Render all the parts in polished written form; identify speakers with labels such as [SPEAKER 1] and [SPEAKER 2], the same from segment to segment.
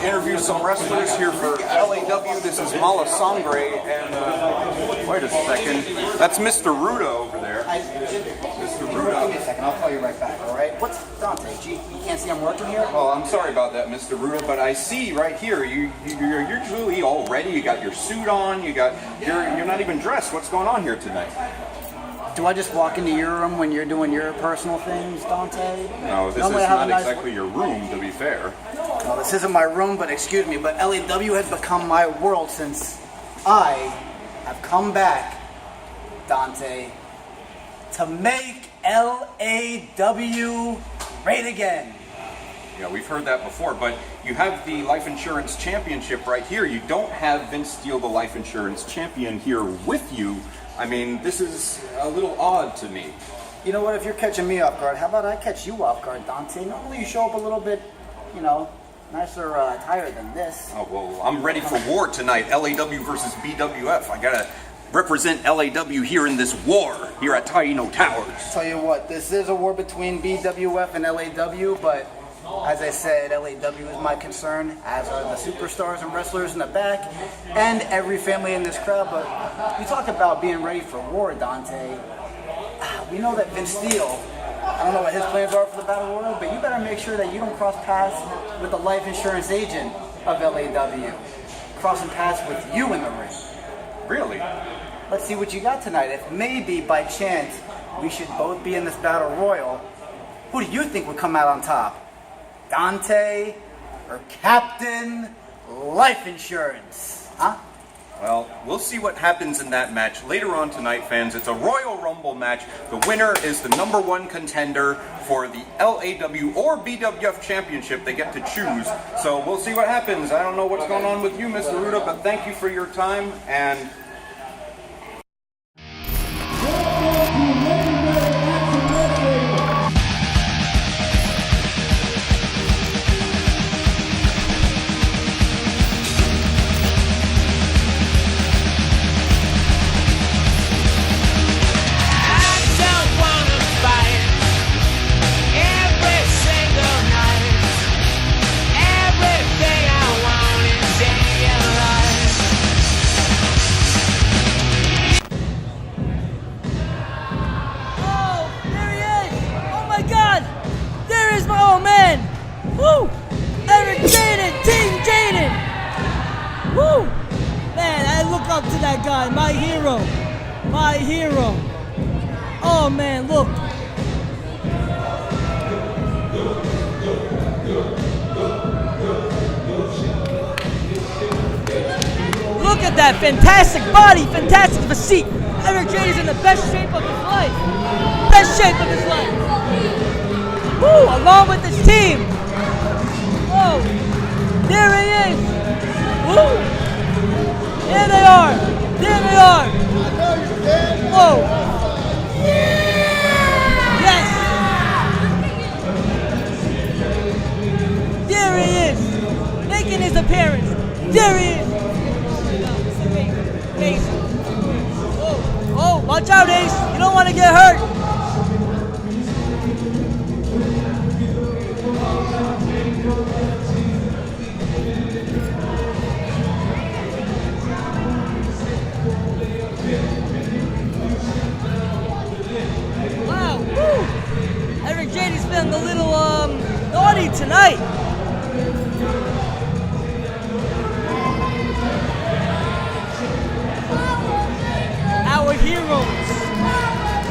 [SPEAKER 1] interview some wrestlers here for LAW. This is Sangre, and wait a second, that's Mr. Ruda over there. Mr. Ruda.
[SPEAKER 2] Give me a second, I'll call you right back, all right? What's Dante? You can't see I'm working here?
[SPEAKER 1] Well, I'm sorry about that, Mr. Ruda, but I see right here, you're usually all ready. You got your suit on, you're not even dressed. What's going on here tonight?
[SPEAKER 2] Do I just walk into your room when you're doing your personal things, Dante?
[SPEAKER 1] No, this is not exactly your room, to be fair.
[SPEAKER 2] No, this isn't my room, but excuse me, but LAW has become my world since I have come back, Dante, to make LAW great again.
[SPEAKER 1] Yeah, we've heard that before, but you have the Life Insurance Championship right here. You don't have Vince Steele, the Life Insurance Champion, here with you. I mean, this is a little odd to me.
[SPEAKER 2] You know what, if you're catching me off guard, how about I catch you off guard, Dante? Normally you show up a little bit, nicer attire than this.
[SPEAKER 1] Oh, well, I'm ready for war tonight. LAW versus BWF. I gotta represent LAW here in this war, here at Taino Towers.
[SPEAKER 2] Tell you what, this is a war between BWF and LAW, but as I said, LAW is my concern, as are the superstars and wrestlers in the back, and every family in this crowd. But you talk about being ready for war, Dante. We know that Vince Steele, I don't know what his plans are for the Battle Royal, but you better make sure that you don't cross paths with the life insurance agent of LAW. Crossing paths with you in the ring.
[SPEAKER 1] Really?
[SPEAKER 2] Let's see what you got tonight. If maybe by chance we should both be in this Battle Royal, who do you think would come out on top? Dante or Captain Life Insurance? Huh?
[SPEAKER 1] Well, we'll see what happens in that match later on tonight, fans. It's a Royal Rumble match. The winner is the #1 contender for the LAW or BWF Championship. They get to choose. So we'll see what happens. I don't know what's going on with you, Mr. Ruda, but thank you for your time, and
[SPEAKER 3] up to that guy, my hero, my hero. Oh man, look. Look at that fantastic body, fantastic physique. Eric Jade is in the best shape of his life. Best shape of his life. Woo, along with his team. Oh, there he is. Woo. There they are. There they are. Oh. Yes. There he is. Making his appearance. There he is. Ace. Oh, watch out, Ace. You don't want to get hurt. Wow, woo! Eric Jady's feeling a little naughty tonight. Our heroes.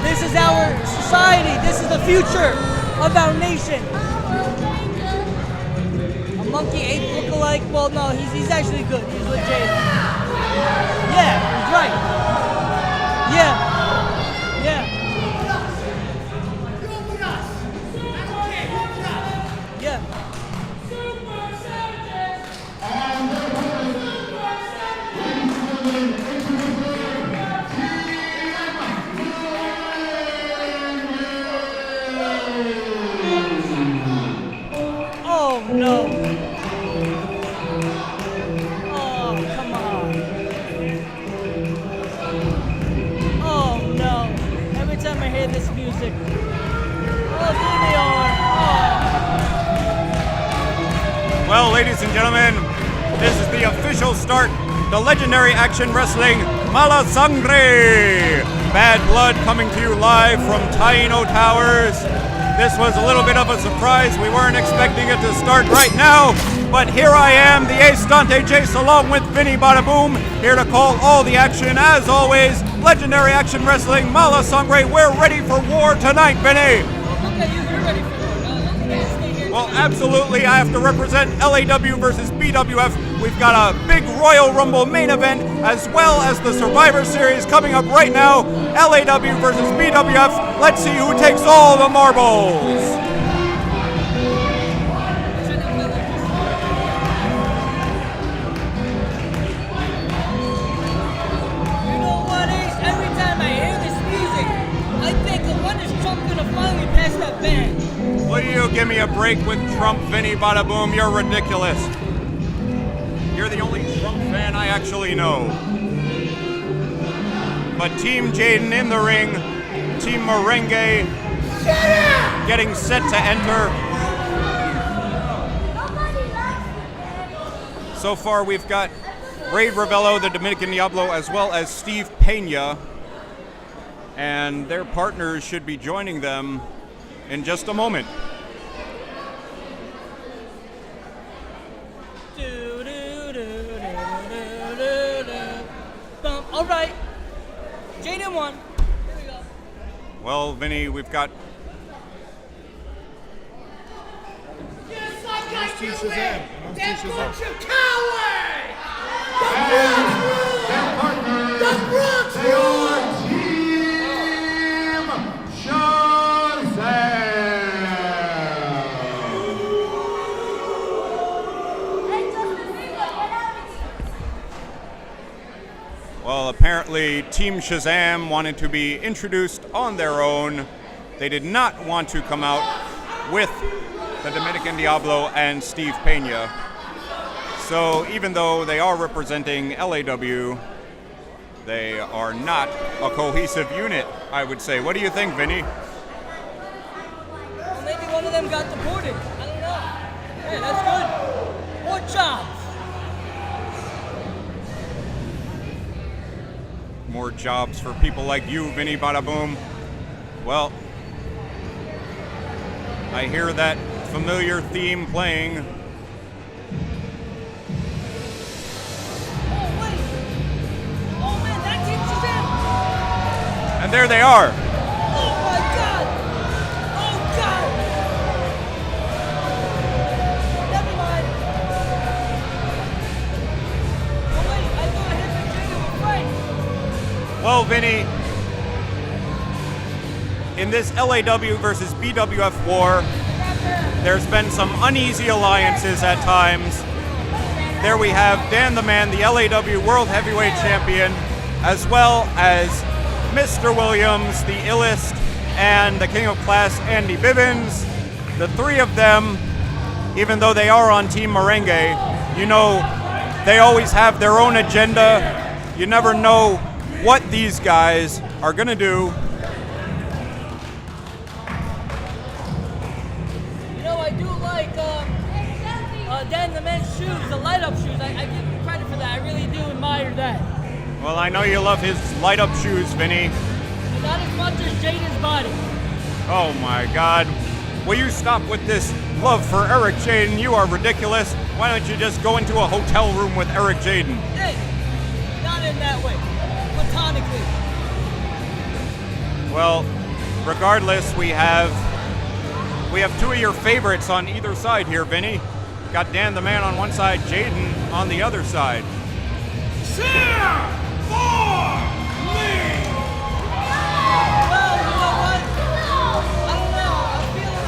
[SPEAKER 3] This is our society. This is the future of our nation. A monkey ape look-alike. Well, no, he's actually good. He's legit. Yeah, he's right. Yeah. Yeah. Yeah. Oh no. Oh, come on. Oh no. Every time I hear this music. Oh, there they are. Oh.
[SPEAKER 1] Well, ladies and gentlemen, this is the official start. The legendary action wrestling Mala Sangre. Bad Blood coming to you live from Taino Towers. This was a little bit of a surprise. We weren't expecting it to start right now, but here I am, the Ace Dante Jace, along with Vinny Badaboom, here to call all the action. As always, legendary action wrestling Mala Sangre. We're ready for war tonight, Vinny.
[SPEAKER 3] Okay, you're ready for it.
[SPEAKER 1] Well, absolutely. I have to represent LAW versus BWF. We've got a big Royal Rumble main event, as well as the Survivor Series coming up right now. LAW versus BWF. Let's see who takes all the marbles.
[SPEAKER 3] You know what, Ace? Every time I hear this music, I think, when is Trump gonna finally pass that ban?
[SPEAKER 1] Will you give me a break with Trump, Vinny Badaboom? You're ridiculous. You're the only Trump fan I actually know. But Team Jaden in the ring, Team Merengue getting set to enter. So far we've got Ray Ravello, the Dominican Diablo, as well as Steve Pena. And their partners should be joining them in just a moment.
[SPEAKER 3] All right, Jaden won. Here we go.
[SPEAKER 1] Well, Vinny, we've got
[SPEAKER 4] Just like I do it! That bunch of cowards! The Brooks Rule!
[SPEAKER 1] Well, apparently Team Shazam wanted to be introduced on their own. They did not want to come out with the Dominican Diablo and Steve Pena. So even though they are representing LAW, they are not a cohesive unit, I would say. What do you think, Vinny?
[SPEAKER 3] Well, maybe one of them got deported. I don't know. Hey, that's good. More jobs.
[SPEAKER 1] More jobs for people like you, Vinny Badaboom. Well, I hear that familiar theme playing.
[SPEAKER 3] Oh, wait. Oh, man, that keeps us in.
[SPEAKER 1] And there they are.
[SPEAKER 3] Oh, my God. Oh, God. Never mind. Oh, wait, I thought him and Jaden were friends.
[SPEAKER 1] Well, Vinny, in this LAW versus BWF war, there's been some uneasy alliances at times. There we have Dan the Man, the LAW World Heavyweight Champion, as well as Mr. Williams, the Illest, and the King of Class, Andy Bibbins. The three of them, even though they are on Team Merengue, you know, they always have their own agenda. You never know what these guys are going to do.
[SPEAKER 3] You know, I do like Dan the Man's shoes, the light-up shoes. I give him credit for that. I really do admire that.
[SPEAKER 1] Well, I know you love his light-up shoes, Vinny.
[SPEAKER 3] But not as much as Jaden's body.
[SPEAKER 1] Oh my God. Will you stop with this love for Eric Jaden? You are ridiculous. Why don't you just go into a hotel room with Eric Jaden?
[SPEAKER 3] Hey, not in that way. Platonically.
[SPEAKER 1] Well, regardless, we have two of your favorites on either side here, Vinny. Got Dan the Man on one side, Jaden on the other side.
[SPEAKER 4] Cheer for me!
[SPEAKER 3] Well, you know what? I don't know. I'm feeling, I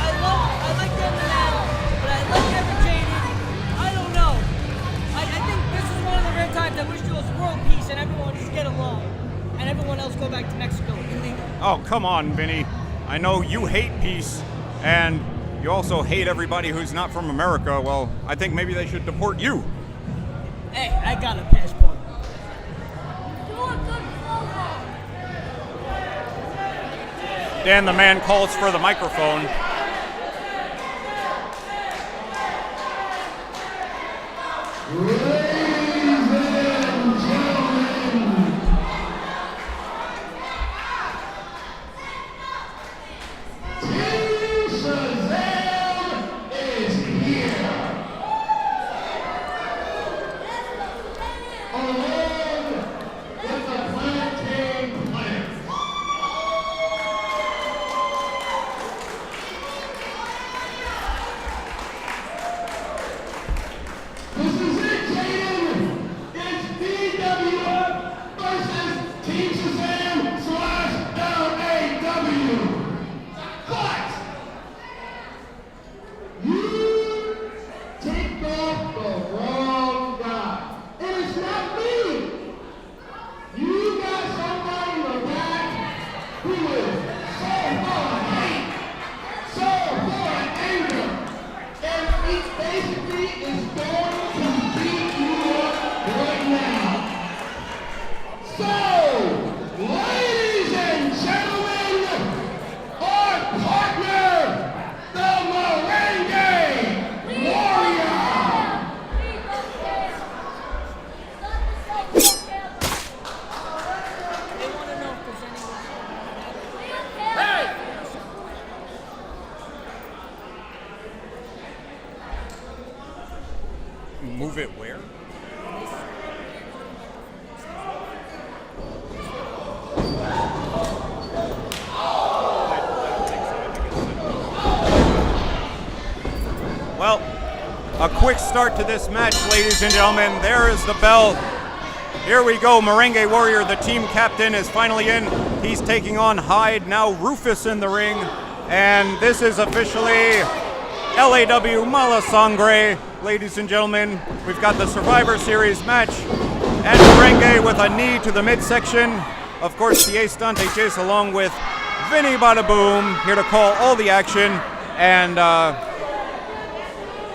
[SPEAKER 3] like Dan the Man, but I like Eric Jaden. I don't know. I think this is one of the rare times I wish there was world peace and everyone just get along. And everyone else go back to Mexico illegally.
[SPEAKER 1] Oh, come on, Vinny. I know you hate peace, and you also hate everybody who's not from America. Well, I think maybe they should deport you.
[SPEAKER 3] Hey, I got a passport.
[SPEAKER 1] Dan the Man calls for the microphone. Move it where? Well, a quick start to this match, ladies and gentlemen. There is the bell. Here we go. Merengue Warrior, the team captain, is finally in. He's taking on Hyde. Now Rufus in the ring. And this is officially LAW Mala Sangre. Ladies and gentlemen, we've got the Survivor Series match. And Merengue with a knee to the midsection. Of course, the Estante Chase along with Vinny Bada Boom here to call all the action. And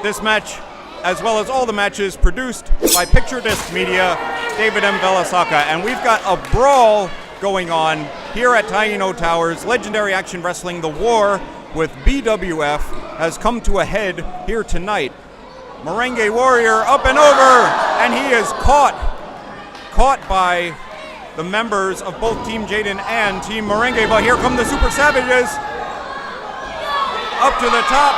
[SPEAKER 1] this match, as well as all the matches, produced by Picture Disc Media, David M. Velasaka. And we've got a brawl going on here at Taino Towers. Legendary Action Wrestling, the war with BWF has come to a head here tonight. Merengue Warrior up and over, and he is caught by the members of both Team Jaden and Team Merengue. But here come the Super Savages up to the top.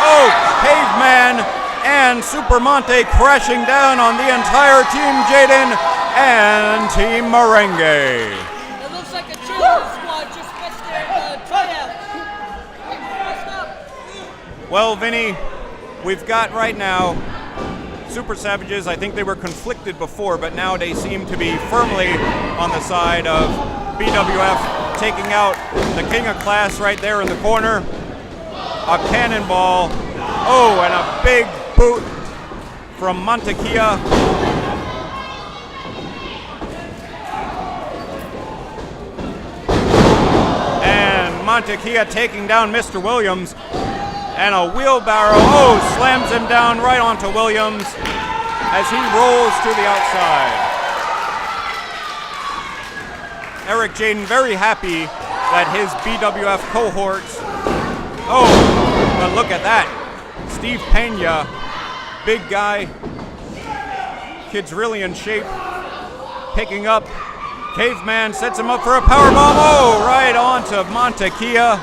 [SPEAKER 1] Oh, Caveman and Super Monte crashing down on the entire Team Jaden and Team Merengue.
[SPEAKER 3] It looks like a cheerleading squad just missed their tryout.
[SPEAKER 1] Well, Vinny, we've got right now Super Savages. I think they were conflicted before, but now they seem to be firmly on the side of BWF, taking out the King of Class right there in the corner. A cannonball. Oh, and a big boot from Montequia. And Montequia taking down Mr. Williams. And a wheelbarrow, slams him down right onto Williams as he rolls to the outside. Eric Jaden very happy that his BWF cohorts. Oh, but look at that. Steve Pena, big guy. Kid's really in shape. Picking up. Caveman sets him up for a powerbomb. Oh, right onto Montequia.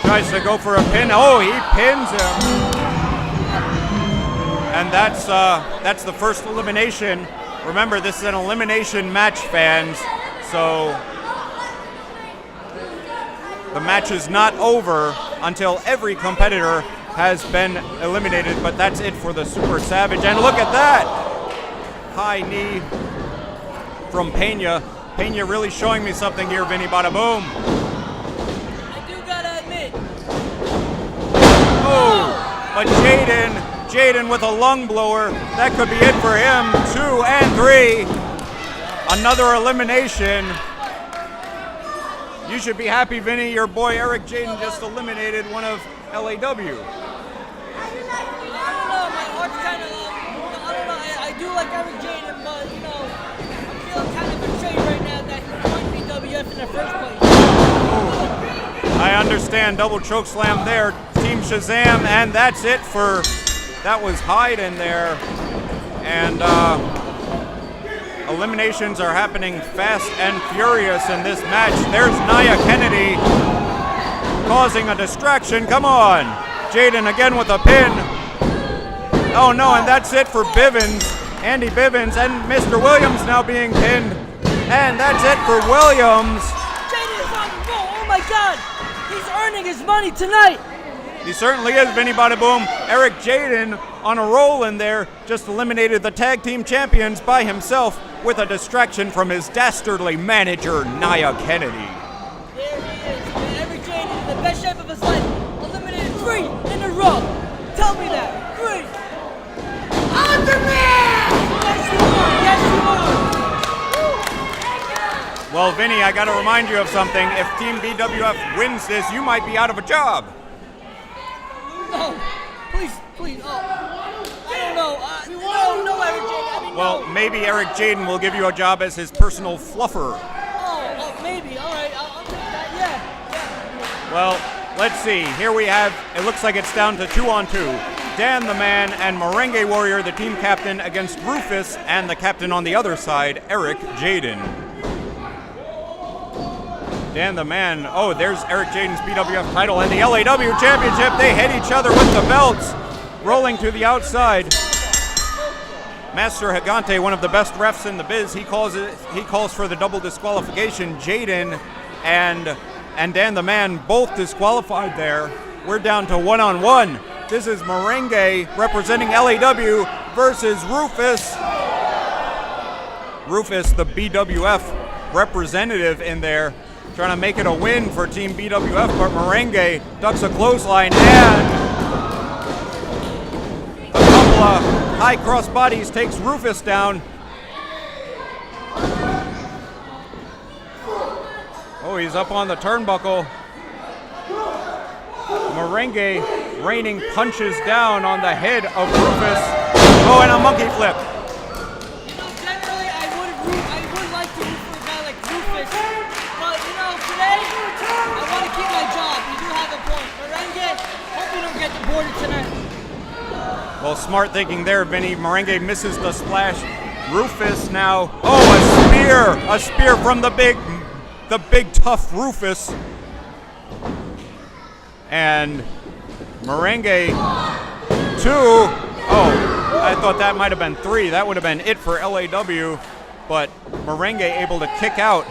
[SPEAKER 1] Tries to go for a pin. Oh, he pins him. And that's the first elimination. Remember, this is an elimination match, fans. So the match is not over until every competitor has been eliminated. But that's it for the Super Savage. And look at that. High knee from Pena. Pena really showing me something here, Vinny Bada Boom. Oh, but Jaden with a lung blower. That could be it for him. 2 and 3. Another elimination. You should be happy, Vinny. Your boy Eric Jaden just eliminated one of LAW.
[SPEAKER 3] I don't know, my heart's kind of, I don't know, I do like Eric Jaden, but, I'm feeling kind of betrayed right now that he joined BWF in the first place.
[SPEAKER 1] I understand. Double choke slam there. Team Shazam, and that's it for, that was Hyde in there. And eliminations are happening fast and furious in this match. There's Nia Kennedy causing a distraction. Come on. Jaden again with a pin. Oh no, and that's it for Bivens. Andy Bivens and Mr. Williams now being pinned. And that's it for Williams.
[SPEAKER 3] Jaden is on the roll. Oh my God. He's earning his money tonight.
[SPEAKER 1] He certainly is, Vinny Bada Boom. Eric Jaden on a roll in there, just eliminated the tag team champions by himself with a distraction from his dastardly manager, Nia Kennedy.
[SPEAKER 3] There he is. Eric Jaden in the best shape of his life. Eliminated 3 in a row. Tell me that. 3. I'm the man! Yes, you are. Yes, you are.
[SPEAKER 1] Well, Vinny, I gotta remind you of something. If Team BWF wins this, you might be out of a job.
[SPEAKER 3] No, please. I don't know. No, Eric Jaden. I mean,
[SPEAKER 1] Well,
[SPEAKER 3] no.
[SPEAKER 1] maybe Eric Jaden will give you a job as his personal fluffer.
[SPEAKER 3] Oh, maybe. All right, I'll take that. Yeah.
[SPEAKER 1] Well, let's see. Here we have, it looks like it's down to 2-on-2. Dan the Man and Merengue Warrior, the team captain, against Rufus and the captain on the other side, Eric Jaden. Dan the Man, oh, there's Eric Jaden's BWF title and the LAW Championship. They hit each other with the belts, rolling to the outside. Master Higante, one of the best refs in the biz, he calls for the double disqualification. Jaden and Dan the Man both disqualified there. We're down to 1-on-1. This is Merengue representing LAW versus Rufus. Rufus, the BWF representative in there, trying to make it a win for Team BWF, but Merengue ducks a clothesline and a couple of high cross bodies takes Rufus down. Oh, he's up on the turnbuckle. Merengue raining punches down on the head of Rufus. Oh, and a monkey flip.
[SPEAKER 3] Generally, I would like to root for a guy like Rufus, but today I want to keep my job. You do have a point. Merengue, hope you don't get deported tonight.
[SPEAKER 1] Well, smart thinking there, Vinny. Merengue misses the splash. Rufus now. Oh, a spear from the big tough Rufus. And Merengue 2. Oh, I thought that might have been 3. That would have been it for LAW, but Merengue able to kick out.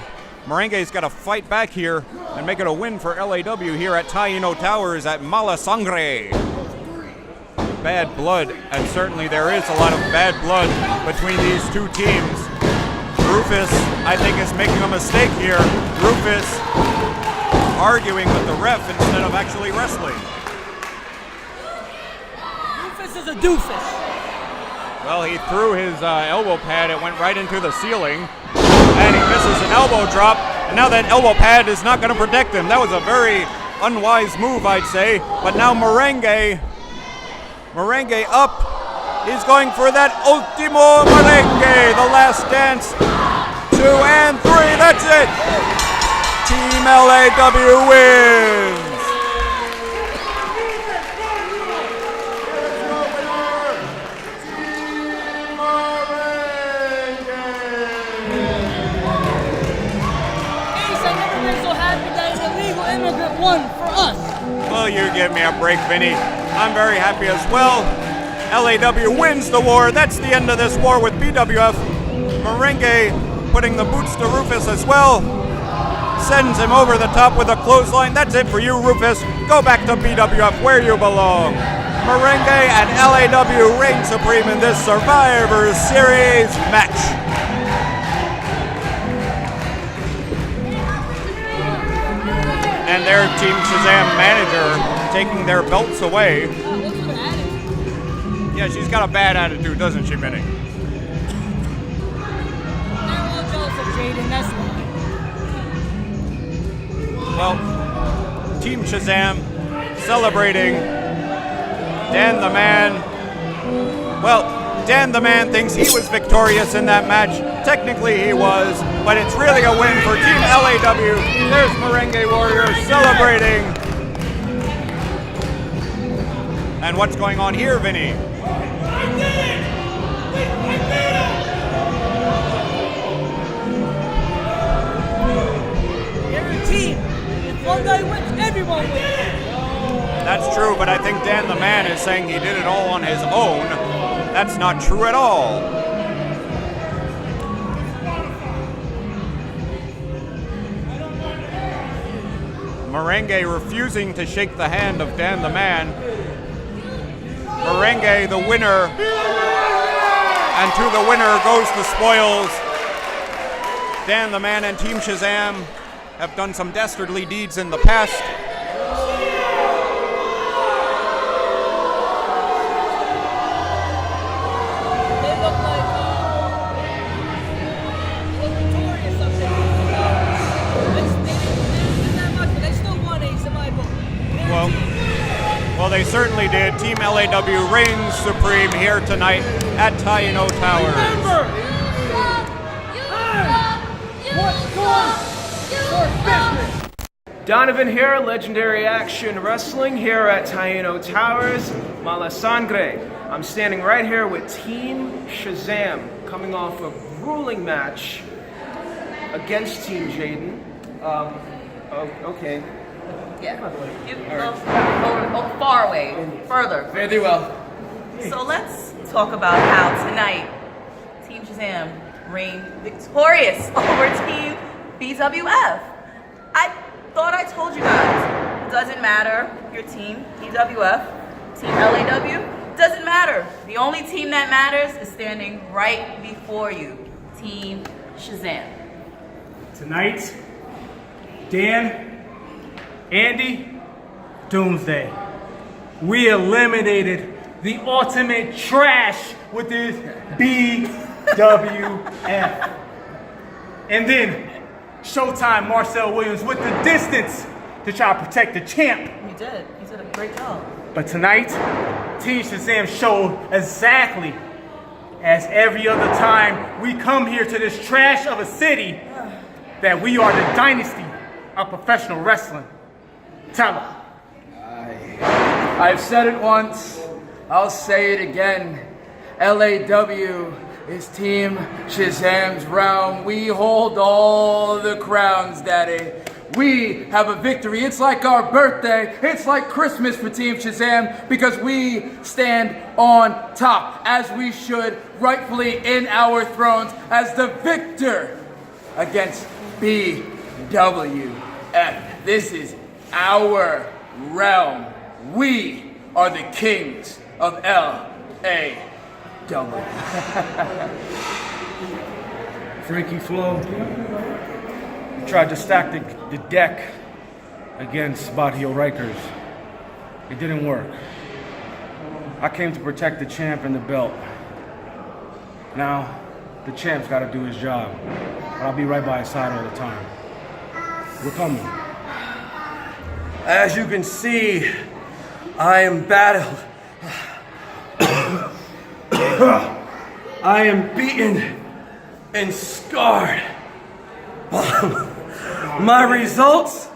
[SPEAKER 1] Merengue's got to fight back here and make it a win for LAW here at Taino Towers at Mala Sangre. Bad blood, and certainly there is a lot of bad blood between these two teams. Rufus, I think, is making a mistake here. Rufus arguing with the ref instead of actually wrestling.
[SPEAKER 3] Rufus is a doofus.
[SPEAKER 1] Well, he threw his elbow pad. It went right into the ceiling, and he misses an elbow drop. And now that elbow pad is not going to protect him. That was a very unwise move, I'd say. But now Merengue up. He's going for that ultimo merengue, the last dance. 2 and 3, that's it. Team LAW wins.
[SPEAKER 3] Ace, I've never been so happy that an illegal immigrant won for us.
[SPEAKER 1] Well, you give me a break, Vinny. I'm very happy as well. LAW wins the war. That's the end of this war with BWF. Merengue putting the boots to Rufus as well. Sends him over the top with a clothesline. That's it for you, Rufus. Go back to BWF where you belong. Merengue and LAW reign supreme in this Survivor Series match. And their Team Shazam manager taking their belts away. Yeah, she's got a bad attitude, doesn't she, Vinny?
[SPEAKER 3] They're all jealous of Jaden, that's why.
[SPEAKER 1] Well, Team Shazam celebrating Dan the Man. Well, Dan the Man thinks he was victorious in that match. Technically he was, but it's really a win for Team LAW. There's Merengue Warrior celebrating. And what's going on here, Vinny?
[SPEAKER 3] They're a team. If one guy wins, everyone wins.
[SPEAKER 1] That's true, but I think Dan the Man is saying he did it all on his own. That's not true at all. Merengue refusing to shake the hand of Dan the Man. Merengue, the winner. And to the winner goes the spoils. Dan the Man and Team Shazam have done some dastardly deeds in the past. Well, they certainly did. Team LAW reigns supreme here tonight at Taino Towers.
[SPEAKER 3] Remember,
[SPEAKER 5] Donovan here, Legendary Action Wrestling here at Taino Towers, Mala Sangre. I'm standing right here with Team Shazam, coming off a grueling match against Team Jaden. Okay.
[SPEAKER 6] Yeah. You go far away, further.
[SPEAKER 5] Very well.
[SPEAKER 6] So let's talk about how tonight Team Shazam reigned victorious over Team BWF. I thought I told you guys, it doesn't matter your team, BWF, Team LAW, doesn't matter. The only team that matters is standing right before you, Team Shazam.
[SPEAKER 7] Tonight, Dan, Andy, Doomsday. We eliminated the ultimate trash with this BWF. And then Showtime Marcel Williams with the distance to try to protect the champ.
[SPEAKER 6] You did a great job.
[SPEAKER 7] But tonight, Team Shazam showed exactly as every other time we come here to this trash of a city that we are the dynasty of professional wrestling. Tella.
[SPEAKER 8] I've said it once, I'll say it again. LAW is Team Shazam's realm. We hold all the crowns, Daddy. We have a victory. It's like our birthday. It's like Christmas for Team Shazam because we stand on top, as we should, rightfully in our thrones, as the victor against BWF. This is our realm. We are the kings of LAW.
[SPEAKER 7] Frankie Flo tried to stack the deck against Barrio Rikers. It didn't work. I came to protect the champ and the belt. Now, the champ's got to do his job. But I'll be right by his side all the time. We're coming.
[SPEAKER 9] As you can see, I am battled. I am beaten and scarred. My results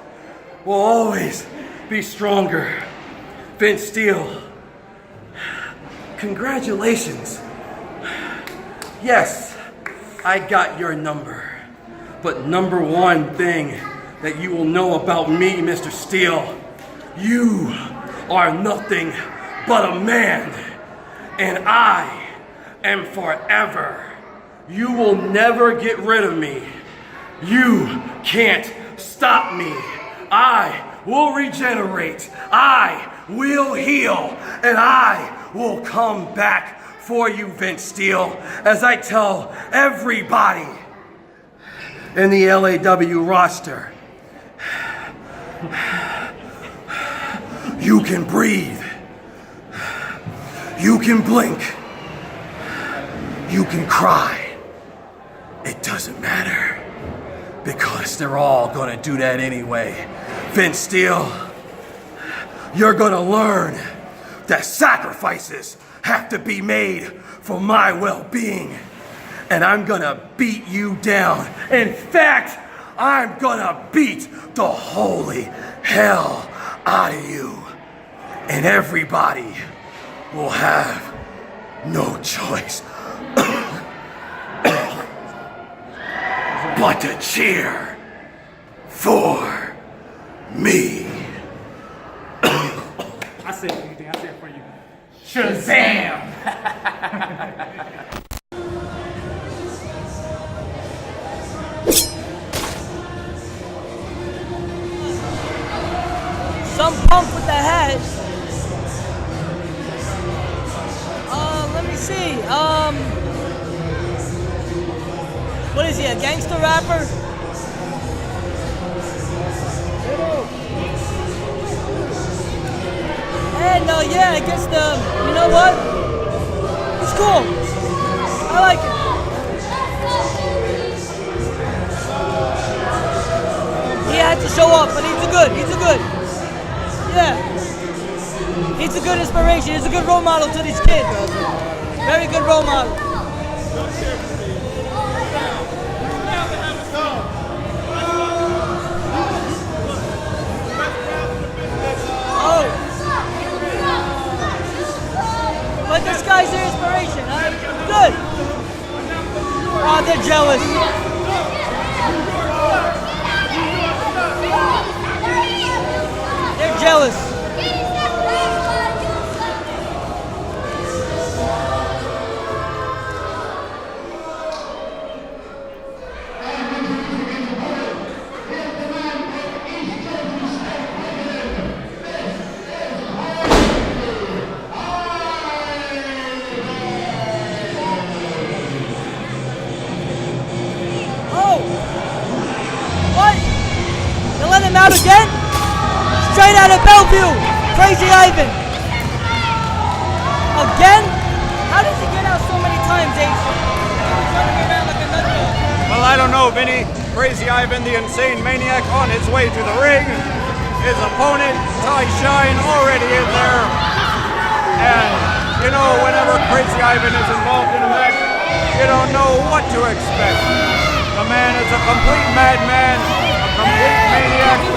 [SPEAKER 9] will always be stronger. Vince Steele, congratulations. Yes, I got your number. But number one thing that you will know about me, Mr. Steele, you are nothing but a man, and I am forever. You will never get rid of me. You can't stop me. I will regenerate. I will heal, and I will come back for you, Vince Steele, as I tell everybody in the LAW roster. You can breathe. You can blink. You can cry. It doesn't matter, because they're all gonna do that anyway. Vince Steele, you're gonna learn that sacrifices have to be made for my well-being. And I'm gonna beat you down. In fact, I'm gonna beat the holy hell out of you. And everybody will have no choice but to cheer for me.
[SPEAKER 7] I said anything. I said for you. Shazam!
[SPEAKER 3] Some punk with the hat. Let me see. What is he, a gangster rapper? And yeah, I guess you know what? It's cool. I like it. He had to show up, but he's a good. Yeah. He's a good inspiration. He's a good role model to these kids. Very good role model. Oh. But this guy's their inspiration, huh? Good. Oh, they're jealous. They're jealous. Out again? Straight out of Bellevue! Crazy Ivan! Again? How does he get out so many times, Ace? He's running around like a nutball.
[SPEAKER 1] Well, I don't know, Vinny. Crazy Ivan, the insane maniac, on his way to the ring. His opponent, Shyne, already in there. And, you know, whenever Crazy Ivan is involved in a match, you don't know what to expect. The man is a complete madman. Complete maniac.
[SPEAKER 3] Is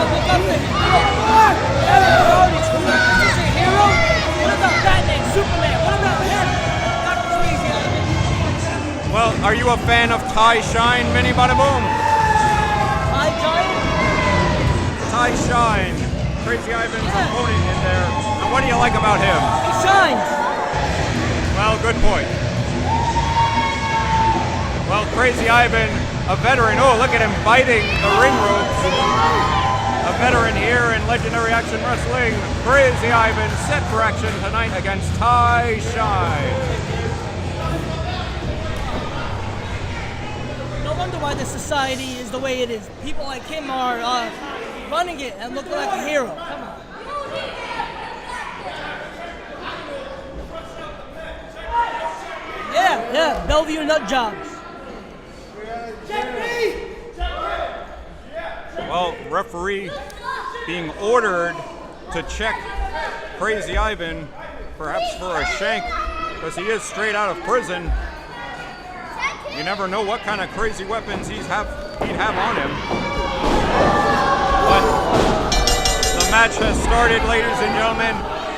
[SPEAKER 3] this a hero? What about Batman, Superman? What about him? Not Crazy Ivan.
[SPEAKER 1] Well, are you a fan of Shyne, Vinny Bada Boom? Shyne. Crazy Ivan's opponent in there. And what do you like about him?
[SPEAKER 3] He shines.
[SPEAKER 1] Well, good point. Well, Crazy Ivan, a veteran. Oh, look at him biting the ring ropes. A veteran here in Legendary Action Wrestling. Crazy Ivan set for action tonight against Shyne.
[SPEAKER 3] No wonder why the society is the way it is. People like him are running it and looking like a hero. Come on. Yeah, Bellevue nut jobs.
[SPEAKER 1] Well, referee being ordered to check Crazy Ivan, perhaps for a shank, because he is straight out of prison. You never know what kind of crazy weapons he'd have on him. But the match has started, ladies and gentlemen,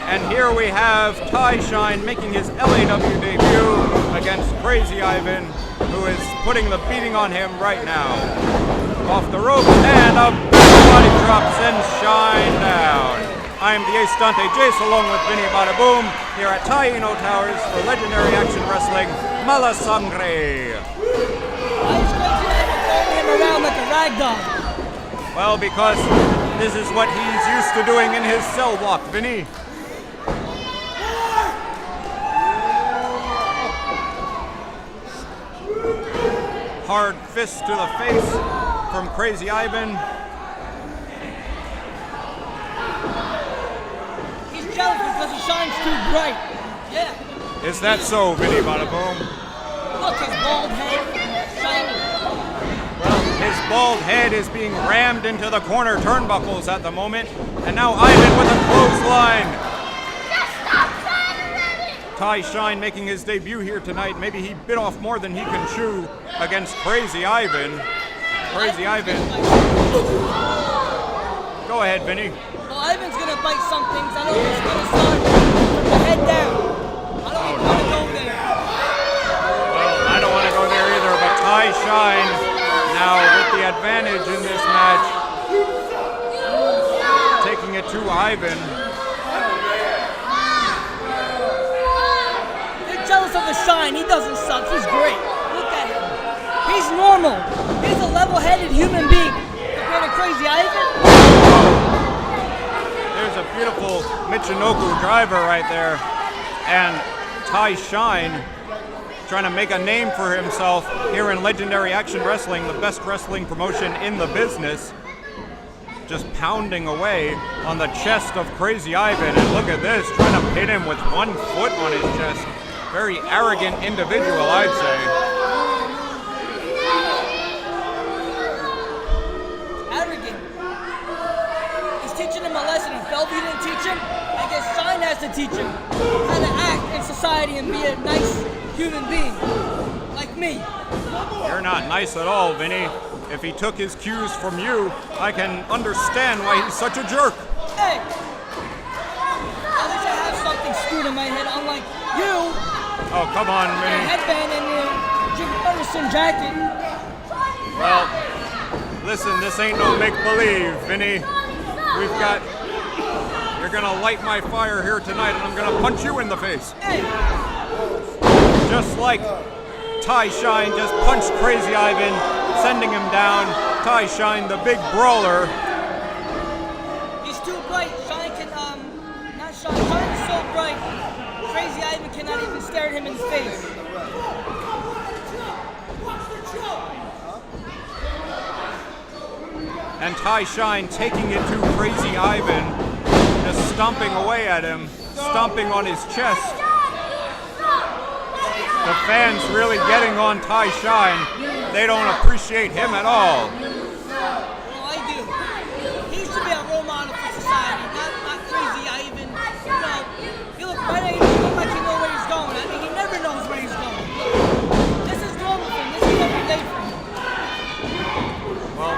[SPEAKER 1] and here we have Shyne making his LAW debut against Crazy Ivan, who is putting the beating on him right now. Off the ropes, and a body drop sends Shyne down. I'm the Ace Dante Jace, along with Vinny Bada Boom, here at Taino Towers for Legendary Action Wrestling, Mala Sangre.
[SPEAKER 3] Why is Crazy Ivan throwing him around like a rag doll?
[SPEAKER 1] Well, because this is what he's used to doing in his cell block, Vinny. Hard fist to the face from Crazy Ivan.
[SPEAKER 3] He's jealous because he shines too bright. Yeah.
[SPEAKER 1] Is that so, Vinny Bada Boom?
[SPEAKER 3] Look, his bald head, shiny.
[SPEAKER 1] Well, his bald head is being rammed into the corner turnbuckles at the moment. And now Ivan with a clothesline.
[SPEAKER 10] Just stop trying already!
[SPEAKER 1] Shyne making his debut here tonight. Maybe he bit off more than he can chew against Crazy Ivan. Crazy Ivan. Go ahead, Vinny.
[SPEAKER 3] Well, Ivan's gonna bite some things. I know he's gonna start from the head down. I don't even want to go there.
[SPEAKER 1] Well, I don't want to go there either, but Shyne now with the advantage in this match. Taking it to Ivan.
[SPEAKER 3] They're jealous of the Shyne. He doesn't suck. He's great. Look at him. He's normal. He's a level-headed human being. Compared to Crazy Ivan.
[SPEAKER 1] There's a beautiful Michinoku driver right there. And Shyne trying to make a name for himself here in Legendary Action Wrestling, the best wrestling promotion in the business. Just pounding away on the chest of Crazy Ivan. And look at this, trying to pin him with 1 foot on his chest. Very arrogant individual, I'd say.
[SPEAKER 3] Arrogant. He's teaching him a lesson. If Bellevue didn't teach him, I guess Shyne has to teach him how to act in society and be a nice human being. Like me.
[SPEAKER 1] You're not nice at all, Vinny. If he took his cues from you, I can understand why he's such a jerk.
[SPEAKER 3] Hey! At least I have something screwed in my head, unlike you.
[SPEAKER 1] Oh, come on,
[SPEAKER 3] Your
[SPEAKER 1] Vinny.
[SPEAKER 3] headband and your Jim Morrison jacket.
[SPEAKER 1] Well, listen, this ain't no make-believe, Vinny. You're gonna light my fire here tonight, and I'm gonna punch you in the face.
[SPEAKER 3] Hey!
[SPEAKER 1] Just like Shyne just punched Crazy Ivan, sending him down. Shyne, the big brawler.
[SPEAKER 3] He's too bright. Shyne can, not Shyne. Shyne is so bright. Crazy Ivan cannot even stare at him in the face.
[SPEAKER 1] And Shyne taking it to Crazy Ivan, just stomping away at him, stomping on his chest. The fans really getting on Shyne. They don't appreciate him at all.
[SPEAKER 3] Well, I do. He should be a role model for society, not Crazy Ivan. You look right at him, you look like you know where he's going. I mean, he never knows where he's going. This is normal for him. This is every day for him.
[SPEAKER 1] Well,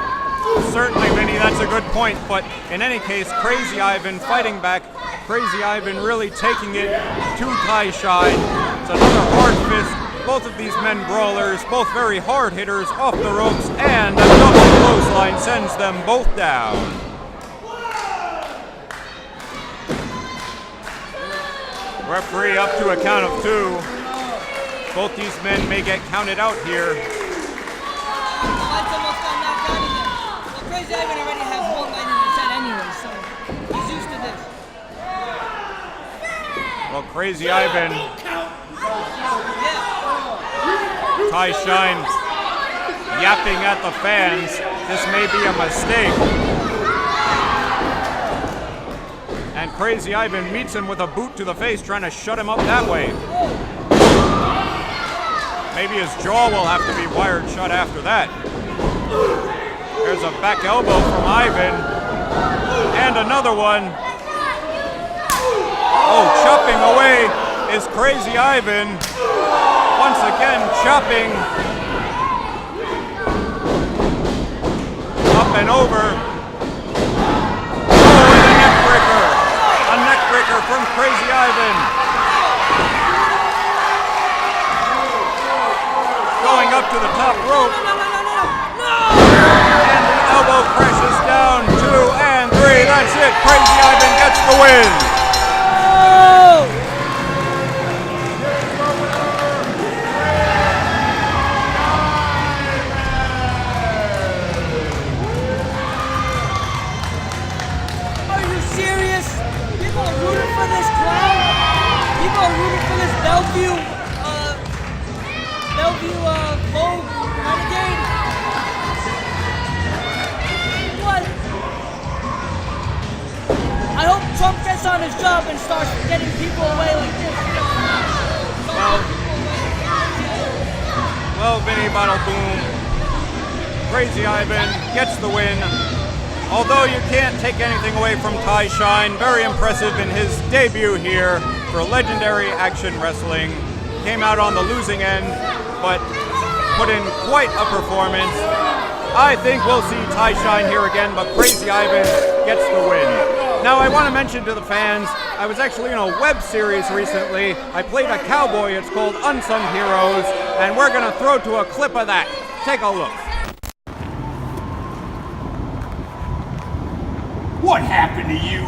[SPEAKER 1] certainly, Vinny, that's a good point. But in any case, Crazy Ivan fighting back. Crazy Ivan really taking it to Shyne. It's another hard fist. Both of these men brawlers, both very hard hitters off the ropes, and a double clothesline sends them both down. Referee up to a count of 2. Both these men may get counted out here.
[SPEAKER 3] Well, Crazy Ivan already has one night in his head anyway, so he's used to this.
[SPEAKER 1] Well, Crazy Ivan, Shyne yapping at the fans. This may be a mistake. And Crazy Ivan meets him with a boot to the face, trying to shut him up that way. Maybe his jaw will have to be wired shut after that. There's a back elbow from Ivan. And another one. Oh, chopping away is Crazy Ivan. Once again, chopping. Up and over. Oh, and a neck breaker. A neck breaker from Crazy Ivan. Going up to the top rope. And the elbow crashes down. 2 and 3. That's it. Crazy Ivan gets the win.
[SPEAKER 3] Vogue Renegade. What? I hope Trump gets on his job and starts getting people away like this.
[SPEAKER 1] Well, Vinny Bottle Boom, Crazy Ivan gets the win. Although you can't take anything away from Shyne, very impressive in his debut here for Legendary Action Wrestling. Came out on the losing end, but put in quite a performance. I think we'll see Shyne here again, but Crazy Ivan gets the win. Now I want to mention to the fans, I was actually in a web series recently. I played a cowboy, it's called Unsung Heroes, and we're going to throw to a clip of that. Take a look.
[SPEAKER 10] What happened to you?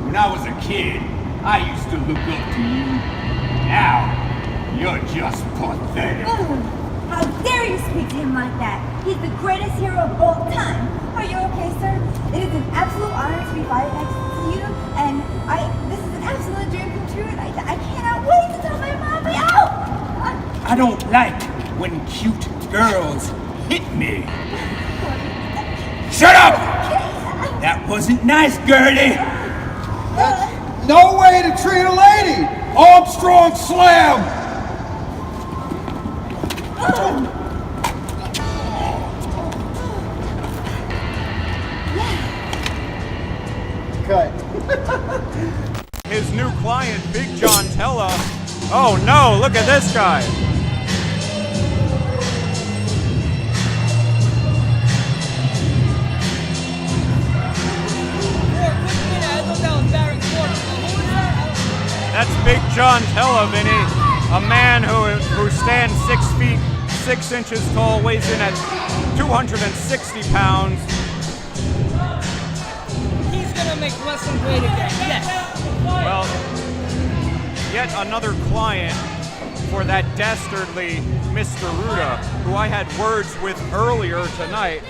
[SPEAKER 10] When I was a kid, I used to look up to you. Now, you're just pathetic.
[SPEAKER 11] How dare you speak to him like that? He's the greatest hero of all time. Are you okay, sir? It is an absolute honor to be fighting next to you, and this is an absolute dream come true, and I cannot wait to tell my mommy. Ow!
[SPEAKER 10] I don't like when cute girls hit me. Shut up! That wasn't nice, Gertie.
[SPEAKER 12] That's no way to treat a lady. Armstrong slam.
[SPEAKER 2] Cut.
[SPEAKER 1] His new client, Big John Tella. Oh no, look at this guy. That's Big John Tella, Vinny. A man who stands 6 feet 6 inches tall, weighs in at 260 pounds.
[SPEAKER 3] He's gonna make wrestling great again, yes.
[SPEAKER 1] Well, yet another client for that dastardly Mr. Ruda, who I had words with earlier tonight.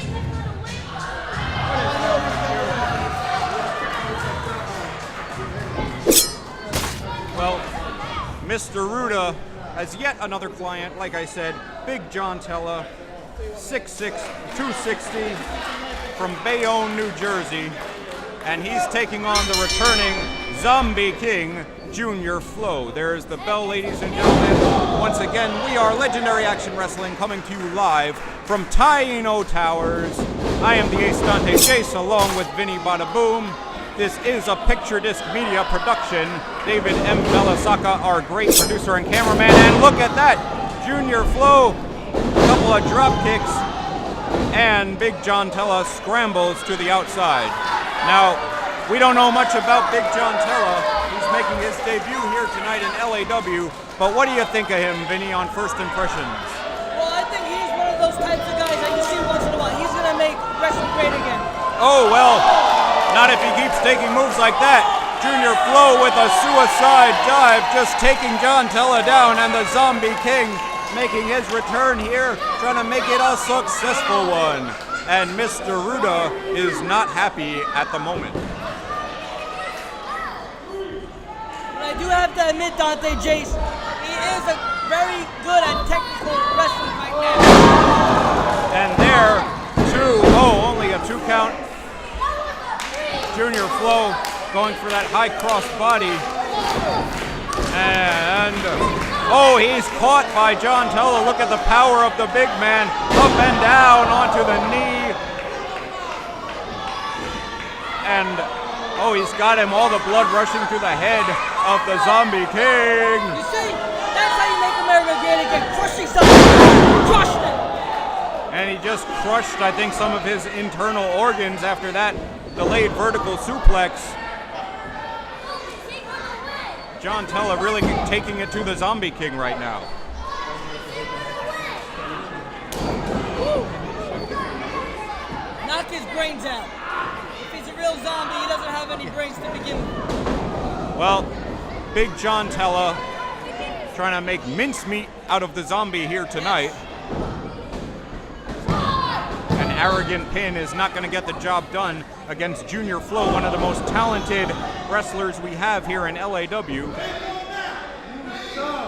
[SPEAKER 1] Well, Mr. Ruda has yet another client, like I said, Big John Tella, 6'6", 260, from Bayonne, New Jersey, and he's taking on the returning Zombie King, Junior Flo. There's the bell, ladies and gentlemen. Once again, we are Legendary Action Wrestling, coming to you live from Taino Towers. I am the Ace Dante Chase, along with Vinny Bada Boom. This is a Picture Disc Media production. David M. Belasaka, our great producer and cameraman. And look at that! Junior Flo, a couple of drop kicks, and Big John Tella scrambles to the outside. Now, we don't know much about Big John Tella. He's making his debut here tonight in LAW. But what do you think of him, Vinny, on first impressions?
[SPEAKER 3] Well, I think he's one of those types of guys that you see once in a while. He's going to make wrestling great again.
[SPEAKER 1] Oh, well, not if he keeps taking moves like that. Junior Flo with a suicide dive, just taking John Tella down, and the Zombie King making his return here, trying to make it a successful one. And Mr. Ruda is not happy at the moment.
[SPEAKER 3] But I do have to admit, Dante Jace, he is very good at technical wrestling right now.
[SPEAKER 1] And there, only a 2 count. Junior Flo going for that high cross body. And, he's caught by John Tella. Look at the power of the big man. Up and down onto the knee. And, he's got him. All the blood rushing to the head of the Zombie King.
[SPEAKER 3] You see, that's how you make America great again. Crushing something. Crushed it.
[SPEAKER 1] And he just crushed, I think, some of his internal organs after that delayed vertical suplex. John Tella really taking it to the Zombie King right now.
[SPEAKER 3] Woo. Knock his brains out. If he's a real zombie, he doesn't have any brains to begin with.
[SPEAKER 1] Well, Big John Tella trying to make mincemeat out of the zombie here tonight. An arrogant pin is not going to get the job done against Junior Flo, one of the most talented wrestlers we have here in LAW.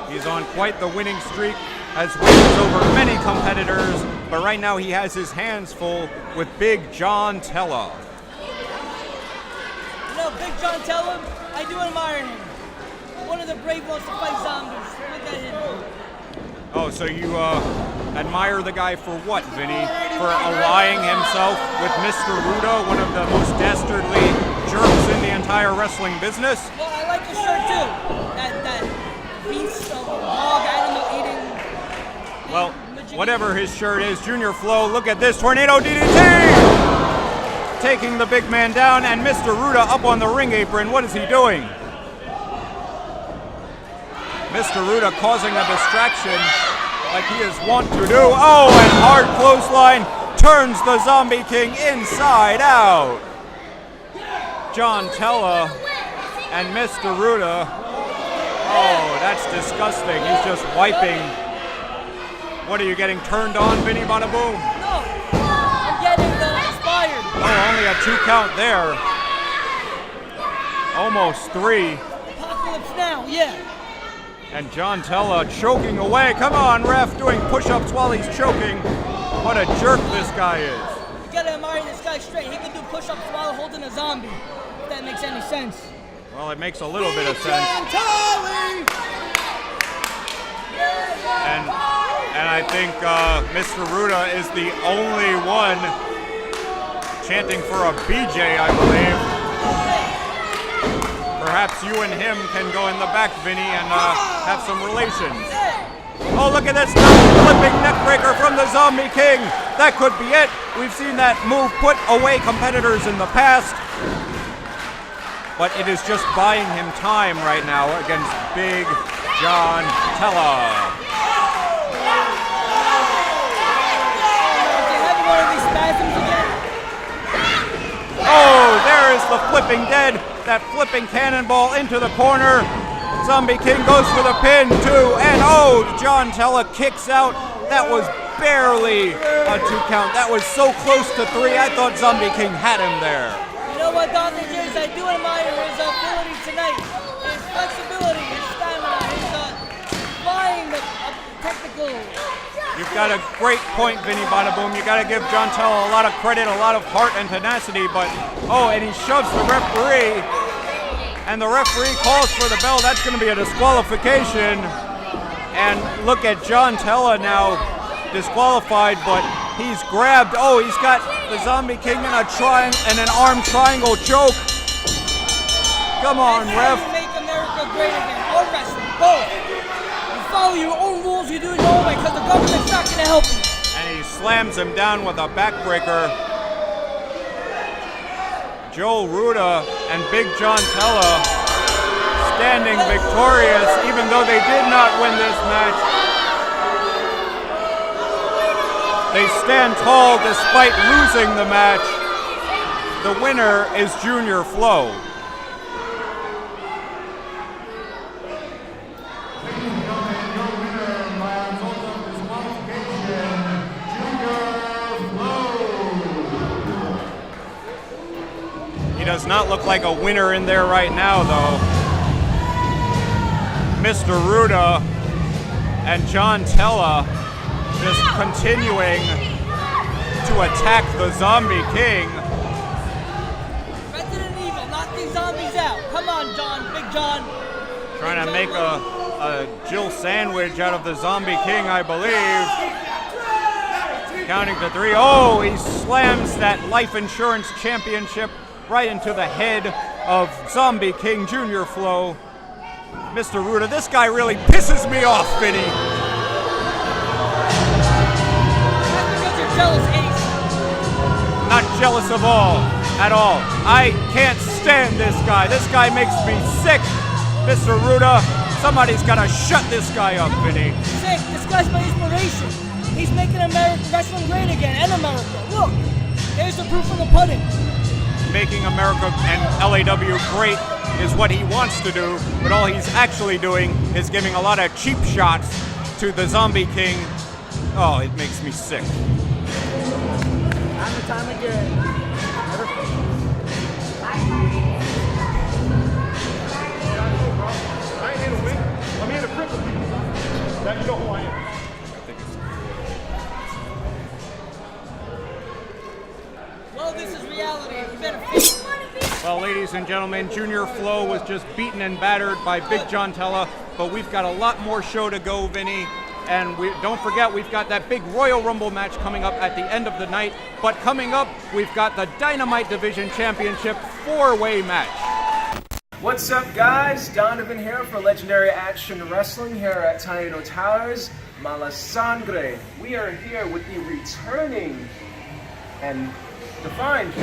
[SPEAKER 1] He's on quite the winning streak, has wins over many competitors, but right now he has his hands full with Big John Tella.
[SPEAKER 3] You know, Big John Tella, I do admire him. One of the brave ones to fight zombies. Look at him.
[SPEAKER 1] Oh, so you admire the guy for what, Vinny? For allying himself with Mr. Ruda, one of the most dastardly jerks in the entire wrestling business?
[SPEAKER 3] Well, I like the shirt too.
[SPEAKER 1] whatever his shirt is, Junior Flow. Look at this tornado DDT! Taking the big man down, and Mr. Ruda up on the ring apron. What is he doing? Mr. Ruda causing a distraction like he is wont to do. Oh, and hard clothesline turns the Zombie King inside out. John Tella and Mr. Ruda. Oh, that's disgusting. He's just wiping. What are you getting turned on, Vinny Bada Boom?
[SPEAKER 3] No, I'm getting inspired.
[SPEAKER 1] Oh, only a 2 count there. Almost 3.
[SPEAKER 3] Apocalypse Now, yeah.
[SPEAKER 1] And John Tella choking away. Come on, ref, doing push-ups while he's choking. What a jerk this guy is.
[SPEAKER 3] You gotta admire this guy straight. He can do push-ups while holding a zombie. If that makes any sense.
[SPEAKER 1] Well, it makes a little bit of sense. And I think Mr. Ruda is the only one chanting for a BJ, I believe. Perhaps you and him can go in the back, Vinny, and have some relations. Oh, look at this flipping neckbreaker from the Zombie King. That could be it. We've seen that move put away competitors in the past. But it is just buying him time right now against Big John Tella. Oh, there is the flipping dead. That flipping cannonball into the corner. Zombie King goes for the pin, too. And oh, John Tella kicks out. That was barely a 2 count. That was so close to 3. I thought Zombie King had him there.
[SPEAKER 3] You know what, Dr. James, I do admire his ability tonight. His flexibility, his stamina, his flying, technical.
[SPEAKER 1] You've got a great point, Vinny Bada Boom. You got to give John Tella a lot of credit, a lot of heart and tenacity, but oh, and he shoves the referee, and the referee calls for the bell. That's going to be a disqualification. And look at John Tella now disqualified, but he's grabbed. Oh, he's got the Zombie King in an arm triangle choke. Come on, ref.
[SPEAKER 3] Make America great again, or wrestling, both. You follow your own rules, you do it your own way, because the government's not going to help you.
[SPEAKER 1] And he slams him down with a backbreaker. Joe Ruda and Big John Tella standing victorious, even though they did not win this match. They stand tall despite losing the match. The winner is Junior Flow. He does not look like a winner in there right now, though. Mr. Ruda and John Tella just continuing to attack the Zombie King.
[SPEAKER 3] Resident Evil, knock these zombies out. Come on, John, Big John.
[SPEAKER 1] Trying to make a Jill sandwich out of the Zombie King, I believe. Counting to 3. Oh, he slams that life insurance championship right into the head of Zombie King Junior Flow. Mr. Ruda, this guy really pisses me off, Vinny.
[SPEAKER 3] Jealous, Ace.
[SPEAKER 1] Not jealous of all, at all. I can't stand this guy. This guy makes me sick. Mr. Ruda, somebody's got to shut this guy up, Vinny.
[SPEAKER 3] Sick, this guy's my inspiration. He's making American wrestling great again, and America. Look, there's the proof in the pudding.
[SPEAKER 1] Making America and LAW great is what he wants to do, but all he's actually doing is giving a lot of cheap shots to the Zombie King. Oh, it makes me sick.
[SPEAKER 3] Time and time again. Never
[SPEAKER 4] I ain't here to win. I'm here to cripple people. Now you know who I am.
[SPEAKER 3] Well, this is reality. You better face it.
[SPEAKER 1] Well, ladies and gentlemen, Junior Flow was just beaten and battered by Big John Tella, but we've got a lot more show to go, Vinny. And don't forget, we've got that big Royal Rumble match coming up at the end of the night. But coming up, we've got the Dynamite Division Championship 4-way match.
[SPEAKER 5] What's up, guys? Donovan here for Legendary Action Wrestling here at Taino Towers. Mala Sangre. We are here with the returning and defined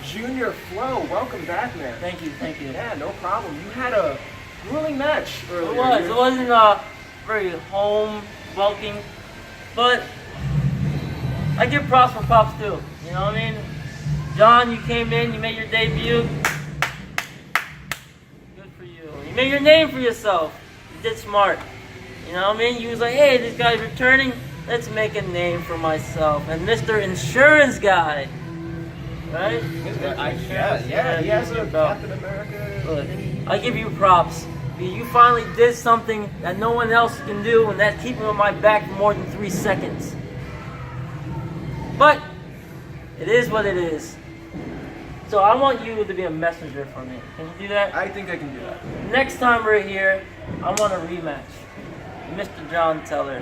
[SPEAKER 5] Junior Flow. Welcome back, man.
[SPEAKER 13] Thank you.
[SPEAKER 5] Yeah, no problem. You had a grueling match earlier.
[SPEAKER 13] It wasn't very home welcoming, but I give props for props too. You know what I mean? John, you came in, you made your debut. Good for you. You made your name for yourself. You did smart. You know what I mean? You was like, hey, this guy's returning. Let's make a name for myself. And Mr. Insurance Guy, right?
[SPEAKER 5] Yeah, he has a Captain America.
[SPEAKER 13] Look, I give you props. You finally did something that no one else can do, and that's keeping on my back for more than 3 seconds. But it is what it is. So I want you to be a messenger for me. Can you do that?
[SPEAKER 5] I think I can do that.
[SPEAKER 13] Next time we're here, I want a rematch. Mr. John Tella.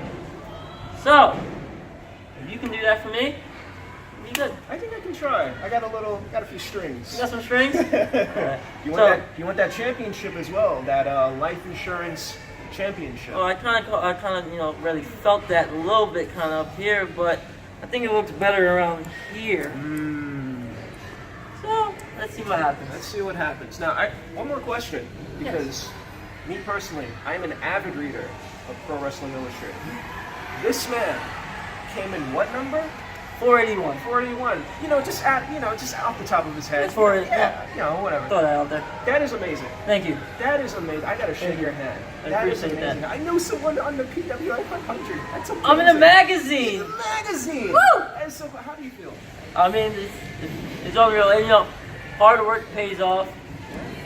[SPEAKER 13] So, if you can do that for me, you good.
[SPEAKER 5] I think I can try. I got a few strings.
[SPEAKER 13] You got some strings? Right.
[SPEAKER 5] You want that championship as well? That life insurance championship.
[SPEAKER 13] Oh, I kind of, really felt that a little bit kind of up here, but I think it looks better around here. So, let's see what happens.
[SPEAKER 5] Let's see what happens. Now, one more question, because me personally, I'm an avid reader of Pro Wrestling Illustrated. This man came in what number?
[SPEAKER 13] 481.
[SPEAKER 5] 481. Just off the top of his head.
[SPEAKER 13] It's 481.
[SPEAKER 5] Yeah, whatever.
[SPEAKER 13] Throw that out there.
[SPEAKER 5] That is amazing.
[SPEAKER 13] Thank you.
[SPEAKER 5] That is amazing. I gotta shake your hand.
[SPEAKER 13] I
[SPEAKER 5] That is
[SPEAKER 13] appreciate
[SPEAKER 5] amazing.
[SPEAKER 13] that.
[SPEAKER 5] I know someone on the PWI 500. That's amazing.
[SPEAKER 13] I'm in a magazine.
[SPEAKER 5] In a magazine.
[SPEAKER 13] Woo!
[SPEAKER 5] And so, how do you feel?
[SPEAKER 13] I mean, it's unreal. And, hard work pays off.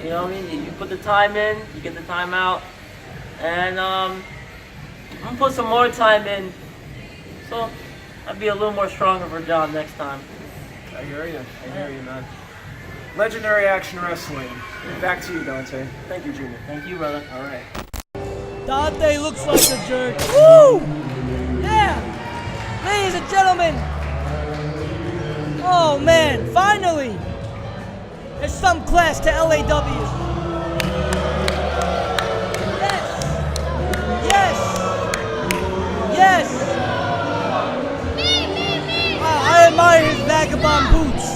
[SPEAKER 13] You know what I mean? You put the time in, you get the time out. And I'm going to put some more time in. So I'll be a little more stronger for John next time.
[SPEAKER 5] I hear you, man. Legendary Action Wrestling. Back to you, Dante. Thank you, Junior.
[SPEAKER 13] Thank you, brother.
[SPEAKER 5] All right.
[SPEAKER 3] Dante looks like a jerk. Woo! Yeah! Ladies and gentlemen. Oh man, finally! There's some class to LAW. Yes! I admire his vagabond boots.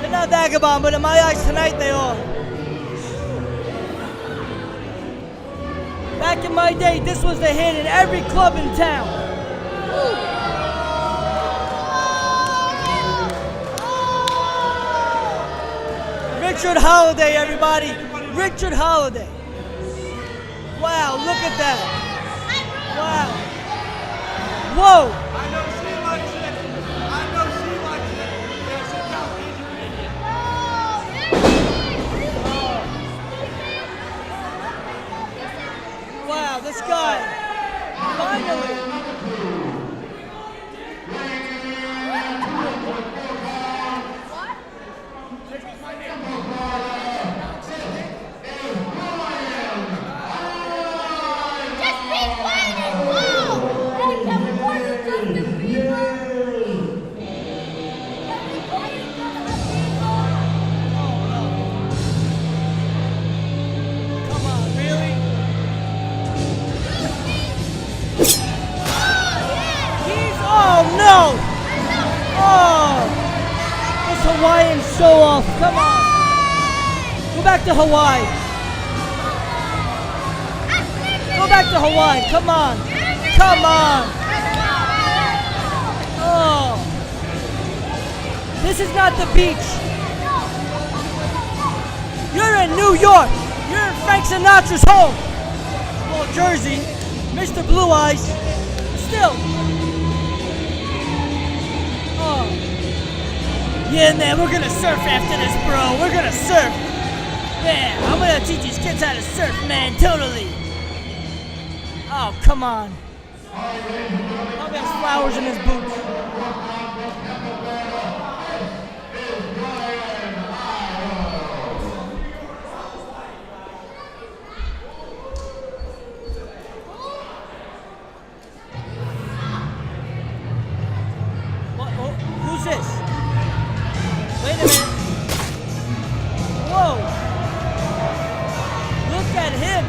[SPEAKER 3] They're not vagabond, but in my eyes tonight they are. Back in my day, this was the hit in every club in town. Richard Holliday, everybody. Richard Holliday. Wow, look at that. Wow. Whoa.
[SPEAKER 12] I know she likes it. There's a
[SPEAKER 3] Wow, this guy. Finally. Hawaiian show off. Come on. Go back to Hawaii. Go back to Hawaii. Come on. Come on. Oh. This is not the beach. You're in New York. You're in Frank Sinatra's home. Well, Jersey. Mr. Blue Eyes. Still. Oh. Yeah, man, we're gonna surf after this, bro. We're gonna surf. Yeah, I'm gonna teach these kids how to surf, man. Totally. Oh, come on. Probably has flowers in his boots. What? Oh, who's this? Wait a minute. Whoa. him.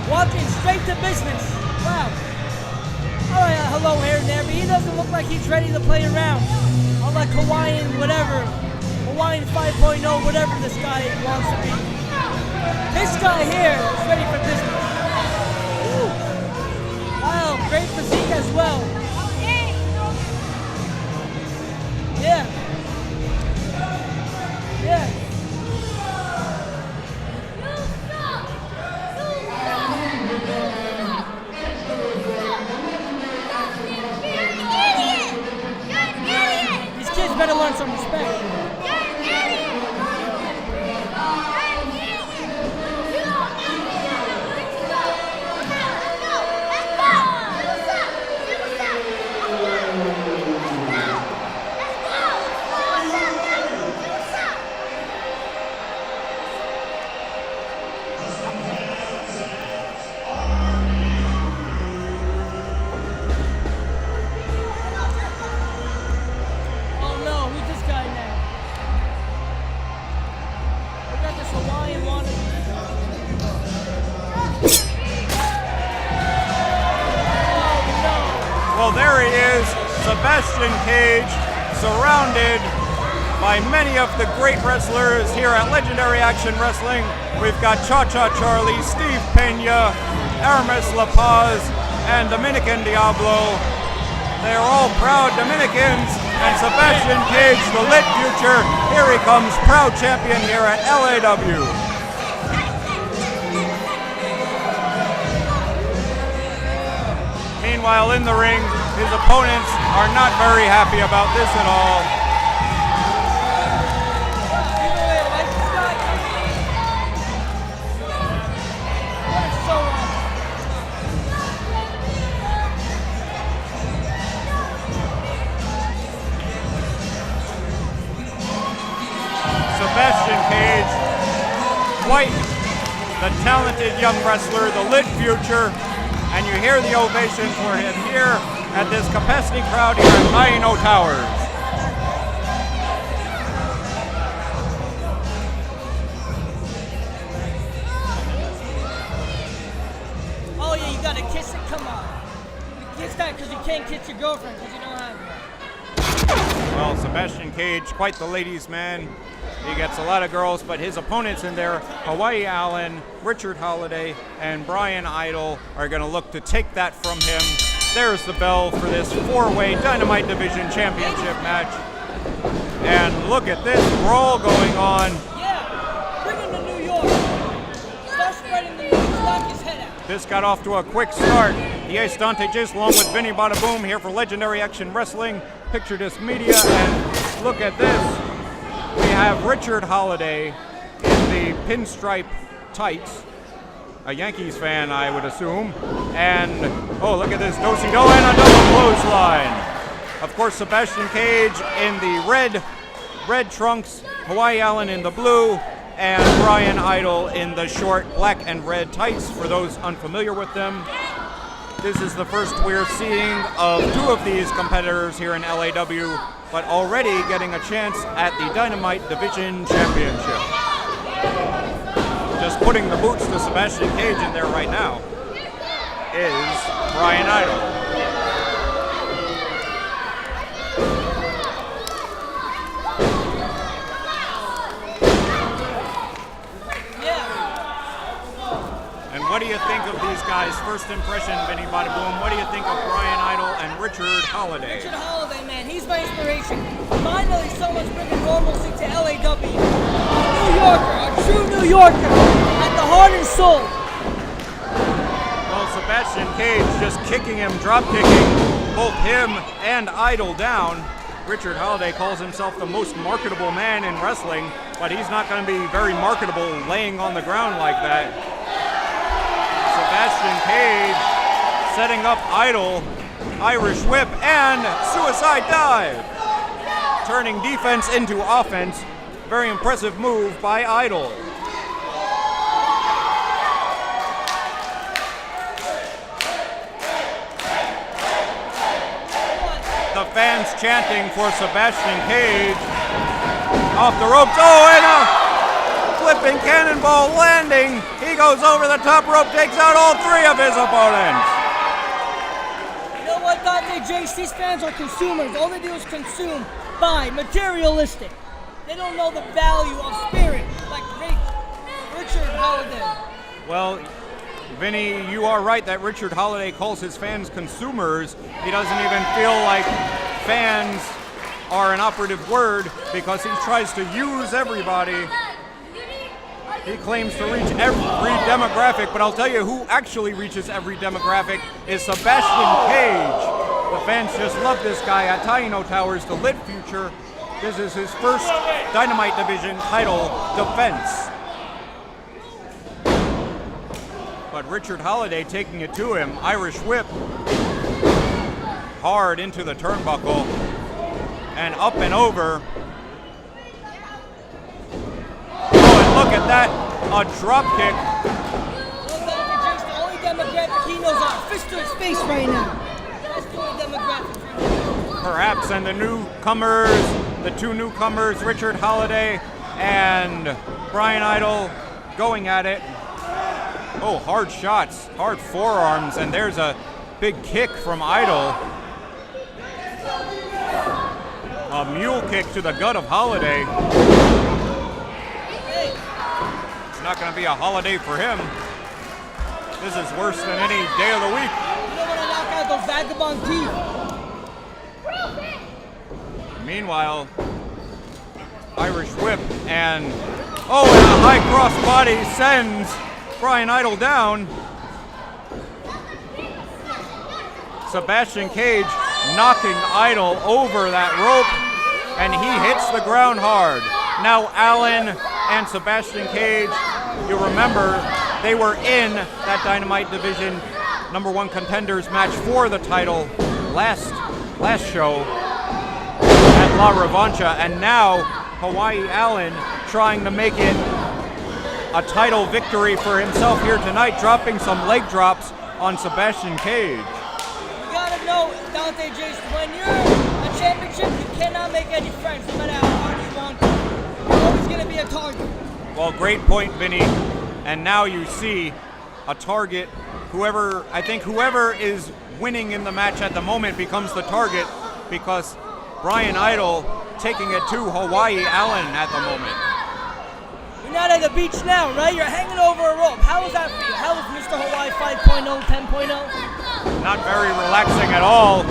[SPEAKER 3] Walking straight to business. Wow. All right, hello here and there, but he doesn't look like he's ready to play around. Unlike Hawaiian, whatever. Hawaiian 5.0, whatever this guy wants to be. This guy here is ready for business. Woo. Wow, great physique as well. Yeah. Yeah. These kids better learn some respect.
[SPEAKER 1] Well, there he is, Sébastian Cage, surrounded by many of the great wrestlers here at Legendary Action Wrestling. We've got ChaCha Charlie, Steve Pena, Aramis LaPaz, and Dominican Diablo. They are all proud Dominicans, and Sébastian Cage, the lit future, here he comes, proud champion here at LAW. Meanwhile, in the ring, his opponents are not very happy about this at all. Sébastian Cage, quite the talented young wrestler, the lit future. And you hear the ovation for him here at this capacity crowd here at Taino Towers.
[SPEAKER 3] Oh yeah, you gotta kiss it? Come on. You kiss that because you can't kiss your girlfriend because you don't have one.
[SPEAKER 1] Well, Sébastian Cage, quite the ladies' man. He gets a lot of girls, but his opponents in there, Hawaii Allen, Richard Holliday, and Brian Idol, are going to look to take that from him. There's the bell for this four-way Dynamite Division Championship match. And look at this brawl going on.
[SPEAKER 3] Yeah, bring him to New York. Start spreading the news, knock his head out.
[SPEAKER 1] This got off to a quick start. The Ace Dante Jace along with Vinny Bada Boom here for Legendary Action Wrestling. Picture Disc Media, and look at this. We have Richard Holliday in the pinstripe tights, a Yankees fan, I would assume. And, oh, look at this, do-si-do and a double clothesline. Of course, Sébastian Cage in the red trunks, Hawaii Allen in the blue, and Brian Idol in the short black and red tights, for those unfamiliar with them. This is the first we're seeing of two of these competitors here in LAW, but already getting a chance at the Dynamite Division Championship. Just putting the boots to Sébastian Cage in there right now is Brian Idol. What do you think of these guys? First impression, Vinny Bada Boom. What do you think of Brian Idol and Richard Holliday?
[SPEAKER 3] Richard Holliday, man, he's my inspiration. Finally, someone's bringing normalcy to LAW. A New Yorker, a true New Yorker, at the heart and soul.
[SPEAKER 1] Well, Sébastian Cage just kicking him, drop kicking both him and Idol down. Richard Holliday calls himself the most marketable man in wrestling, but he's not going to be very marketable laying on the ground like that. Sébastian Cage setting up Idol, Irish whip, and suicide dive. Turning defense into offense. Very impressive move by Idol. The fans chanting for Sébastian Cage. Off the ropes. Oh, and a flipping cannonball landing. He goes over the top rope, takes out all three of his opponents.
[SPEAKER 3] You know what, Dante Jace? These fans are consumers. All they do is consume, buy, materialistic. They don't know the value of spirit, like Richard Holliday.
[SPEAKER 1] Well, Vinny, you are right that Richard Holliday calls his fans consumers. He doesn't even feel like fans are an operative word because he tries to use everybody. He claims to reach every demographic, but I'll tell you who actually reaches every demographic is Sébastian Cage. The fans just love this guy at Taino Towers, the lit future. This is his first Dynamite Division title defense. But Richard Holliday taking it to him, Irish whip, hard into the turnbuckle, and up and over. Oh, and look at that, a drop kick.
[SPEAKER 3] The only demographic he knows are fist to his face right now. That's the only demographic.
[SPEAKER 1] Perhaps, and the newcomers, the two newcomers, Richard Holliday and Brian Idol, going at it. Oh, hard shots, hard forearms, and there's a big kick from Idol. A mule kick to the gut of Holliday. It's not going to be a holiday for him. This is worse than any day of the week.
[SPEAKER 3] You don't want to knock out those vagabond teeth.
[SPEAKER 1] Meanwhile, Irish whip and a high cross body sends Brian Idol down. Sébastian Cage knocking Idol over that rope, and he hits the ground hard. Now Allen and Sébastian Cage, you remember, they were in that Dynamite Division #1 contenders match for the title last show at La Revancha, and now Hawaii Allen trying to make it a title victory for himself here tonight, dropping some leg drops on Sébastian Cage.
[SPEAKER 3] You gotta know, Dante Jace, when you're a championship, you cannot make any friends, no matter how hard you want to. You're always gonna be a target.
[SPEAKER 1] Well, great point, Vinny. And now you see a target. I think whoever is winning in the match at the moment becomes the target, because Brian Idol taking it to Hawaii Allen at the moment.
[SPEAKER 3] You're not at the beach now, right? You're hanging over a rope. How is that for you? How is Mr. Hawaii 5.0, 10.0?
[SPEAKER 1] Not very relaxing at all.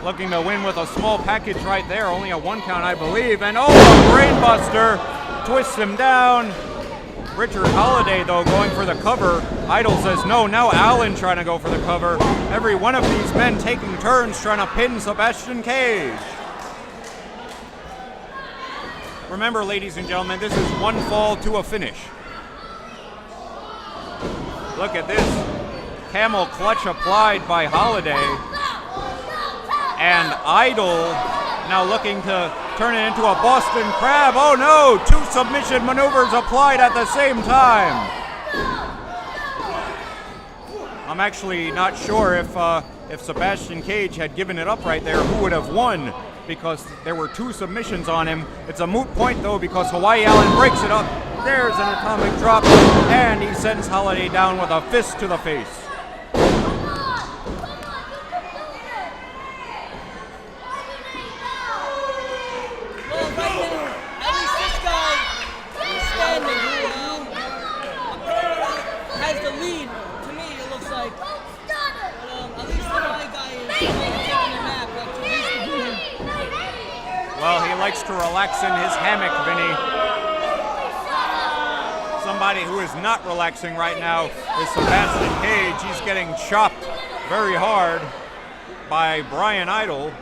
[SPEAKER 1] Looking to win with a small package right there. Only a 1 count, I believe. And a brainbuster twists him down. Richard Holliday, though, going for the cover. Idol says no. Now Allen trying to go for the cover. Every one of these men taking turns trying to pin Sébastian Cage. Remember, ladies and gentlemen, this is one fall to a finish. Look at this. Camel clutch applied by Holliday. And Idol now looking to turn it into a Boston Crab. Oh no, 2 submission maneuvers applied at the same time. I'm actually not sure if Sébastian Cage had given it up right there, who would have won, because there were 2 submissions on him. It's a moot point though, because Hawaii Allen breaks it up. There's an atomic drop, and he sends Holliday down with a fist to the face. Well, he likes to relax in his hammock, Vinny. Somebody who is not relaxing right now is Sébastian Cage. He's getting chopped very hard by Brian Idol.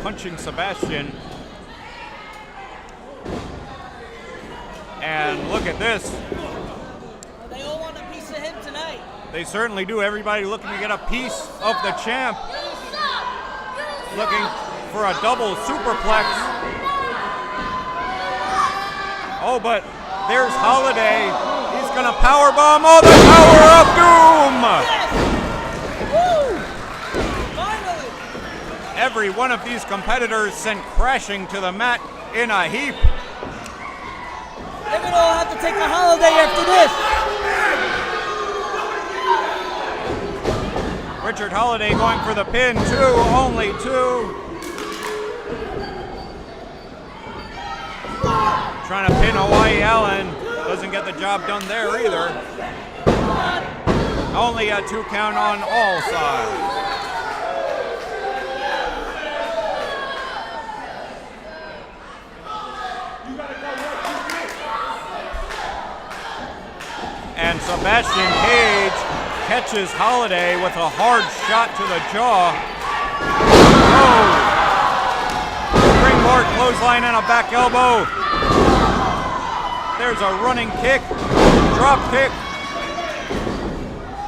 [SPEAKER 1] Punching Sébastian. And look at this.
[SPEAKER 3] They all want a piece of him tonight.
[SPEAKER 1] They certainly do. Everybody looking to get a piece of the champ. Looking for a double superplex. Oh, but there's Holliday. He's going to powerbomb. Oh, the Tower of Doom!
[SPEAKER 3] Yes! Woo! Finally!
[SPEAKER 1] every one of these competitors sent crashing to the mat in a heap.
[SPEAKER 3] They're gonna all have to take a holiday after this.
[SPEAKER 1] Richard Holliday going for the pin, only two. Trying to pin Hawaii Allen, doesn't get the job done there either. Only a 2 count on all sides. And Sébastian Cage catches Holliday with a hard shot to the jaw. Oh! Springboard clothesline and a back elbow. There's a running kick, drop kick,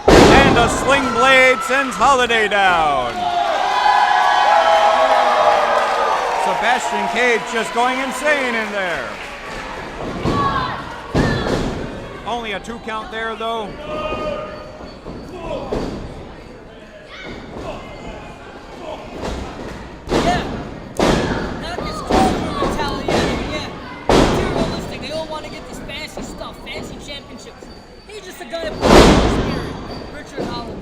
[SPEAKER 1] and a sling blade sends Holliday down. Sébastian Cage just going insane in there. Only a 2 count there, though.
[SPEAKER 3] Yeah. Not this courtroom mentality. Yeah. Materialistic. They all want to get this fancy stuff, fancy championships. He's just a guy of spirit. Richard Holliday.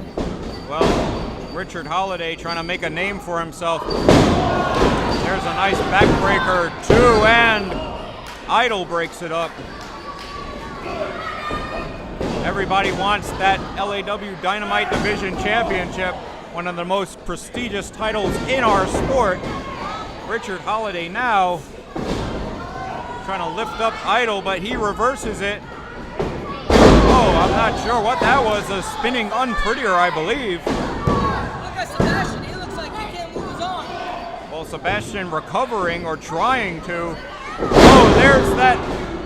[SPEAKER 1] Well, Richard Holliday trying to make a name for himself. There's a nice backbreaker, 2, and Idol breaks it up. Everybody wants that LAW Dynamite Division Championship, one of the most prestigious titles in our sport. Richard Holliday now trying to lift up Idol, but he reverses it. Oh, I'm not sure what that was. A spinning unprettier, I believe.
[SPEAKER 3] Look at Sebastian. He looks like he can't move his arm.
[SPEAKER 1] Well, Sebastian recovering or trying to. Oh, there's that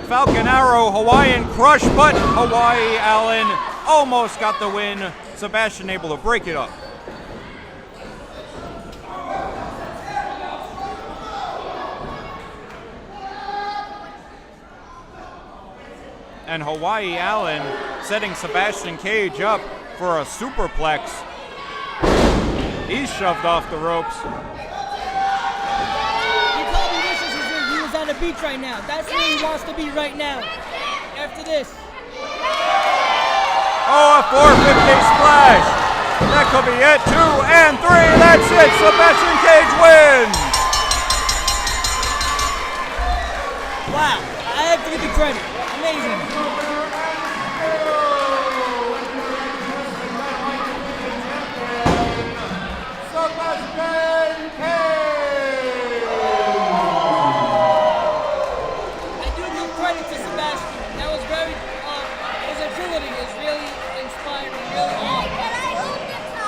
[SPEAKER 1] Falcon Arrow Hawaiian crush, but Hawaii Allen almost got the win. Sebastian able to break it up. And Hawaii Allen setting Sébastian Cage up for a superplex. He's shoved off the ropes.
[SPEAKER 3] He probably wishes he was on the beach right now. That's where he wants to be right now. After this.
[SPEAKER 1] Oh, a 450 splash. That could be it. 2 and 3. That's it. Sébastian Cage wins.
[SPEAKER 3] Wow. I have to give the credit. Amazing.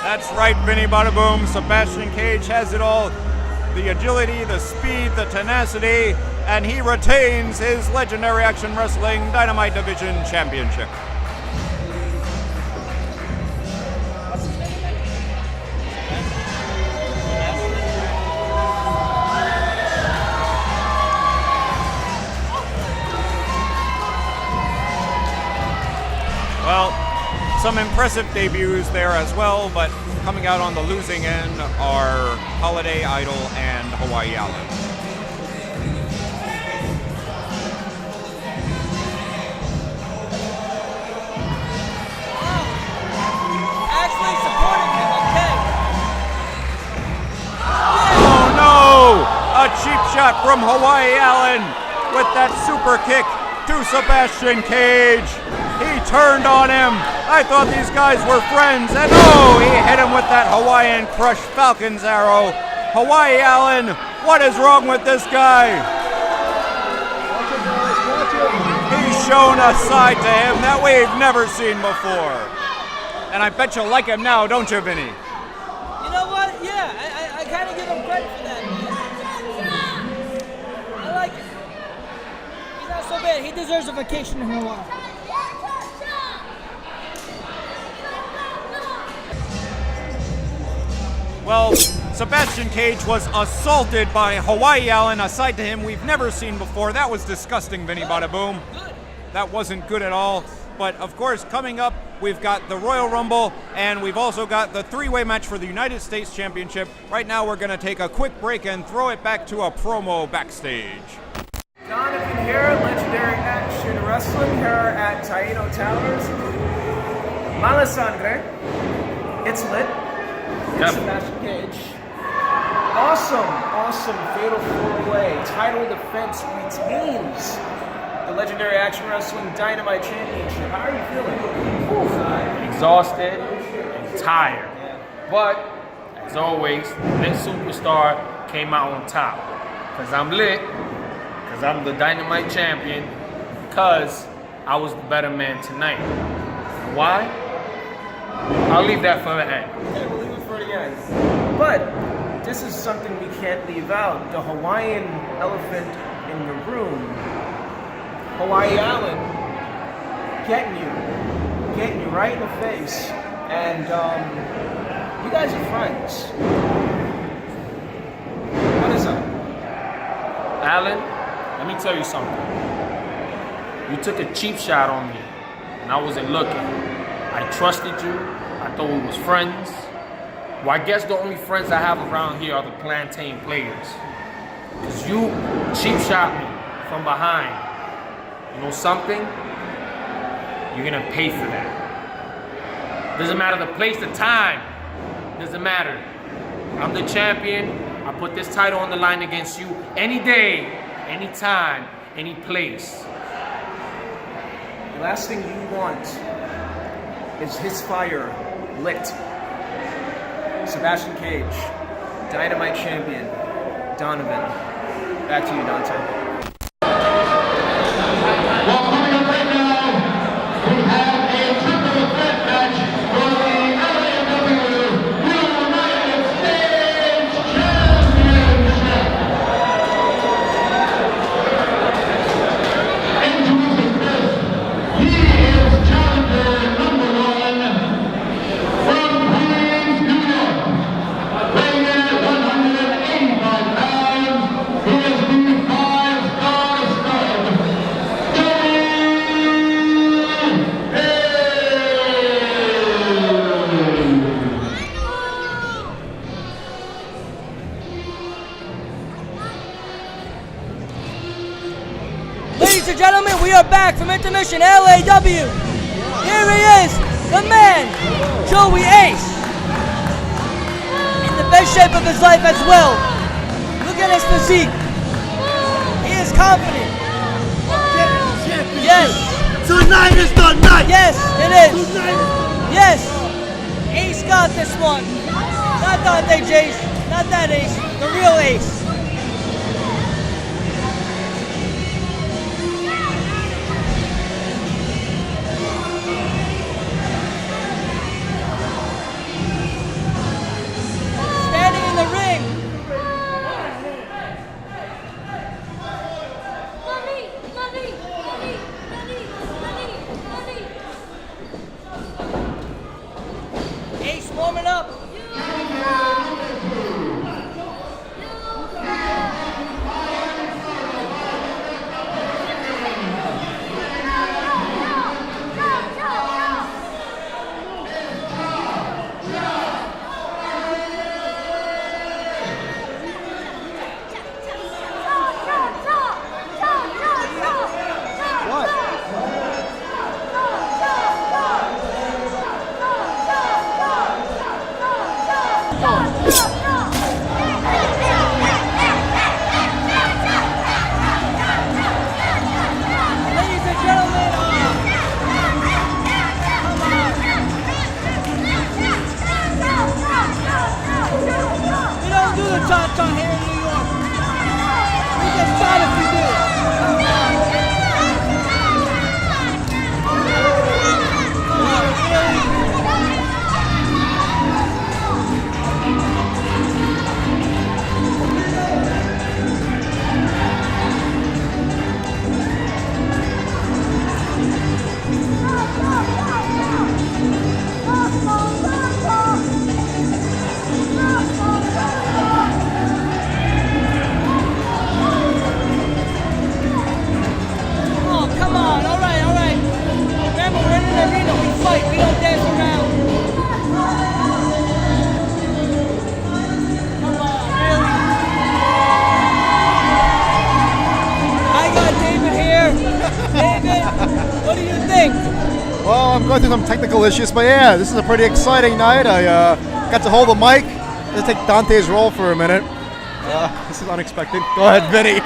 [SPEAKER 1] That's right, Vinny Bada Boom. Sébastian Cage has it all. The agility, the speed, the tenacity, and he retains his Legendary Action Wrestling Dynamite Division Championship. Well, some impressive debuts there as well, but coming out on the losing end are Holliday, Idol, and Hawaii Allen.
[SPEAKER 3] Actually supporting him, okay.
[SPEAKER 1] Oh no! A cheap shot from Hawaii Allen with that super kick to Sébastian Cage. He turned on him. I thought these guys were friends, and oh, he hit him with that Hawaiian Crush Falcon's Arrow. Hawaii Allen, what is wrong with this guy? He's shown a side to him that we've never seen before. And I bet you like him now, don't you, Vinny?
[SPEAKER 3] You know what? Yeah, I kind of give him credit for that, man. I like it. He's not so bad. He deserves a vacation in Hawaii.
[SPEAKER 1] Well, Sébastian Cage was assaulted by Hawaii Allen, a side to him we've never seen before. That was disgusting, Vinny Bada Boom. That wasn't good at all. But of course, coming up, we've got the Royal Rumble, and we've also got the three-way match for the United States Championship. Right now, we're going to take a quick break and throw it back to a promo backstage.
[SPEAKER 5] Donovan here, Legendary Action Wrestling here at Taino Towers. Mala Sangre. It's lit. It's Sebastian Cage. Awesome fatal four-way title defense retains the Legendary Action Wrestling Dynamite Championship. How are you feeling?
[SPEAKER 14] Exhausted and tired. But, as always, lit superstar came out on top. Because I'm lit, because I'm the Dynamite Champion, because I was the better man tonight. Why? I'll leave that for the end.
[SPEAKER 5] Okay, we'll leave it for the end. But, this is something we can't leave out. The Hawaiian elephant in the room. Hawaii Island getting you right in the face, and you guys are friends. What is up?
[SPEAKER 14] Alan, let me tell you something. You took a cheap shot on me, and I wasn't looking. I trusted you. I thought we was friends. Well, I guess the only friends I have around here are the plantain players. Because you cheap shot me from behind. You know something? You're gonna pay for that. Doesn't matter the place, the time. Doesn't matter. I'm the champion. I put this title on the line against you any day, any time, any place.
[SPEAKER 5] The last thing you want is his fire lit. Sebastian Cage, Dynamite Champion, Donovan. Back to you, Dante.
[SPEAKER 3] Ladies and gentlemen, we are back from intermission LAW. Here he is, the man, Joey Ace. In the best shape of his life as well. Look at his physique. He is confident. Yes.
[SPEAKER 12] Tonight is the night.
[SPEAKER 3] Yes, it is. Yes. Ace got this one. Not Dante Jace, not that Ace, the real Ace. Warming up.
[SPEAKER 15] Well, I'm going through some technical issues, but yeah, this is a pretty exciting night. I got to hold the mic. Let's take Dante's role for a minute. This is unexpected. Go ahead, Vinny.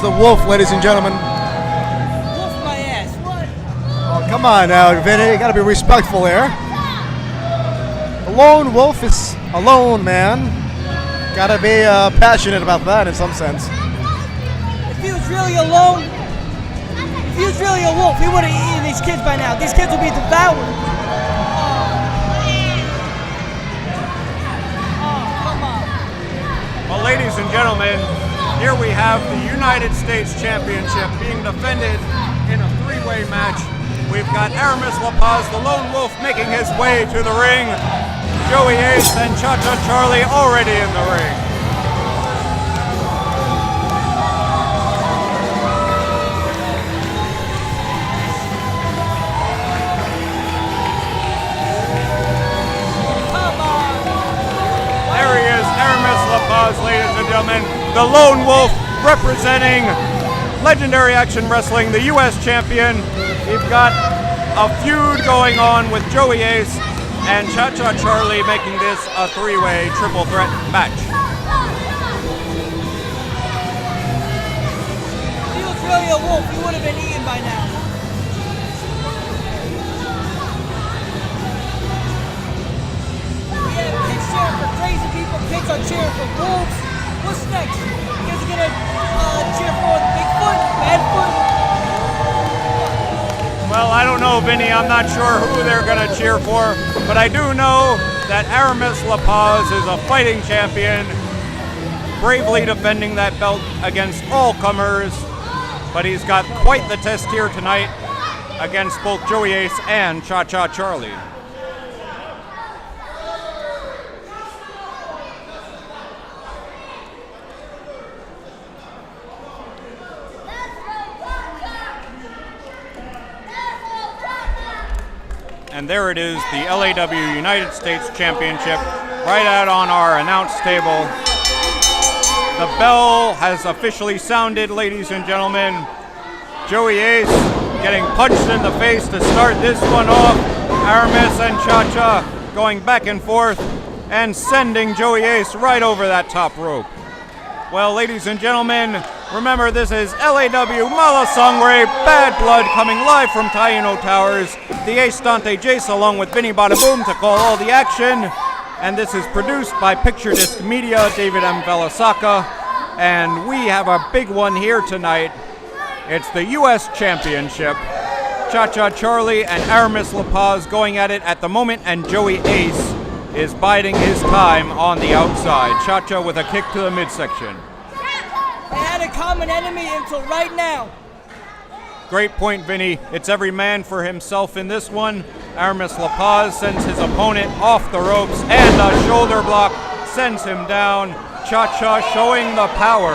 [SPEAKER 15] The wolf, ladies and gentlemen.
[SPEAKER 3] Wolf my ass. What?
[SPEAKER 15] Oh, come on now, Vinny. You gotta be respectful there. A lone wolf is a lone man. Gotta be passionate about that in some sense.
[SPEAKER 3] If he was really alone, if he was really a wolf, he would have eaten these kids by now. These kids would be devoured. Oh, come on.
[SPEAKER 1] Well, ladies and gentlemen, here we have the United States Championship being defended in a three-way match. We've got Aramis LaPaz, the Lone Wolf, making his way to the ring. Joey Ace and ChaCha Charlie already in the ring. There he is, Aramis LaPaz, ladies and gentlemen. The Lone Wolf representing Legendary Action Wrestling, the U.S. champion. We've got a feud going on with Joey Ace and ChaCha Charlie, making this a three-way triple threat match.
[SPEAKER 3] If he was really a wolf, he would have been eaten by now. We have kids cheering for crazy people, kids are cheering for wolves. What's next? You guys are gonna cheer for Bigfoot? Badfoot?
[SPEAKER 1] Well, I don't know, Vinny. I'm not sure who they're gonna cheer for, but I do know that Aramis LaPaz is a fighting champion, bravely defending that belt against all comers, but he's got quite the test here tonight against both Joey Ace and ChaCha Charlie. And there it is, the LAW United States Championship, right out on our announce table. The bell has officially sounded, ladies and gentlemen. Joey Ace getting punched in the face to start this one off. Aramis and ChaCha going back and forth and sending Joey Ace right over that top rope. Well, ladies and gentlemen, remember this is LAW Mala Sangre, Bad Blood, coming live from Taino Towers. The Ace Dante Jace along with Vinny Bada Boom to call all the action. And this is produced by Picture Disc Media, David M. Velasaka. And we have a big one here tonight. It's the U.S. Championship. ChaCha Charlie and Aramis LaPaz going at it at the moment, and Joey Ace is biding his time on the outside. ChaCha with a kick to the midsection.
[SPEAKER 3] They had a common enemy until right now.
[SPEAKER 1] Great point, Vinny. It's every man for himself in this one. Aramis LaPaz sends his opponent off the ropes, and a shoulder block sends him down. ChaCha showing the power.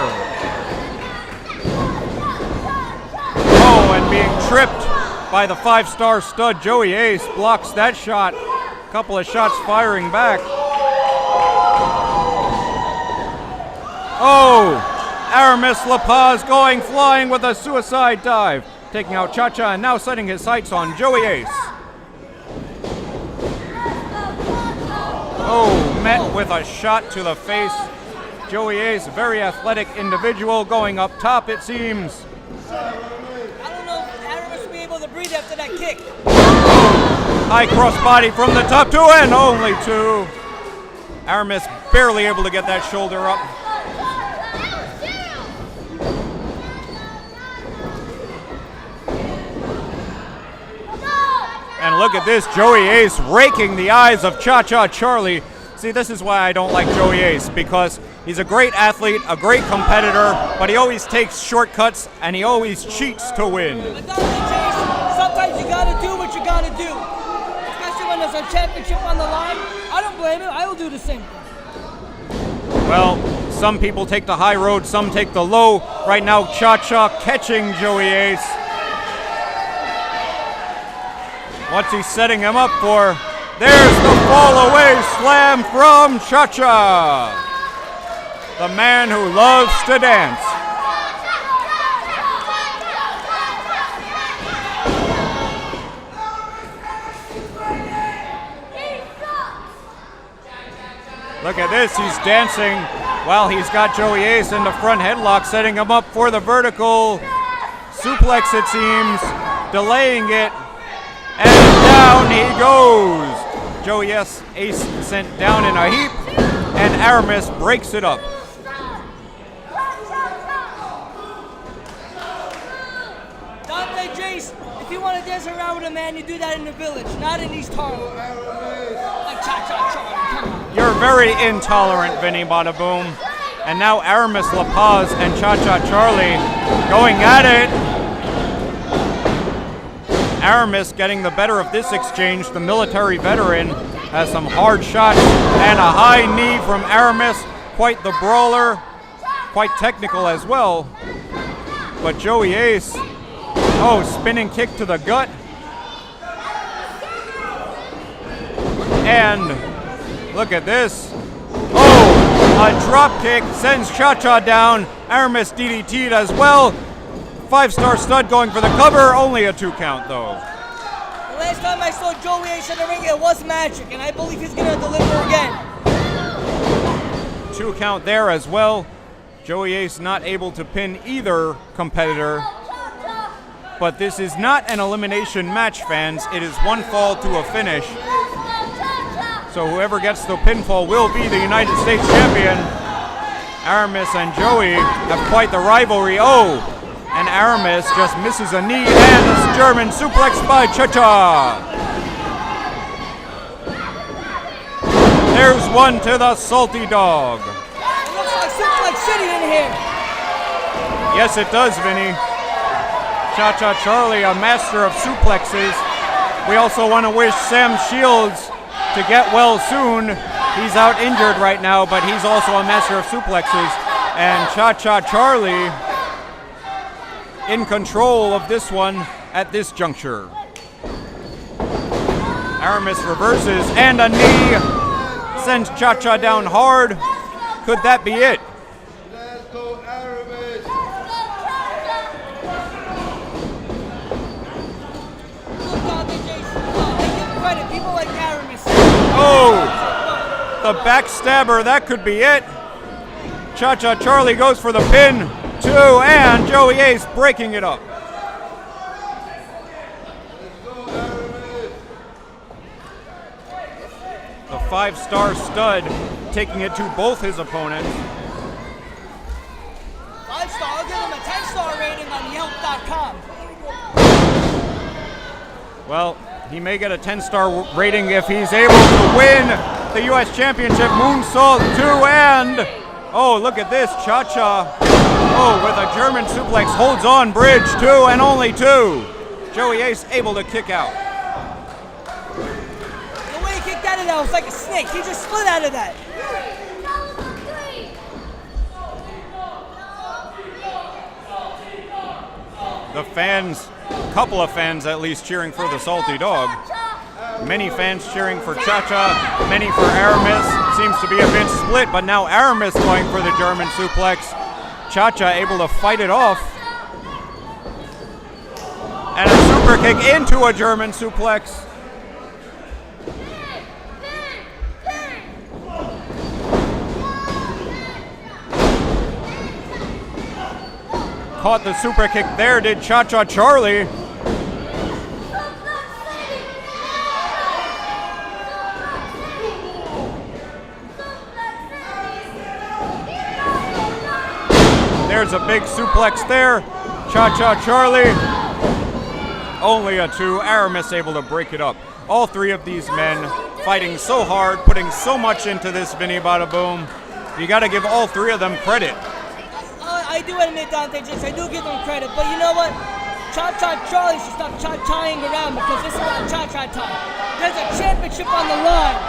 [SPEAKER 1] Oh, and being tripped by the five-star stud Joey Ace, blocks that shot. Couple of shots firing back. Oh, Aramis LaPaz going flying with a suicide dive, taking out ChaCha and now setting his sights on Joey Ace. Oh, met with a shot to the face. Joey Ace, very athletic individual, going up top, it seems.
[SPEAKER 3] I don't know if Aramis will be able to breathe after that kick.
[SPEAKER 1] High crossbody from the top, 2 and only 2. Aramis barely able to get that shoulder up. And look at this, Joey Ace raking the eyes of ChaCha Charlie. See, this is why I don't like Joey Ace, because he's a great athlete, a great competitor, but he always takes shortcuts and he always cheats to win.
[SPEAKER 3] Sometimes you gotta do what you gotta do. Especially when there's a championship on the line. I don't blame him, I will do the same thing.
[SPEAKER 1] Well, some people take the high road, some take the low. Right now, ChaCha catching Joey Ace. What's he setting him up for? There's the fall away slam from ChaCha, the man who loves to dance. Look at this, he's dancing while he's got Joey Ace in the front headlock, setting him up for the vertical suplex, it seems, delaying it, and down he goes. Joey Ace sent down in a heap, and Aramis breaks it up.
[SPEAKER 3] Dante Jace, if you want to dance around with a man, you do that in the village, not in East Harlem. Like ChaCha, come on.
[SPEAKER 1] You're very intolerant, Vinny Bada Boom. And now Aramis LaPaz and ChaCha Charlie going at it. Aramis getting the better of this exchange. The military veteran has some hard shots and a high knee from Aramis. Quite the brawler, quite technical as well. But Joey Ace, spinning kick to the gut. And look at this. A drop kick sends ChaCha down. Aramis DDT'd as well. 5-star stud going for the cover. Only a 2 count though.
[SPEAKER 3] The last time I saw Joey Ace in the ring, it was magic, and I believe he's going to deliver again.
[SPEAKER 1] 2 count there as well. Joey Ace not able to pin either competitor. But this is not an elimination match, fans. It is one fall to a finish. So whoever gets the pinfall will be the United States champion. Aramis and Joey have quite the rivalry. And Aramis just misses a knee, and this German suplex by ChaCha. There's one to the salty dog.
[SPEAKER 3] It looks like Suplex City in here.
[SPEAKER 1] Yes, it does, Vinny. ChaCha Charlie, a master of suplexes. We also want to wish Sam Shields to get well soon. He's out injured right now, but he's also a master of suplexes. And ChaCha Charlie in control of this one at this juncture. Aramis reverses, and a knee sends ChaCha down hard. Could that be it?
[SPEAKER 3] People like Aramis.
[SPEAKER 1] The backstabber, that could be it. ChaCha Charlie goes for the pin, 2, and Joey Ace breaking it up. The 5-star stud taking it to both his opponents.
[SPEAKER 3] 5-star, I'll give him a 10-star rating on Yelp.com.
[SPEAKER 1] Well, he may get a 10-star rating if he's able to win the U.S. Championship. Moonsault 2, and look at this, ChaCha. With a German suplex, holds on, bridge 2, and only 2. Joey Ace able to kick out.
[SPEAKER 3] The way he kicked out of that was like a snake. He just split out of that.
[SPEAKER 1] The fans, couple of fans at least, cheering for the salty dog. Many fans cheering for ChaCha, many for Aramis. Seems to be a bit split, but now Aramis going for the German suplex. ChaCha able to fight it off. And a super kick into a German suplex. Caught the super kick there, did ChaCha Charlie. There's a big suplex there. ChaCha Charlie. Only a 2. Aramis able to break it up. All 3 of these men fighting so hard, putting so much into this, Vinny Bada Boom. You got to give all 3 of them credit.
[SPEAKER 3] I do admit, Dante Jace, I do give them credit, but you know what? ChaCha Charlie should stop cha-chaing around because this is not cha-cha time. There's a championship on the line.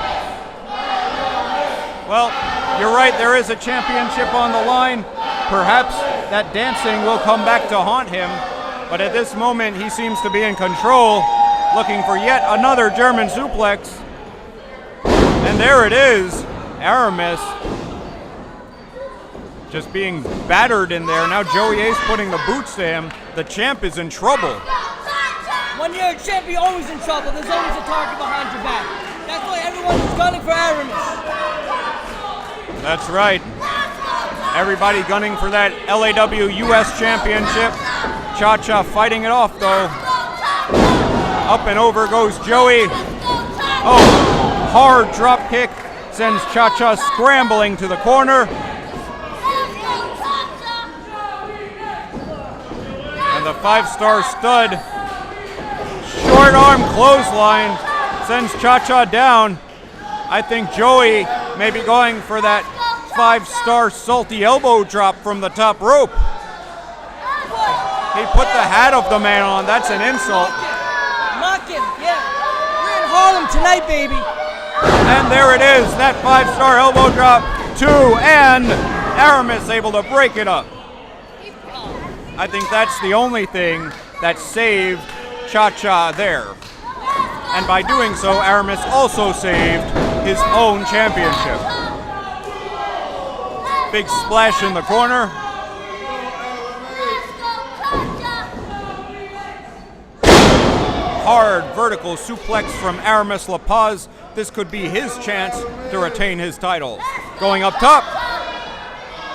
[SPEAKER 1] Well, You're right, there is a championship on the line. Perhaps that dancing will come back to haunt him, but at this moment he seems to be in control, looking for yet another German suplex. And there it is, Aramis just being battered in there. Now Joey Ace putting the boots to him. The champ is in trouble.
[SPEAKER 3] When you're a champ, you're always in trouble. There's always a target behind your back. That's why everyone is gunning for Aramis.
[SPEAKER 1] That's right. Everybody gunning for that LAW US Championship. ChaCha fighting it off though. Up and over goes Joey. Oh, hard drop kick sends ChaCha scrambling to the corner. And the 5-star stud short arm clothesline sends ChaCha down. I think Joey may be going for that 5-star salty elbow drop from the top rope. He put the hat of the man on. That's an insult.
[SPEAKER 3] Mock him, yeah. We're in Harlem tonight, baby.
[SPEAKER 1] And there it is, that 5-star elbow drop. 2, and Aramis able to break it up. I think that's the only thing that saved ChaCha there. And by doing so, Aramis also saved his own championship. Big splash in the corner. Hard vertical suplex from Aramis LaPaz. This could be his chance to retain his title. Going up top.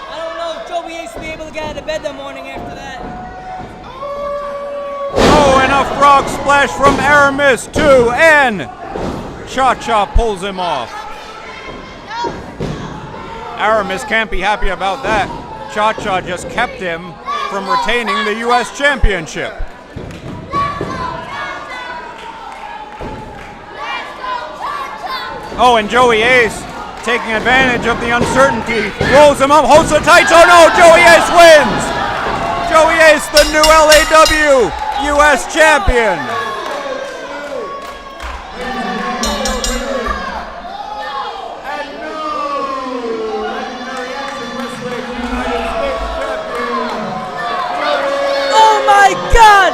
[SPEAKER 3] I don't know if Joey Ace will be able to get out of bed that morning after that.
[SPEAKER 1] Oh, and a frog splash from Aramis too, and ChaCha pulls him off. Aramis can't be happy about that. ChaCha just kept him from retaining the US Championship. Oh, and Joey Ace taking advantage of the uncertainty, rolls him up, holds the tights. Oh no, Joey Ace wins! Joey Ace, the new LAW US Champion.
[SPEAKER 3] Oh my God!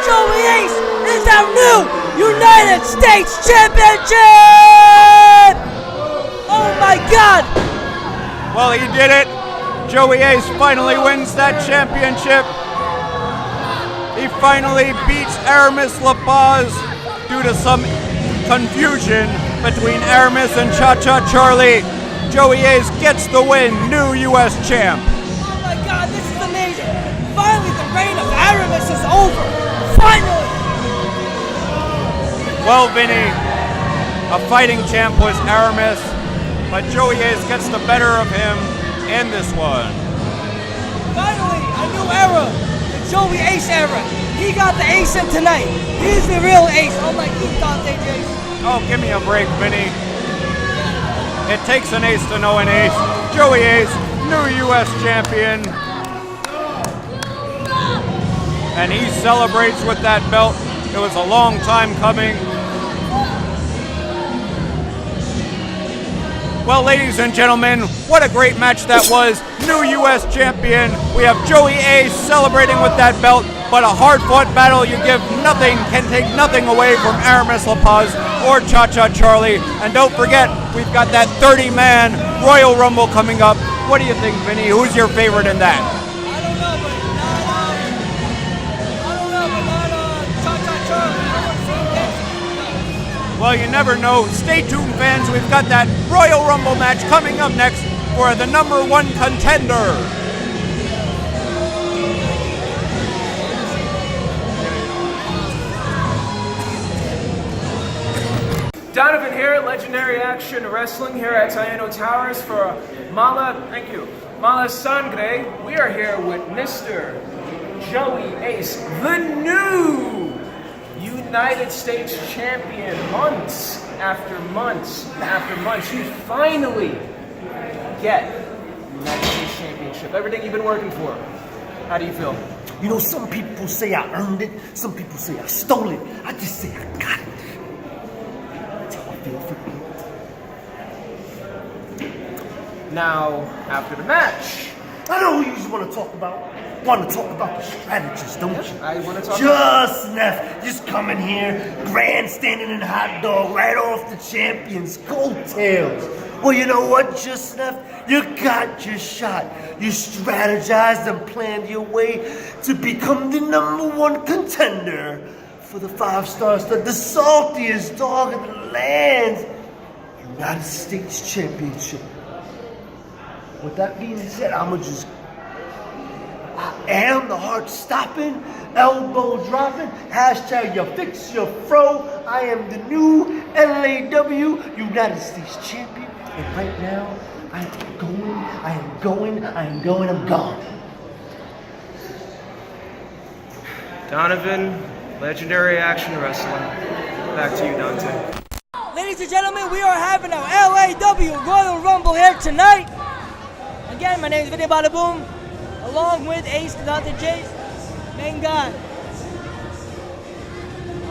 [SPEAKER 3] Joey Ace is our new United States Championship! Oh my God!
[SPEAKER 1] Well, he did it. Joey Ace finally wins that championship. He finally beats Aramis LaPaz due to some confusion between Aramis and ChaCha Charlie. Joey Ace gets the win, new US champ.
[SPEAKER 3] Oh my God, this is amazing! Finally, the reign of Aramis is over! Finally!
[SPEAKER 1] Well, Vinny, a fighting champ was Aramis, but Joey Ace gets the better of him in this one.
[SPEAKER 3] Finally, a new era, the Joey Ace era. He got the ace in tonight. He's the real ace, unlike you thought, AJ.
[SPEAKER 1] Oh, give me a break, Vinny. It takes an ace to know an ace. Joey Ace, new US champion. And he celebrates with that belt. It was a long time coming. Well, ladies and gentlemen, what a great match that was. New US champion. We have Joey Ace celebrating with that belt, but a hard-fought battle. You give nothing, can take nothing away from Aramis LaPaz or ChaCha Charlie. And don't forget, we've got that 30-man Royal Rumble coming up. What do you think, Vinny? Who's your favorite in that? Well, you never know. Stay tuned, fans. We've got that Royal Rumble match coming up next for the #1 contender.
[SPEAKER 5] Donovan here, Legendary Action Wrestling here at Taino Towers for Mala Sangre. We are here with Mr. Joey Ace, the new United States champion. Months after months after months, you finally get United States Championship. Everything you've been working for. How do you feel?
[SPEAKER 16] You know, some people say I earned it. Some people say I stole it. I just say I got it. That's how I feel for
[SPEAKER 5] Now, after the match,
[SPEAKER 16] I know who you want to talk about. Want to talk about the strategist, don't you?
[SPEAKER 5] I want to talk
[SPEAKER 16] Just Neff, just coming here, grandstanding in hot dog right off the champion's coattails. Well, you know what, Just Neff? You got your shot. You strategized and planned your way to become the #1 contender for the 5-star stud, the saltiest dog in the land, United States Championship. With that being said, I am the heart-stopping, elbow-dropping, hashtag you fix your fro. I am the new LAW United States Champion. And right now, I'm gone.
[SPEAKER 5] Donovan, Legendary Action Wrestling. Back to you, Dante.
[SPEAKER 3] Ladies and gentlemen, we are having our LAW Royal Rumble here tonight. Again, my name is Vinny Bada Boom, along with Ace Dante Jace, main guy.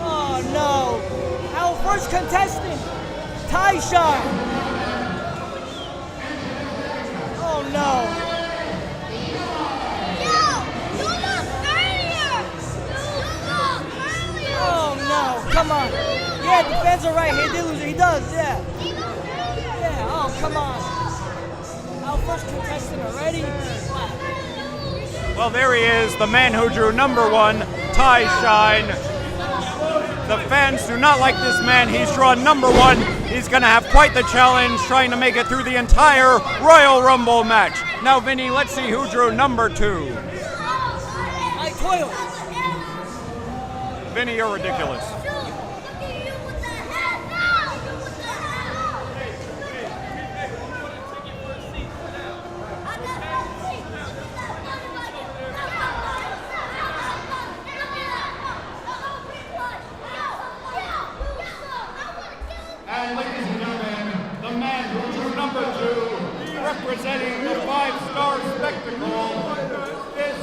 [SPEAKER 3] Oh no, our first contestant, Shyne. Oh no. Oh no, come on. Yeah, the fans are right. He did lose it. He does, yeah. Yeah, oh, come on. Our first contestant already.
[SPEAKER 1] Well, there he is, the man who drew #1, Shyne. The fans do not like this man. He's drawn #1. He's going to have quite the challenge trying to make it through the entire Royal Rumble match. Now, Vinny, let's see who drew #2.
[SPEAKER 3] I toil.
[SPEAKER 1] Vinny, you're ridiculous.
[SPEAKER 10] And ladies and gentlemen, the man who drew #2, representing the 5-star spectacle, is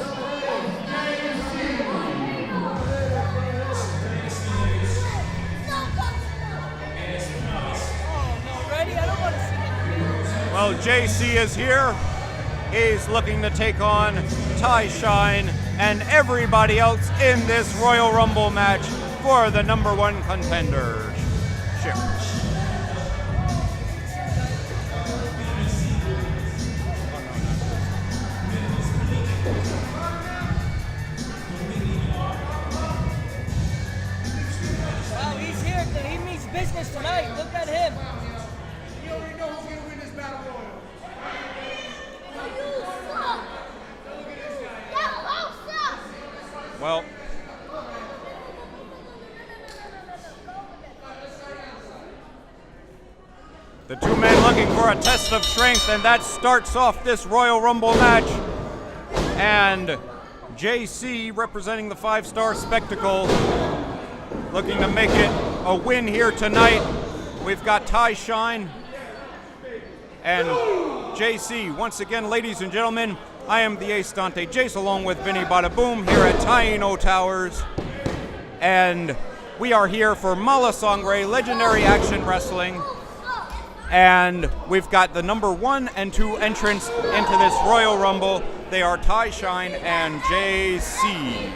[SPEAKER 1] Well, JC is here. He's looking to take on Shyne and everybody else in this Royal Rumble match for the #1 contender. Sure.
[SPEAKER 3] Wow, he's here. He means business tonight. Look at him.
[SPEAKER 4] You already know who's going to win this battle royal.
[SPEAKER 1] Well, the two men looking for a test of strength, and that starts off this Royal Rumble match. And JC, representing the 5-star spectacle, looking to make it a win here tonight. We've got Shyne and JC. Once again, ladies and gentlemen, I am the Ace Dante Jace, along with Vinny Bada Boom here at Taino Towers. And we are here for Mala Sangre Legendary Action Wrestling. And we've got the #1 and 2 entrants into this Royal Rumble. They are Shyne and JC.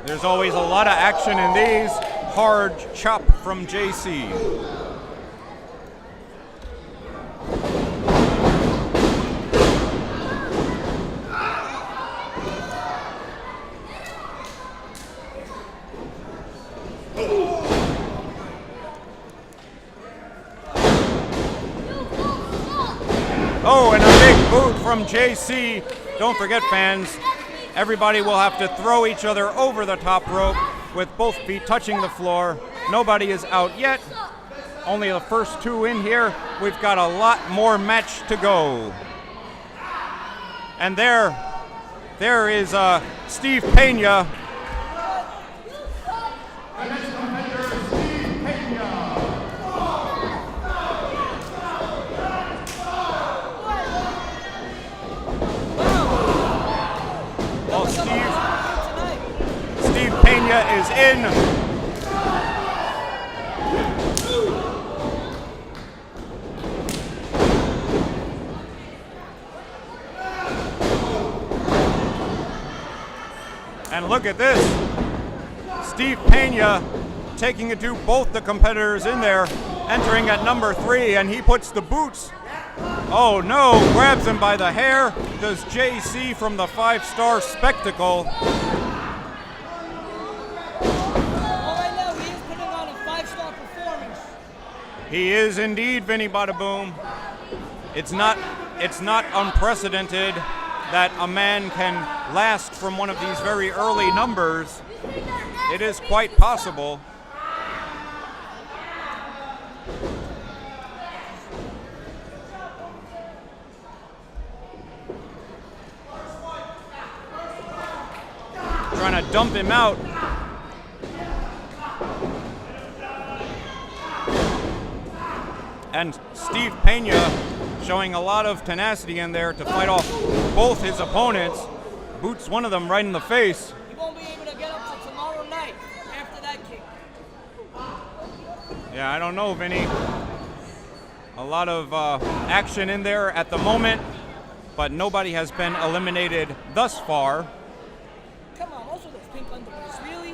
[SPEAKER 1] There's always a lot of action in these. Hard chop from JC. Oh, and a big boot from JC. Don't forget, fans, everybody will have to throw each other over the top rope with both feet touching the floor. Nobody is out yet. Only the first two in here. We've got a lot more match to go. And there is Steve Pena. Well, Steve Pena is in. And look at this. Steve Pena taking it to both the competitors in there, entering at number 3, and he puts the boots. Oh no, grabs him by the hair. Does JC from the 5-Star Spectacle.
[SPEAKER 3] Oh, right now he is putting on a 5-star performance.
[SPEAKER 1] He is indeed, Vinny Bada Boom. It's not unprecedented that a man can last from one of these very early numbers. It is quite possible. Trying to dump him out. And Steve Pena showing a lot of tenacity in there to fight off both his opponents. Boots one of them right in the face.
[SPEAKER 3] He won't be able to get up to tomorrow night after that kick.
[SPEAKER 1] Yeah, I don't know, Vinny. A lot of action in there at the moment, but nobody has been eliminated thus far.
[SPEAKER 3] Come on, also those pink underwears, really?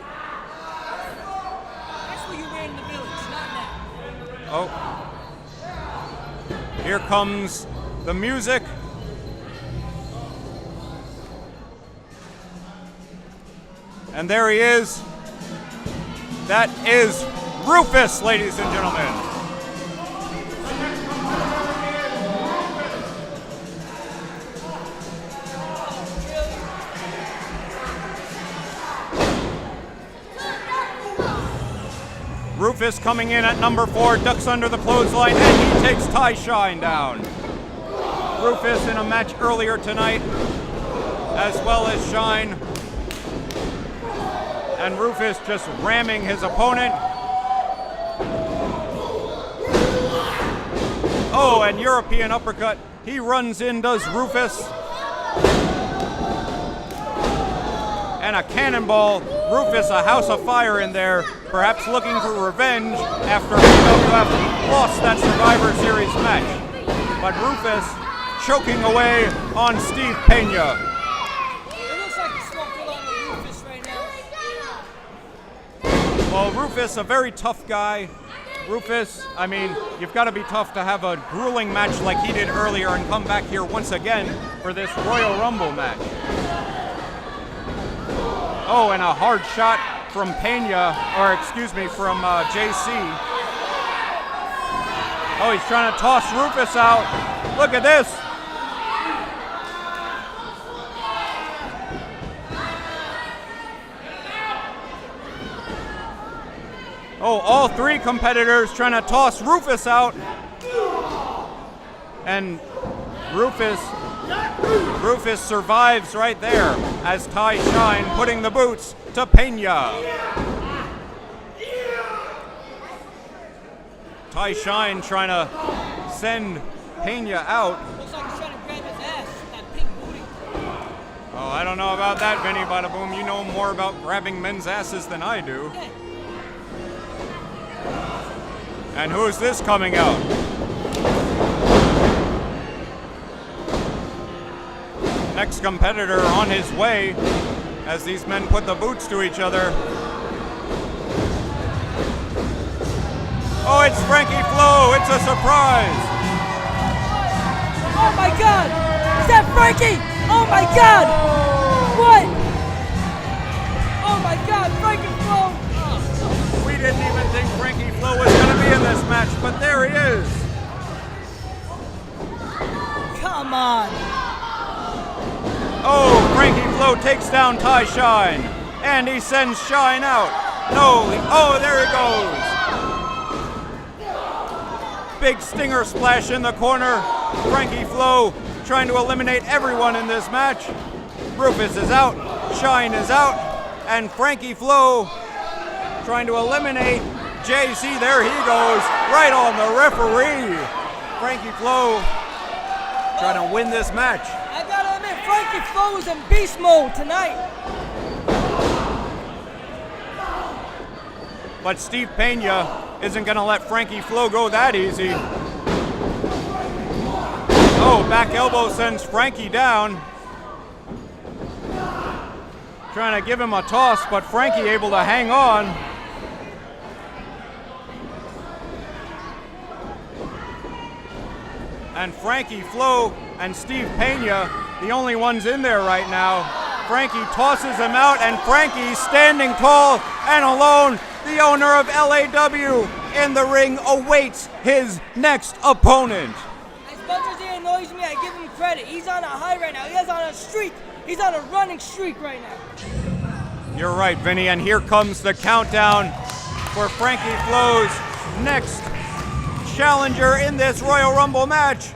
[SPEAKER 3] That's what you wear in the village, not now.
[SPEAKER 1] Oh. Here comes the music. And there he is. That is Rufus, ladies and gentlemen. Rufus coming in at number 4, ducks under the clothesline, and he takes Shyne down. Rufus in a match earlier tonight, as well as Shyne. And Rufus just ramming his opponent. Oh, and European uppercut. He runs in, does Rufus. And a cannonball. Rufus, a house of fire in there, perhaps looking for revenge after BWF lost that Survivor Series match. But Rufus choking away on Steve Pena.
[SPEAKER 3] It looks like he smoked a lot of Rufus right now.
[SPEAKER 1] Well, Rufus, a very tough guy. Rufus, I mean, you've got to be tough to have a grueling match like he did earlier and come back here once again for this Royal Rumble match. Oh, and a hard shot from Pena, or excuse me, from JC. Oh, he's trying to toss Rufus out. Look at this. Oh, all 3 competitors trying to toss Rufus out. And Rufus survives right there as Shyne putting the boots to Pena. Shyne trying to send Pena out.
[SPEAKER 3] Looks like he's trying to grab his ass, that pink booty.
[SPEAKER 1] Oh, I don't know about that, Vinny Bada Boom. You know more about grabbing men's asses than I do. And who is this coming out? Next competitor on his way as these men put the boots to each other. Oh, it's Frankie Flo. It's a surprise.
[SPEAKER 3] Oh my God! Is that Frankie? Oh my God! What? Oh my God, Frankie Flo!
[SPEAKER 1] We didn't even think Frankie Flo was going to be in this match, but there he is.
[SPEAKER 3] Come on!
[SPEAKER 1] Oh, Frankie Flo takes down Shyne, and he sends Shyne out. No, oh, there he goes. Big stinger splash in the corner. Frankie Flo trying to eliminate everyone in this match. Rufus is out, Shyne is out, and Frankie Flo trying to eliminate JC. There he goes, right on the referee. Frankie Flo trying to win this match.
[SPEAKER 3] I gotta admit, Frankie Flo is in beast mode tonight.
[SPEAKER 1] But Steve Pena isn't gonna let Frankie Flo go that easy. Oh, back elbow sends Frankie down. trying to give him a toss, but Frankie able to hang on. And Frankie, Flo, and Steve Pena, the only ones in there right now. Frankie tosses him out, and Frankie, standing tall and alone, the owner of LAW, in the ring awaits his next opponent.
[SPEAKER 3] As much as he annoys me, I give him credit. He's on a high right now. He's on a streak. He's on a running streak right now.
[SPEAKER 1] You're right, Vinny, and here comes the countdown for Frankie Flo's next challenger in this Royal Rumble match.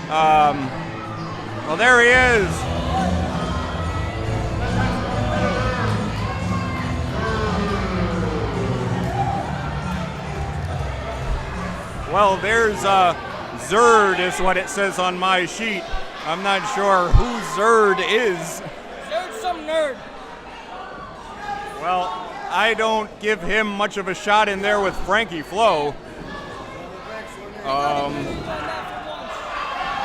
[SPEAKER 1] Well, there he is. Well, there's Zerd is what it says on my sheet. I'm not sure who Zerd is.
[SPEAKER 3] Zerd's some nerd.
[SPEAKER 1] Well, I don't give him much of a shot in there with Frankie Flo.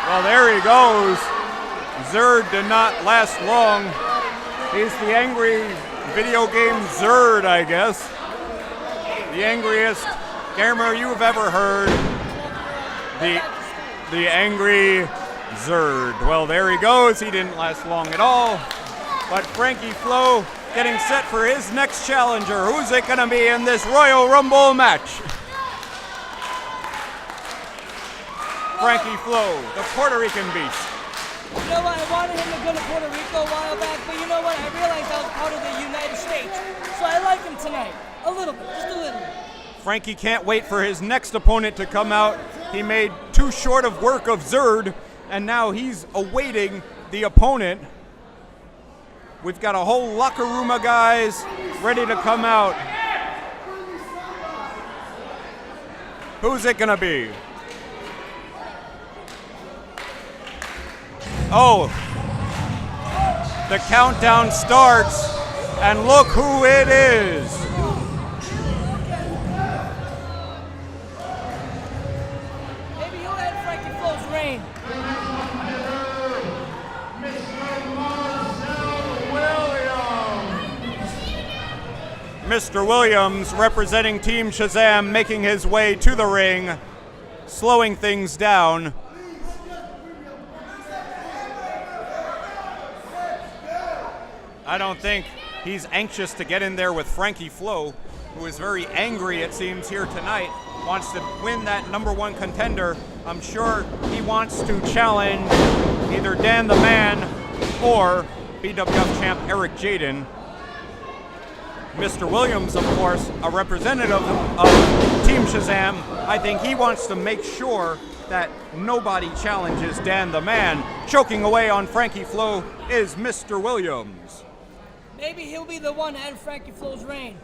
[SPEAKER 1] Well, there he goes. Zerd did not last long. He's the angry video game Zerd, I guess. The angriest gamer you've ever heard. The angry Zerd. Well, there he goes. He didn't last long at all. But Frankie Flo getting set for his next challenger. Who's it going to be in this Royal Rumble match? Frankie Flo, the Puerto Rican beast.
[SPEAKER 3] You know what? I wanted him to go to Puerto Rico a while back, but you know what? I realized I was part of the United States, so I like him tonight. A little bit, just a little bit.
[SPEAKER 1] Frankie can't wait for his next opponent to come out. He made too short of work of Zerd, and now he's awaiting the opponent. We've got a whole locker room of guys ready to come out. Who's it gonna be? Oh, the countdown starts, and look who it is.
[SPEAKER 3] Maybe you'll end Frankie Flo's reign.
[SPEAKER 1] Mr. Williams, representing Team Shazam, making his way to the ring, slowing things down. I don't think he's anxious to get in there with Frankie Flo, who is very angry, it seems, here tonight. Wants to win that #1 contender. I'm sure he wants to challenge either Dan the Man or BWF champ Eric Jaden. Mr. Williams, of course, a representative of Team Shazam. I think he wants to make sure that nobody challenges Dan the Man. Choking away on Frankie Flo is Mr. Williams.
[SPEAKER 3] Maybe he'll be the one to end Frankie Flo's reign.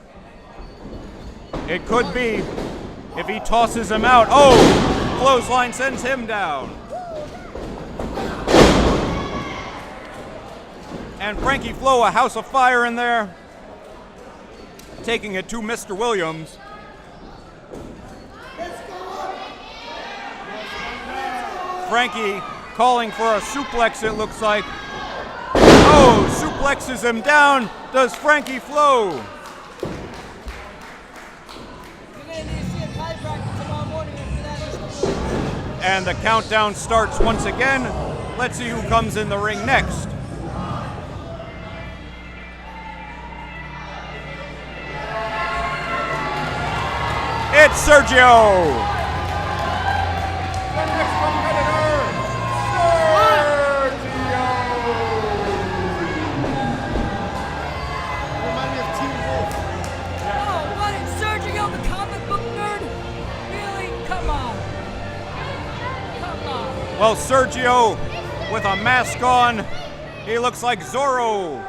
[SPEAKER 1] It could be if he tosses him out. Oh, clothesline sends him down. And Frankie Flo, a house of fire in there, taking it to Mr. Williams. Frankie calling for a suplex, it looks like. Oh, suplexes him down, does Frankie Flo.
[SPEAKER 3] You're going to need to see a chiropractor tomorrow morning after that.
[SPEAKER 1] And the countdown starts once again. Let's see who comes in the ring next. It's Sergio. Well, Sergio with a mask on, he looks like Zorro.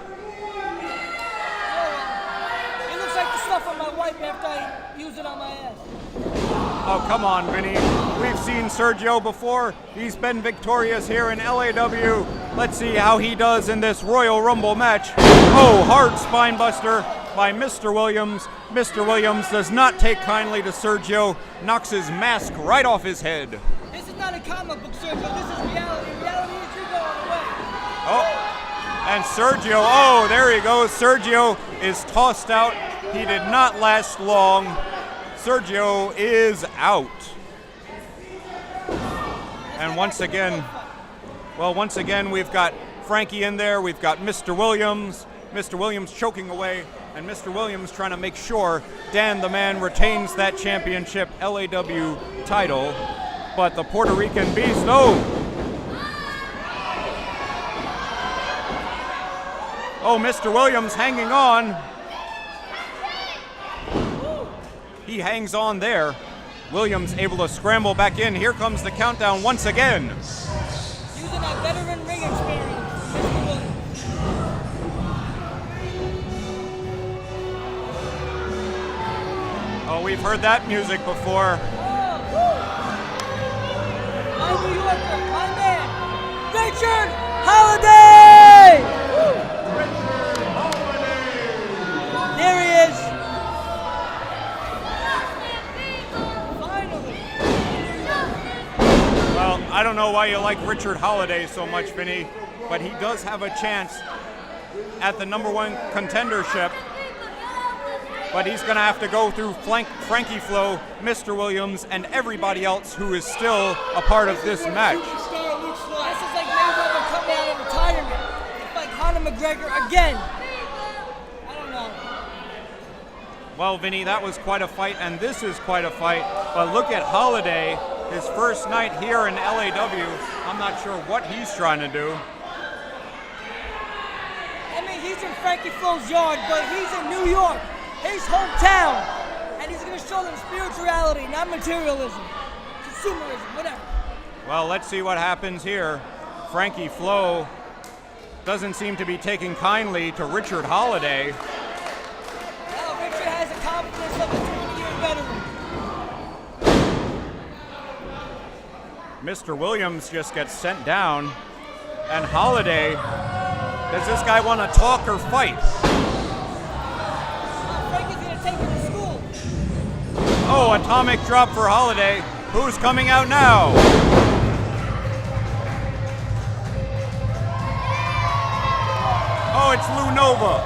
[SPEAKER 3] He looks like the stuff on my wife after I use it on my ass.
[SPEAKER 1] Oh, come on, Vinny. We've seen Sergio before. He's been victorious here in LAW. Let's see how he does in this Royal Rumble match. Oh, hard spine buster by Mr. Williams. Mr. Williams does not take kindly to Sergio, knocks his mask right off his head.
[SPEAKER 3] This is not a comic book, Sergio. This is reality. Reality is you going away.
[SPEAKER 1] Oh, and Sergio, oh, there he goes. Sergio is tossed out. He did not last long. Sergio is out. And once again, we've got Frankie in there. We've got Mr. Williams. Mr. Williams choking away, and Mr. Williams trying to make sure Dan the Man retains that championship LAW title. But the Puerto Rican Beast, Oh, Mr. Williams hanging on. He hangs on there. Williams able to scramble back in. Here comes the countdown once again.
[SPEAKER 3] Using that veteran ring experience, Mr. Williams.
[SPEAKER 1] Oh, we've heard that music before.
[SPEAKER 3] My New Yorker, my man, Richard Holliday! There he is. Finally.
[SPEAKER 1] Well, I don't know why you like Richard Holliday so much, Vinny, but he does have a chance at the #1 contendership. But he's going to have to go through Frankie Flo, Mr. Williams, and everybody else who is still a part of this match.
[SPEAKER 3] This is like Mayweather coming out of retirement. It's like Conor McGregor again. I don't know.
[SPEAKER 1] Well, Vinny, that was quite a fight, and this is quite a fight. But look at Holliday, his first night here in LAW. I'm not sure what he's trying to do.
[SPEAKER 3] I mean, he's in Frankie Flo's yard, but he's in New York. His hometown, and he's going to show them spirituality, not materialism, consumerism, whatever.
[SPEAKER 1] Well, let's see what happens here. Frankie Flo doesn't seem to be taking kindly to Richard Holliday.
[SPEAKER 3] Well, Richard has the confidence of a 20-year veteran.
[SPEAKER 1] Mr. Williams just gets sent down, and Holliday, does this guy want to talk or fight? Oh, atomic drop for Holliday. Who's coming out now? Oh, it's Lou Nova.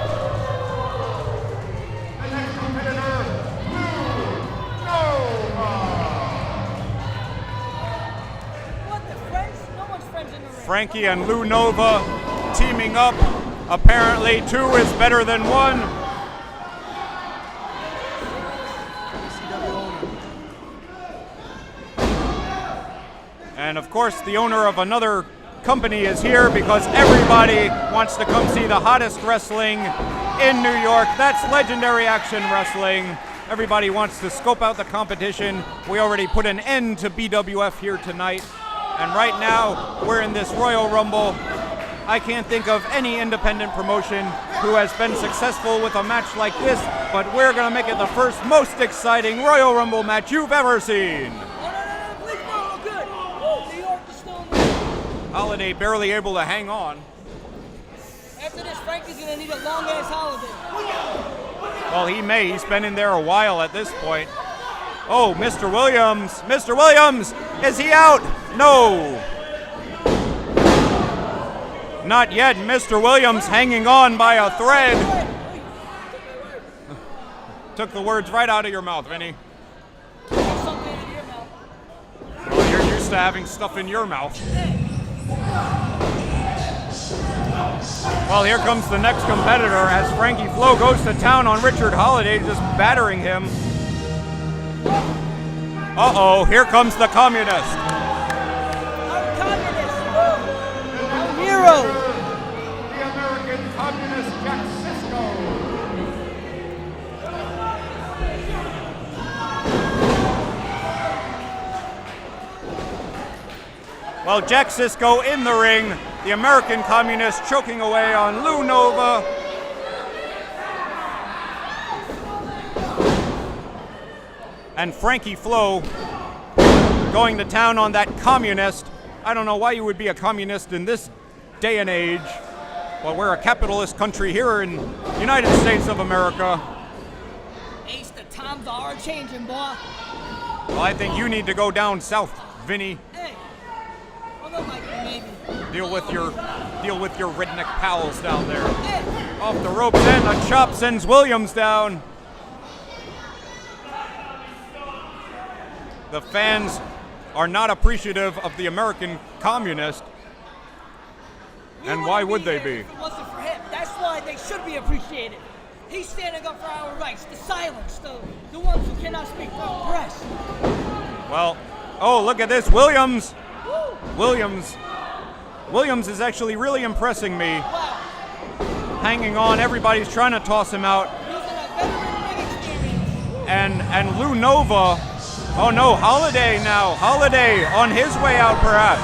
[SPEAKER 12] The next competitor, Nova.
[SPEAKER 3] What, the friends? No one's friends in the ring.
[SPEAKER 1] Frankie and Lou Nova teaming up. Apparently 2 is better than 1. And of course, the owner of another company is here because everybody wants to come see the hottest wrestling in New York. That's Legendary Action Wrestling. Everybody wants to scope out the competition. We already put an end to BWF here tonight. And right now, we're in this Royal Rumble. I can't think of any independent promotion who has been successful with a match like this, but we're going to make it the first most exciting Royal Rumble match you've ever seen. Holliday barely able to hang on.
[SPEAKER 3] After this, Frankie's going to need a long-ass holiday.
[SPEAKER 1] Well, he may. He's been in there a while at this point. Oh, Mr. Williams. Mr. Williams! Is he out? No. Not yet. Mr. Williams hanging on by a thread. Took the words right out of your mouth, Vinny. Well, you're used to having stuff in your mouth. Well, here comes the next competitor as Frankie Flo goes to town on Richard Holliday, just battering him. Uh-oh, here comes the communist.
[SPEAKER 3] Hero.
[SPEAKER 12] The American Communist Jack Sisko.
[SPEAKER 1] Well, Jack Sisko in the ring. The American Communist choking away on Lou Nova. And Frankie Flo going to town on that communist. I don't know why you would be a communist in this day and age. Well, we're a capitalist country here in the United States of America.
[SPEAKER 3] Ace, the times are changing, boy.
[SPEAKER 1] Well, I think you need to go down south, Vinny.
[SPEAKER 3] Hey, although like maybe.
[SPEAKER 1] Deal with your redneck pals down there. Off the ropes and a chop sends Williams down. The fans are not appreciative of the American communist. And why would they be?
[SPEAKER 3] If it wasn't for him, that's why they should be appreciated. He's standing up for our rights, the silence, the ones who cannot speak for the press.
[SPEAKER 1] Well, oh, look at this, Williams. Williams is actually really impressing me.
[SPEAKER 3] Wow.
[SPEAKER 1] Hanging on, everybody's trying to toss him out. And Lou Nova, oh no, Holliday now. Holliday on his way out perhaps.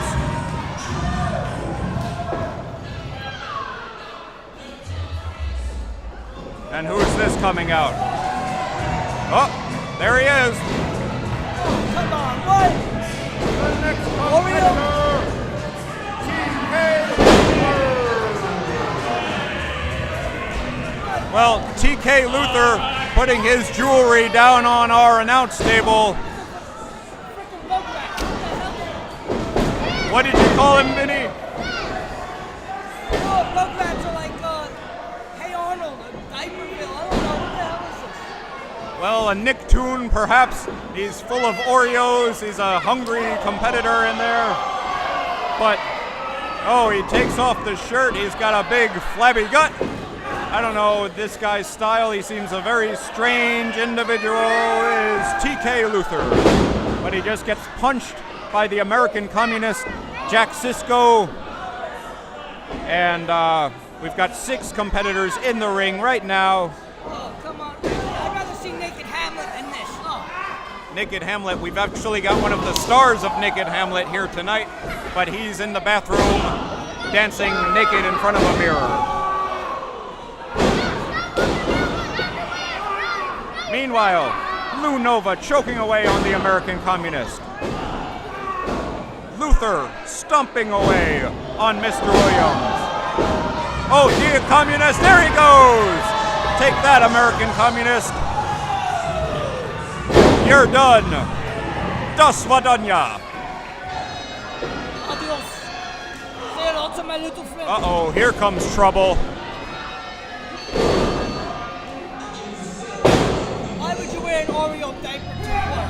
[SPEAKER 1] And who's this coming out? Oh, there he is.
[SPEAKER 3] Oh, come on, what?
[SPEAKER 1] The next Well, TK Luther putting his jewelry down on our announce table. What did you call him, Vinny?
[SPEAKER 3] Oh, Rugrats are like, Hey Arnold, Diaperville, I don't know, what the hell is this?
[SPEAKER 1] Well, a Nicktoon, perhaps. He's full of Oreos. He's a hungry competitor in there. But, oh, he takes off the shirt. He's got a big flabby gut. I don't know this guy's style. He seems a very strange individual, is TK Luther. But he just gets punched by the American communist Jack Sisko. And we've got 6 competitors in the ring right now.
[SPEAKER 3] Oh, come on. I'd rather see Naked Hamlet than this. Oh.
[SPEAKER 1] Naked Hamlet, we've actually got one of the stars of Naked Hamlet here tonight, but he's in the bathroom dancing naked in front of a mirror. Meanwhile, Lou Nova choking away on the American communist. Luther stomping away on Mr. Williams. Oh, the communist, there he goes! Take that, American communist. You're done. Do swadanya.
[SPEAKER 3] Adios. Say hello to my little friend.
[SPEAKER 1] Uh-oh, here comes trouble.
[SPEAKER 3] Why would you wear an Oreo diaper to work?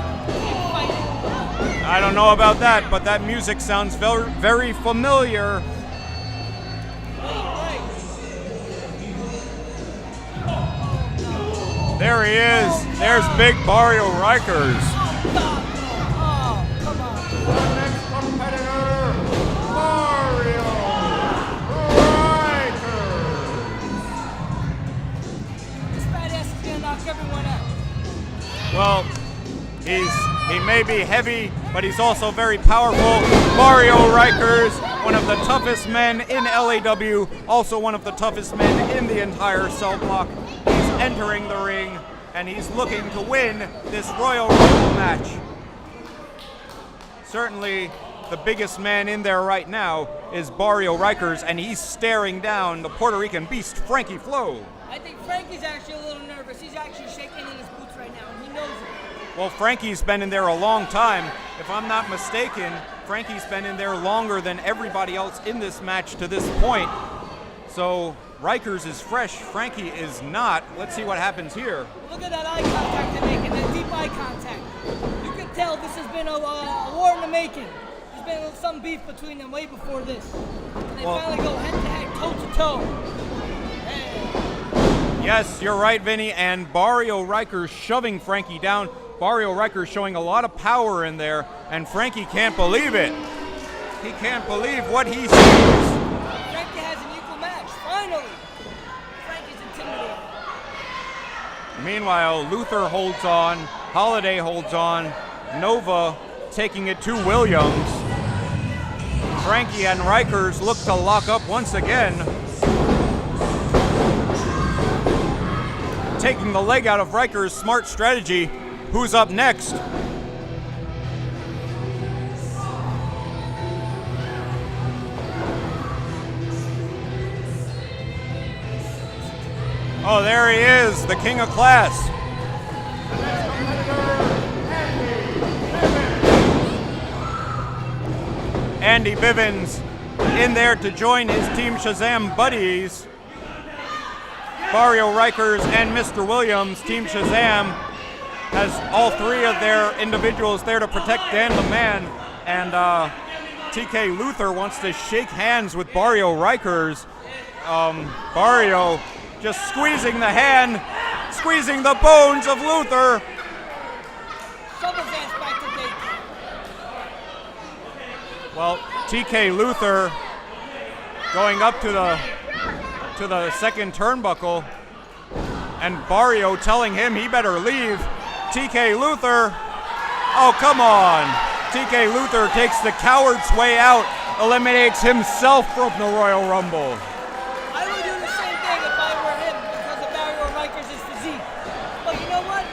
[SPEAKER 1] I don't know about that, but that music sounds very, very familiar. There he is. There's Big Barrio Rikers.
[SPEAKER 3] Oh, come on.
[SPEAKER 1] The next competitor, Barrio Rikers.
[SPEAKER 3] This badass is gonna knock everyone out.
[SPEAKER 1] Well, he may be heavy, but he's also very powerful. Barrio Rikers, one of the toughest men in LAW, also one of the toughest men in the entire cell block. He's entering the ring, and he's looking to win this Royal Rumble match. Certainly, the biggest man in there right now is Barrio Rikers, and he's staring down the Puerto Rican beast, Frankie Flo.
[SPEAKER 3] I think Frankie's actually a little nervous. He's actually shaking in his boots right now, and he knows it.
[SPEAKER 1] Well, Frankie's been in there a long time. If I'm not mistaken, Frankie's been in there longer than everybody else in this match to this point. So Rikers is fresh, Frankie is not. Let's see what happens here.
[SPEAKER 3] Look at that eye contact they're making, that deep eye contact. You can tell this has been a war in the making. There's been some beef between them way before this. And they finally go head-to-head, toe-to-toe.
[SPEAKER 1] Yes, you're right, Vinny, and Barrio Rikers shoving Frankie down. Barrio Rikers showing a lot of power in there, and Frankie can't believe it. He can't believe what he sees.
[SPEAKER 3] Frankie has an equal match, finally. Frankie's intimidated.
[SPEAKER 1] Meanwhile, Luther holds on, Holliday holds on, Nova taking it to Williams. Frankie and Rikers look to lock up once again. Taking the leg out of Rikers' smart strategy. Who's up next? Oh, there he is, the king of class. Andy Bivens in there to join his Team Shazam buddies. Barrio Rikers and Mr. Williams. Team Shazam has all three of their individuals there to protect Dan the Man. And TK Luther wants to shake hands with Barrio Rikers. Barrio just squeezing the hand, squeezing the bones of Luther. Well, TK Luther going up to the second turnbuckle, and Barrio telling him he better leave. TK Luther, oh come on. TK Luther takes the coward's way out, eliminates himself from the Royal Rumble.
[SPEAKER 3] I would do the same thing if I were him because of Barrio Rikers' physique. But you know what?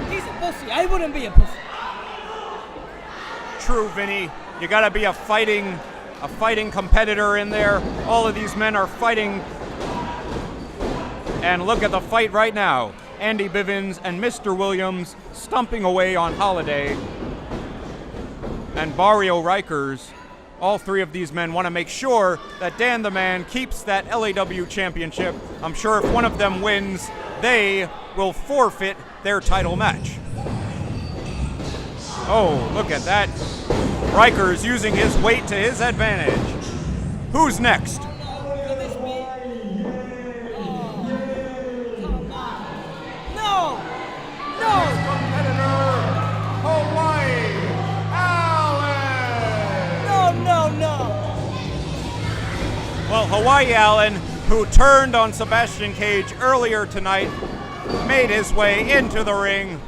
[SPEAKER 3] He's a pussy. I wouldn't be a pussy.
[SPEAKER 1] True, Vinny. You gotta be a fighting competitor in there. All of these men are fighting. And look at the fight right now. Andy Bivens and Mr. Williams stomping away on Holliday. And Barrio Rikers, all three of these men want to make sure that Dan the Man keeps that LAW championship. I'm sure if one of them wins, they will forfeit their title match. Oh, look at that. Rikers using his weight to his advantage. Who's next? Well, Hawaii Allen, who turned on Sébastian Cage earlier tonight, made his way into the ring.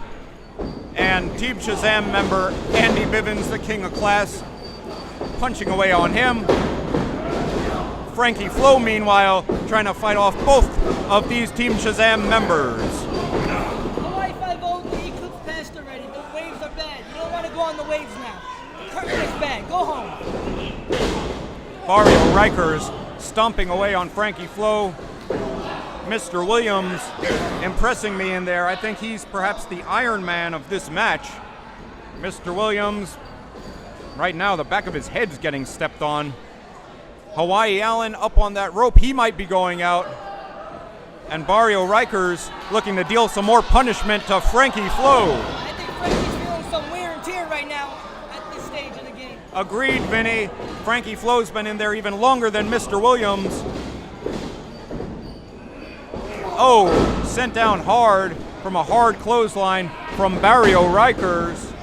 [SPEAKER 1] And Team Shazam member Andy Bivens, the King of Class, punching away on him. Frankie Flo, meanwhile, trying to fight off both of these Team Shazam members.
[SPEAKER 3] Hawaii 5-0, the eclipse passed already. The waves are bad. You don't want to go on the waves now. The curtain is bad. Go home.
[SPEAKER 1] Barrio Rikers stomping away on Frankie Flo. Mr. Williams impressing me in there. I think he's perhaps the Iron Man of this match. Mr. Williams, right now the back of his head's getting stepped on. Hawaii Allen up on that rope. He might be going out. And Barrio Rikers looking to deal some more punishment to Frankie Flo.
[SPEAKER 3] I think Frankie's feeling some wear and tear right now at this stage of the game.
[SPEAKER 1] Agreed, Vinny. Frankie Flo's been in there even longer than Mr. Williams. Oh, sent down hard from a hard clothesline from Barrio Rikers.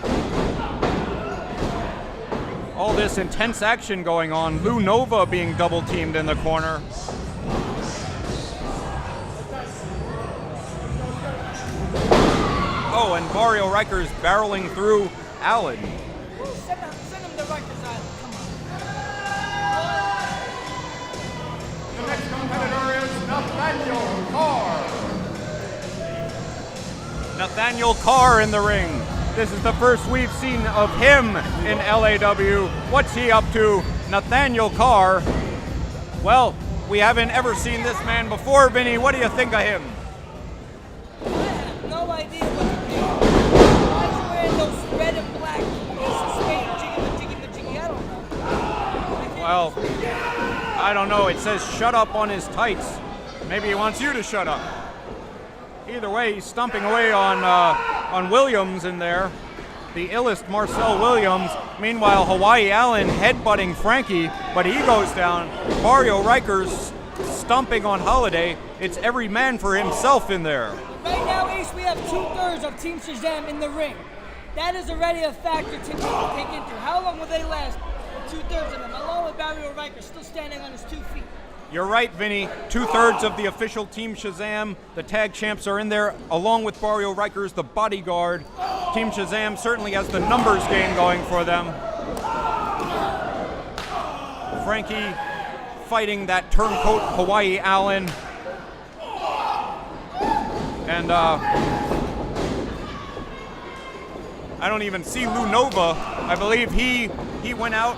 [SPEAKER 1] All this intense action going on. Lou Nova being double teamed in the corner. Oh, and Barrio Rikers barreling through Allen.
[SPEAKER 3] Send him to Rikers Island. Come on.
[SPEAKER 1] The next competitor is Nathaniel Carr. Nathaniel Carr in the ring. This is the first we've seen of him in LAW. What's he up to? Nathaniel Carr. Well, we haven't ever seen this man before, Vinny. What do you think of him?
[SPEAKER 3] I have no idea what to do. Why is he wearing those red and black jiggy? I don't know.
[SPEAKER 1] Well, I don't know. It says shut up on his tights. Maybe he wants you to shut up. Either way, he's stomping away on Williams in there. The illest Marcel Williams. Meanwhile, Hawaii Allen headbutting Frankie, but he goes down. Barrio Rikers stomping on Holliday. It's every man for himself in there.
[SPEAKER 3] Right now, Ace, we have 2/3 of Team Shazam in the ring. That is already a factor to take into. How long will they last with 2/3 of them, along with Barrio Rikers still standing on his 2 feet?
[SPEAKER 1] You're right, Vinny. 2/3 of the official Team Shazam, the tag champs, are in there, along with Barrio Rikers, the bodyguard. Team Shazam certainly has the numbers game going for them. Frankie fighting that turncoat Hawaii Allen. And I don't even see Lou Nova. I believe he went out.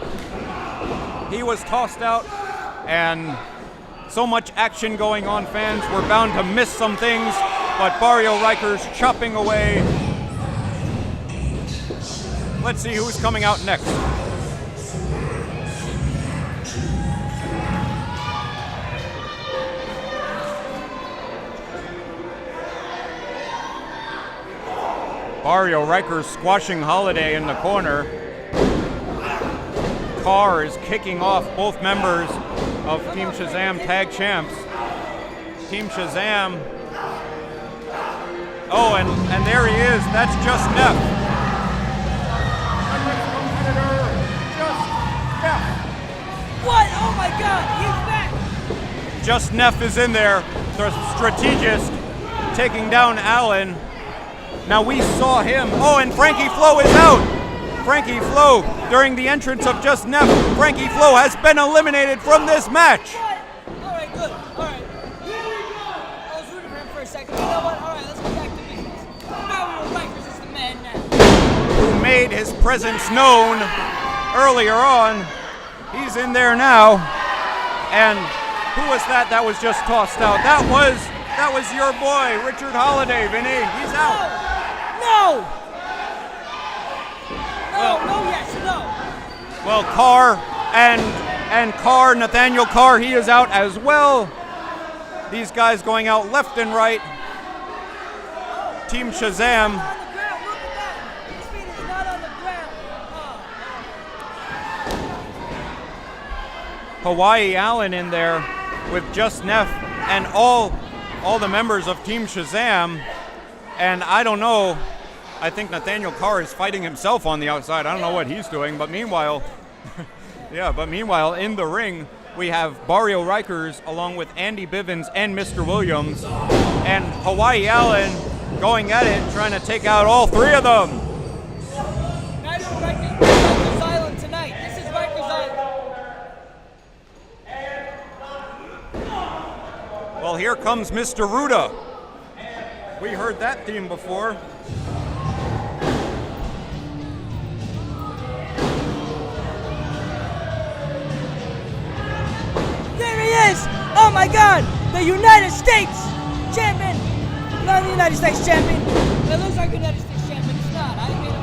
[SPEAKER 1] He was tossed out. And so much action going on, fans. We're bound to miss some things, but Barrio Rikers chopping away. Let's see who's coming out next. Barrio Riker squashing Holliday in the corner. Carr is kicking off both members of Team Shazam Tag Champs. Team Shazam. Oh, and there he is. That's Just Neff.
[SPEAKER 3] What? Oh my God, he's back.
[SPEAKER 1] Just Neff is in there. The strategist taking down Allen. Now we saw him. Oh, and Frankie Flo is out. Frankie Flo, during the entrance of Just Neff, Frankie Flo has been eliminated from this match.
[SPEAKER 3] All right, good. All right. I was rooting for him for a second. You know what? All right, let's get back to business. Mario Rikers is the man now.
[SPEAKER 1] Who made his presence known earlier on. He's in there now. And who was that was just tossed out? That was your boy, Richard Holliday, Vinny. He's out.
[SPEAKER 3] No! No, yes, no.
[SPEAKER 1] Well, Carr and Carr, Nathaniel Carr, he is out as well. These guys going out left and right. Team Shazam. Hawaii Allen in there with Just Neff and all the members of Team Shazam. And I don't know, I think Nathaniel Carr is fighting himself on the outside. I don't know what he's doing, but meanwhile, in the ring, we have Barrio Rikers along with Andy Bivens and Mr. Williams, and Hawaii Allen going at it, trying to take out all three of them.
[SPEAKER 3] Rikers Island tonight. This is Rikers Island.
[SPEAKER 1] Well, here comes Mr. Ruda. We heard that theme before.
[SPEAKER 3] There he is! Oh my God! The United States champion! Not the United States champion. It looks like the United States champion. It's not. I made a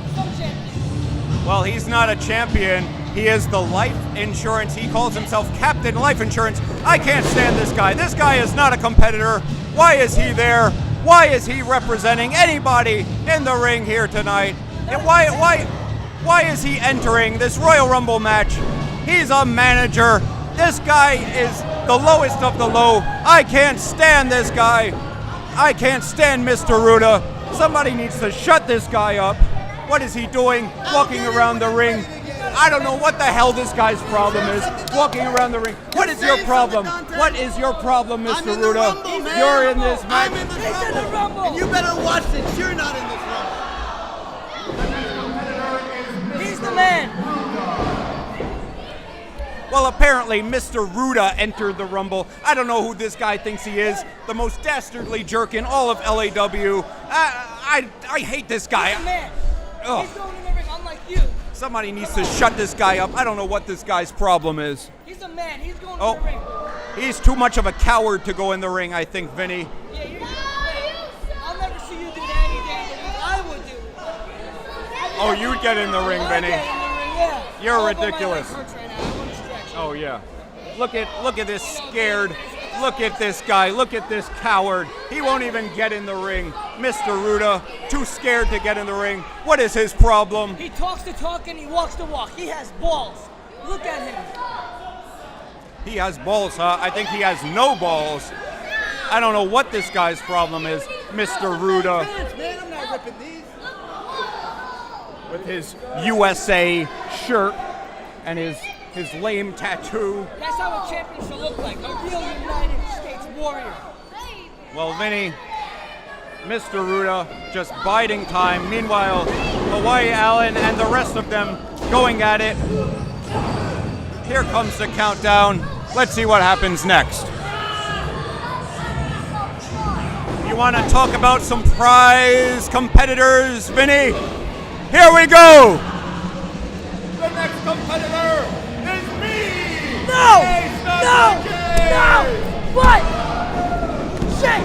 [SPEAKER 3] mistake.
[SPEAKER 1] Well, he's not a champion. He is the life insurance. He calls himself Captain Life Insurance. I can't stand this guy. This guy is not a competitor. Why is he there? Why is he representing anybody in the ring here tonight? And why is he entering this Royal Rumble match? He's a manager. This guy is the lowest of the low. I can't stand this guy. I can't stand Mr. Ruda. Somebody needs to shut this guy up. What is he doing? Walking around the ring. I don't know what the hell this guy's problem is. Walking around the ring. What is your problem? What is your problem, Mr. Ruda? You're in this match.
[SPEAKER 3] He's in the Rumble.
[SPEAKER 16] And you better watch this. You're not in this Rumble.
[SPEAKER 3] He's the man.
[SPEAKER 1] Well, apparently Mr. Ruda entered the Rumble. I don't know who this guy thinks he is. The most dastardly jerk in all of LAW. I hate this guy.
[SPEAKER 3] He's the man.
[SPEAKER 1] Ugh.
[SPEAKER 3] He's going in the ring, unlike you.
[SPEAKER 1] Somebody needs to shut this guy up. I don't know what this guy's problem is.
[SPEAKER 3] He's a man. He's going in the ring.
[SPEAKER 1] He's too much of a coward to go in the ring, I think, Vinny.
[SPEAKER 3] Yeah, I'll never see you do that any day. I would do it.
[SPEAKER 1] Oh, you'd get in the ring, Vinny.
[SPEAKER 3] Get in the ring, yeah.
[SPEAKER 1] You're ridiculous.
[SPEAKER 3] My leg hurts right now. I want to stretch.
[SPEAKER 1] Oh, yeah. Look at this scared. Look at this guy. Look at this coward. He won't even get in the ring. Mr. Ruda, too scared to get in the ring. What is his problem?
[SPEAKER 3] He talks the talk and he walks the walk. He has balls. Look at him.
[SPEAKER 1] He has balls, huh? I think he has no balls. I don't know what this guy's problem is, Mr. Ruda.
[SPEAKER 16] Man, I'm not ripping these.
[SPEAKER 1] With his USA shirt and his lame tattoo.
[SPEAKER 3] That's how a champion should look like. A real United States warrior.
[SPEAKER 1] Well, Vinny, Mr. Ruda just biding time. Meanwhile, Hawaii Allen and the rest of them going at it. Here comes the countdown. Let's see what happens next. You want to talk about some prize competitors, Vinny? Here we go!
[SPEAKER 10] The next competitor is me!
[SPEAKER 3] No! No! No! What? Shit!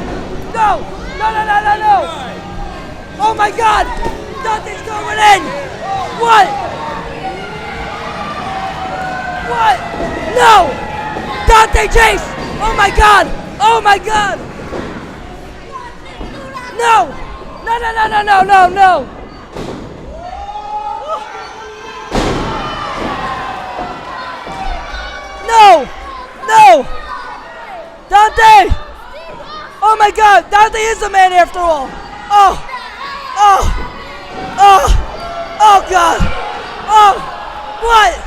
[SPEAKER 3] No! No! Oh my God! Nothing's going in! What? What? No! Dante Chase! Oh my God! Oh my God! No! No, no, no, no, no, no, no. No, no. Dante. Oh my God, Dante is a man after all. Oh, oh, oh, oh God. Oh, what?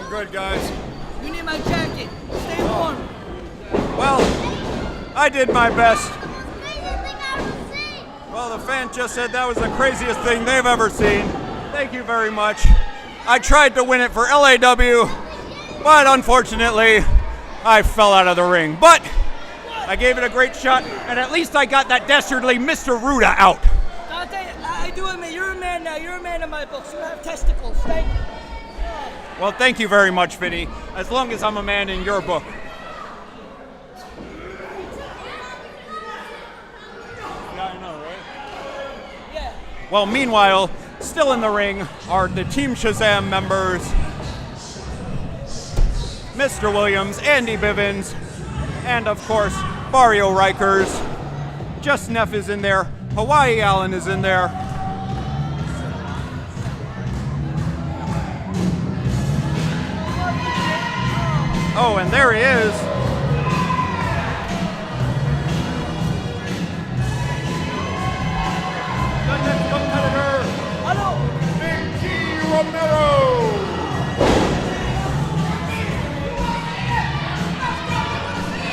[SPEAKER 10] Good, guys.
[SPEAKER 3] You need my jacket. Stay warm.
[SPEAKER 10] Well, I did my best. Well, the fan just said that was the craziest thing they've ever seen. Thank you very much. I tried to win it for LAW, but unfortunately, I fell out of the ring. But I gave it a great shot, and at least I got that dastardly Mr. Ruda out.
[SPEAKER 3] Dante, I do admit, you're a man now. You're a man in my books. You have testicles. Thank you.
[SPEAKER 10] Well, thank you very much, Vinny, as long as I'm a man in your book. Yeah, I know, right?
[SPEAKER 3] Yeah.
[SPEAKER 10] Well, meanwhile, still in the ring are the Team Shazam members, Mr. Williams, Andy Bivens, and of course, Barrio Rikers. Just Neff is in there. Hawaii Allen is in there. Oh, and there he is. The next competitor, Big G Romero.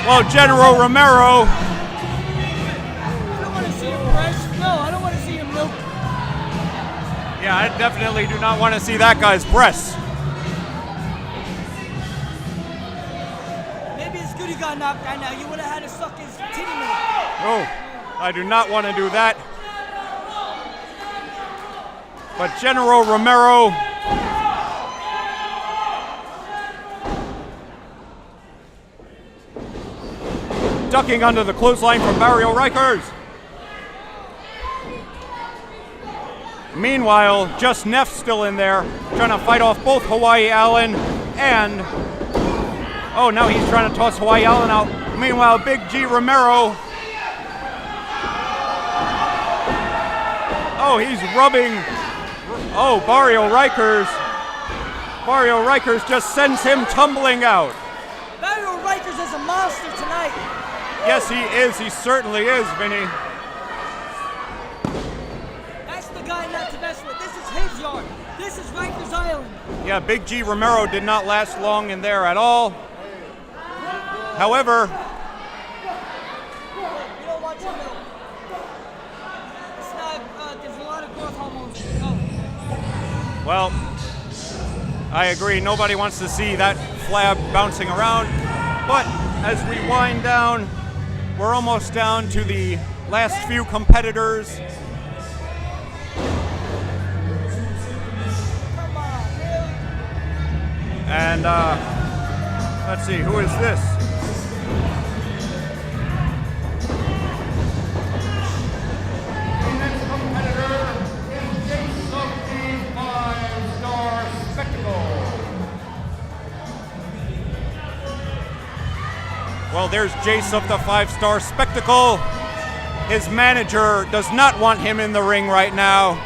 [SPEAKER 10] Well, General Romero.
[SPEAKER 3] I don't want to see him fresh. No, I don't want to see him milk.
[SPEAKER 10] Yeah, I definitely do not want to see that guy's breasts.
[SPEAKER 3] He got knocked out now. You would have had to suck his titty milk.
[SPEAKER 10] Oh, I do not want to do that. But General Romero. Ducking under the clothesline from Barrio Rikers. Meanwhile, Just Neff still in there, trying to fight off both Hawaii Allen and... Oh, now he's trying to toss Hawaii Allen out. Meanwhile, Big G Romero. Oh, he's rubbing. Oh, Barrio Rikers. Barrio Rikers just sends him tumbling out.
[SPEAKER 3] Barrio Rikers is a monster tonight.
[SPEAKER 10] Yes, he is. He certainly is, Vinny.
[SPEAKER 3] That's the guy not to mess with. This is his yard. This is Rikers Island.
[SPEAKER 10] Yeah, Big G Romero did not last long in there at all. However,
[SPEAKER 3] you don't want your milk. It's not, there's a lot of growth hormones.
[SPEAKER 10] well, I agree. Nobody wants to see that flab bouncing around. But as we wind down, we're almost down to the last few competitors. And let's see, who is this? The next competitor is Jace of the 5-Star Spectacle. Well, there's Jace of the 5-Star Spectacle. His manager does not want him in the ring right now.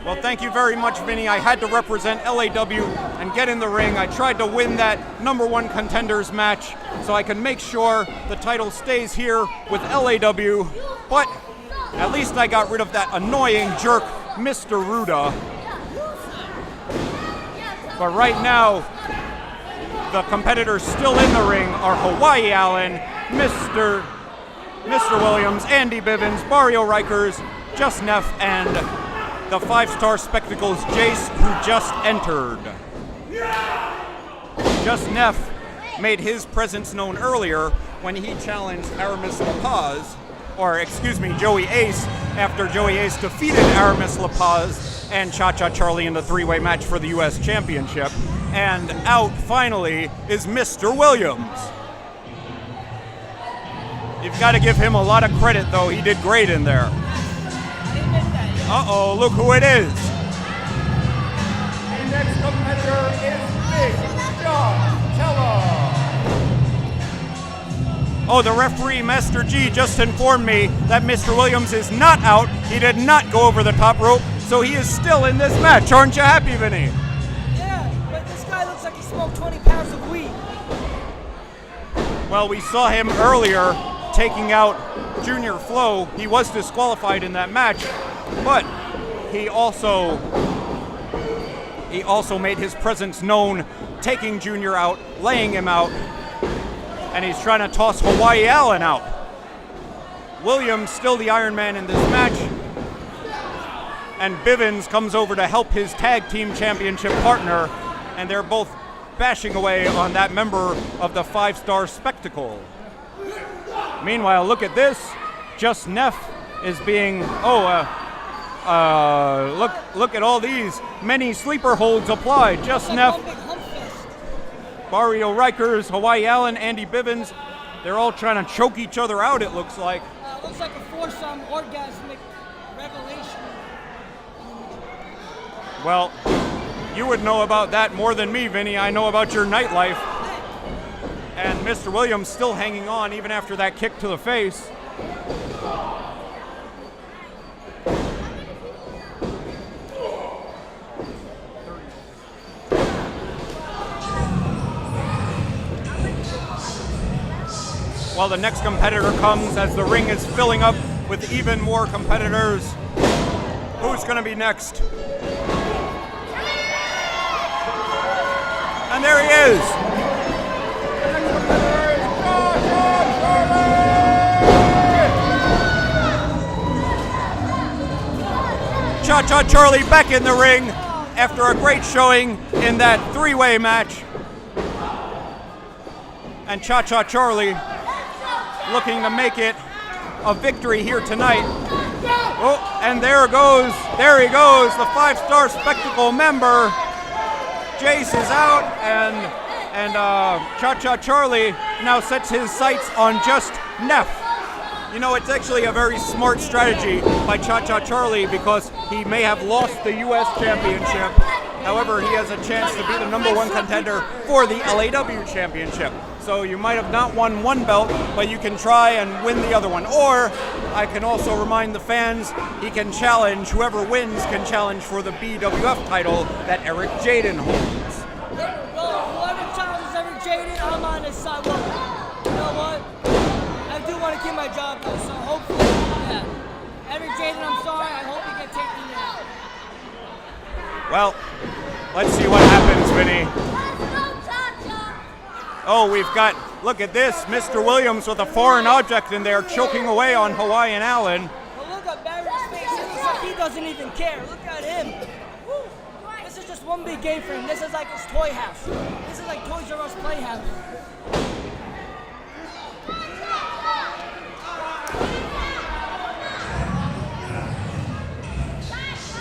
[SPEAKER 10] Well, thank you very much, Vinny. I had to represent LAW and get in the ring. I tried to win that #1 contenders match so I can make sure the title stays here with LAW, but at least I got rid of that annoying jerk, Mr. Ruda. But right now, the competitors still in the ring are Hawaii Allen, Mr. Williams, Andy Bivens, Barrio Rikers, Just Neff, and the 5-Star Spectacle's Jace, who just entered. Just Neff made his presence known earlier when he challenged Aramis LaPaz, or excuse me, Joey Ace, after Joey Ace defeated Aramis LaPaz and ChaCha Charlie in the three-way match for the U.S. Championship. And out, finally, is Mr. Williams. You've got to give him a lot of credit, though. He did great in there. Uh-oh, look who it is. The next competitor is Big John Tella. Oh, the referee, Master G, just informed me that Mr. Williams is not out. He did not go over the top rope, so he is still in this match. Aren't you happy, Vinny?
[SPEAKER 3] Yeah, but this guy looks like he smoked 20 pounds of weed.
[SPEAKER 10] Well, we saw him earlier taking out Junior Flo. He was disqualified in that match, but he also made his presence known, taking Junior out, laying him out, and he's trying to toss Hawaii Allen out. Williams still the Iron Man in this match, and Bivens comes over to help his tag team championship partner, and they're both bashing away on that member of the 5-Star Spectacle. Meanwhile, look at this. Just Neff is being, look at all these. Many sleeper holds applied. Just Neff, Barrio Rikers, Hawaii Allen, Andy Bivens. They're all trying to choke each other out, it looks like.
[SPEAKER 3] Looks like a foursome orgasmic revelation.
[SPEAKER 10] Well, you would know about that more than me, Vinny. I know about your nightlife. And Mr. Williams still hanging on even after that kick to the face. Well, the next competitor comes as the ring is filling up with even more competitors. Who's going to be next? And there he is. ChaCha Charlie back in the ring after a great showing in that three-way match. And ChaCha Charlie looking to make it a victory here tonight. Oh, and there he goes, the 5-Star Spectacle member. Jace is out, and ChaCha Charlie now sets his sights on just Neff. You know, it's actually a very smart strategy by ChaCha Charlie because he may have lost the U.S. Championship. However, he has a chance to be the #1 contender for the LAW Championship. So you might have not won one belt, but you can try and win the other one. Or I can also remind the fans, he can challenge, whoever wins can challenge for the BWF title that Eric Jaden holds.
[SPEAKER 3] Whoever challenges Eric Jaden, I'm on his side. Well, you know what? I do want to keep my job though, so hopefully, yeah. Eric Jaden, I'm sorry, I hope you get taken out.
[SPEAKER 10] Well, let's see what happens, Vinny. Oh, we've got, look at this, Mr. Williams with a foreign object in there, choking away on Hawaiian Allen.
[SPEAKER 3] But look at Barry's face, it looks like he doesn't even care. Look at him. Woo. This is just one big game for him. This is like his toy house. This is like Toys R Us Playhouse.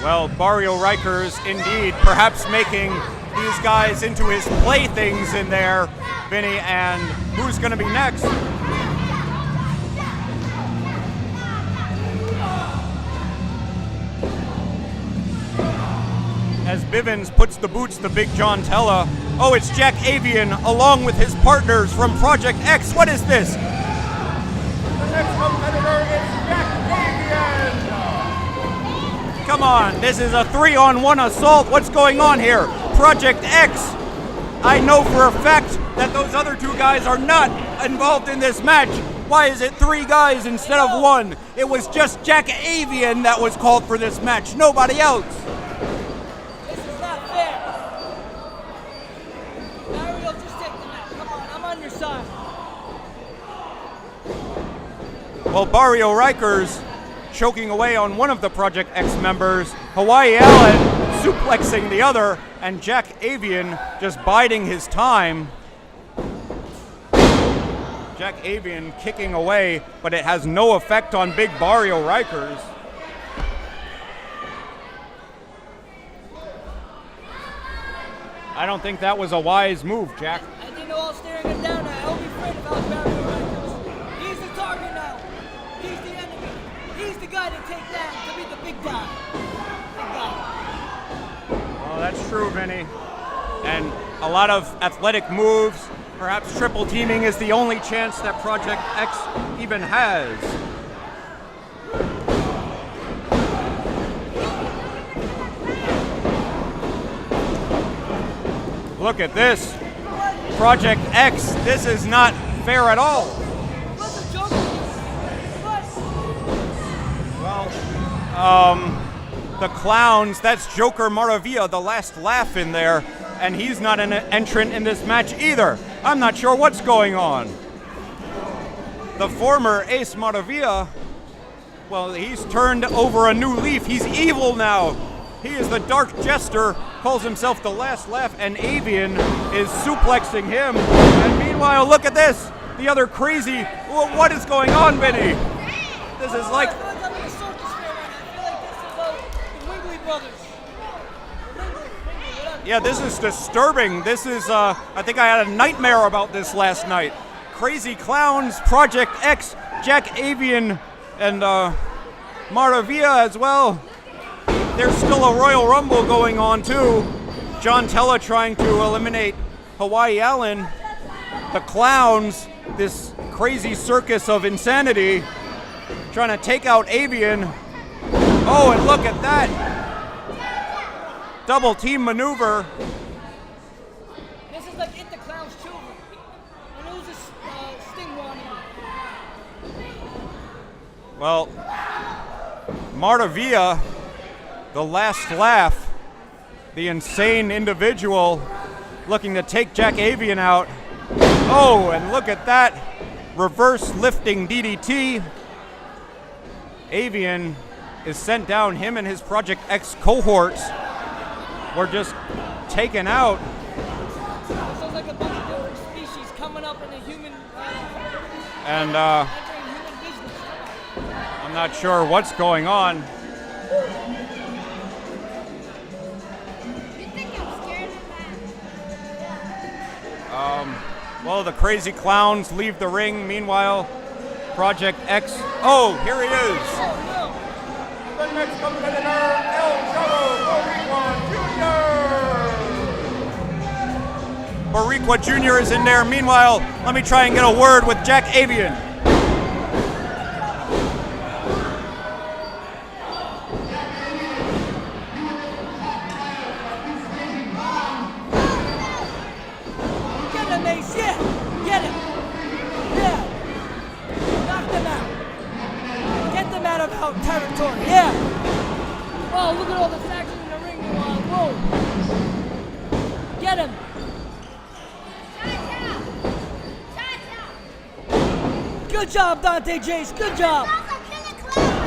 [SPEAKER 10] Well, Barrio Rikers indeed perhaps making these guys into his playthings in there, Vinny, and who's going to be next? As Bivens puts the boots to Big John Tella. Oh, it's Jack Avian along with his partners from Project X. What is this? The next competitor is Jack Avian. Come on, this is a 3-on-1 assault. What's going on here? Project X. I know for a fact that those other two guys are not involved in this match. Why is it 3 guys instead of 1? It was just Jack Avian that was called for this match, nobody else.
[SPEAKER 3] This is not fair. Mario, just take the match. Come on, I'm on your side.
[SPEAKER 10] Well, Barrio Rikers choking away on one of the Project X members, Hawaii Allen suplexing the other, and Jack Avian just biding his time. Jack Avian kicking away, but it has no effect on Big Barrio Rikers. I don't think that was a wise move, Jack.
[SPEAKER 3] I think they're all staring him down now. I'll be afraid of Alex Barrio right. He's the target now. He's the enemy. He's the guy to take down, to be the big guy. Big guy.
[SPEAKER 10] Well, that's true, Vinny. And a lot of athletic moves. Perhaps triple teaming is the only chance that Project X even has. Look at this. Project X, this is not fair at all. Well, the clowns, that's Joker Maravilla, the last laugh in there, and he's not an entrant in this match either. I'm not sure what's going on. The former Ace Maravilla, well, he's turned over a new leaf. He's evil now. He is the Dark Jester, calls himself the Last Laugh, and Avian is suplexing him. And meanwhile, look at this. The other crazy, what is going on, Vinny? This is like... Yeah, this is disturbing. This is, I think I had a nightmare about this last night. Crazy Clowns, Project X, Jack Avian, and Maravilla as well. There's still a Royal Rumble going on too. John Tella trying to eliminate Hawaii Allen. The Clowns, this crazy circus of insanity, trying to take out Avian. Oh, and look at that. Double team maneuver.
[SPEAKER 3] This is like It the Clown's children. And it was a sting one.
[SPEAKER 10] Well, Maravilla, the Last Laugh, the insane individual looking to take Jack Avian out. Oh, and look at that. Reverse lifting DDT. Avian is sent down. Him and his Project X cohorts were just taken out.
[SPEAKER 3] Sounds like a bunch of different species coming up in a human.
[SPEAKER 10] And I'm not sure what's going on. Well, the Crazy Clowns leave the ring. Meanwhile, Project X. Oh, here he is. The next competitor, El Chavo Boricua Jr. is in there. Meanwhile, let me try and get a word with Jack Avian.
[SPEAKER 3] Get him, Ace, yeah! Get him! Yeah! Knock them out! Get them out of our territory, yeah! Oh, look at all the action in the ring. Whoa! Get him! Good job, Dante Jace. Good job.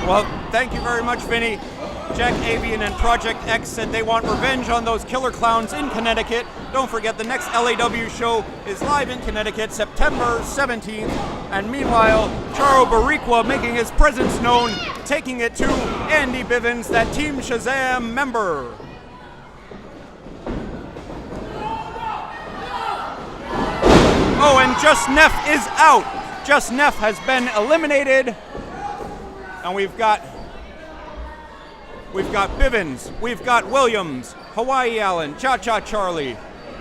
[SPEAKER 10] Well, thank you very much, Vinny. Jack Avian and Project X said they want revenge on those killer clowns in Connecticut. Don't forget, the next LAW show is live in Connecticut, September 17th. And meanwhile, Charo Boricua making his presence known, taking it to Andy Bivens, that Team Shazam member. Oh, and Just Neff is out. Just Neff has been eliminated, and we've got Bivens, we've got Williams, Hawaii Allen, ChaCha Charlie,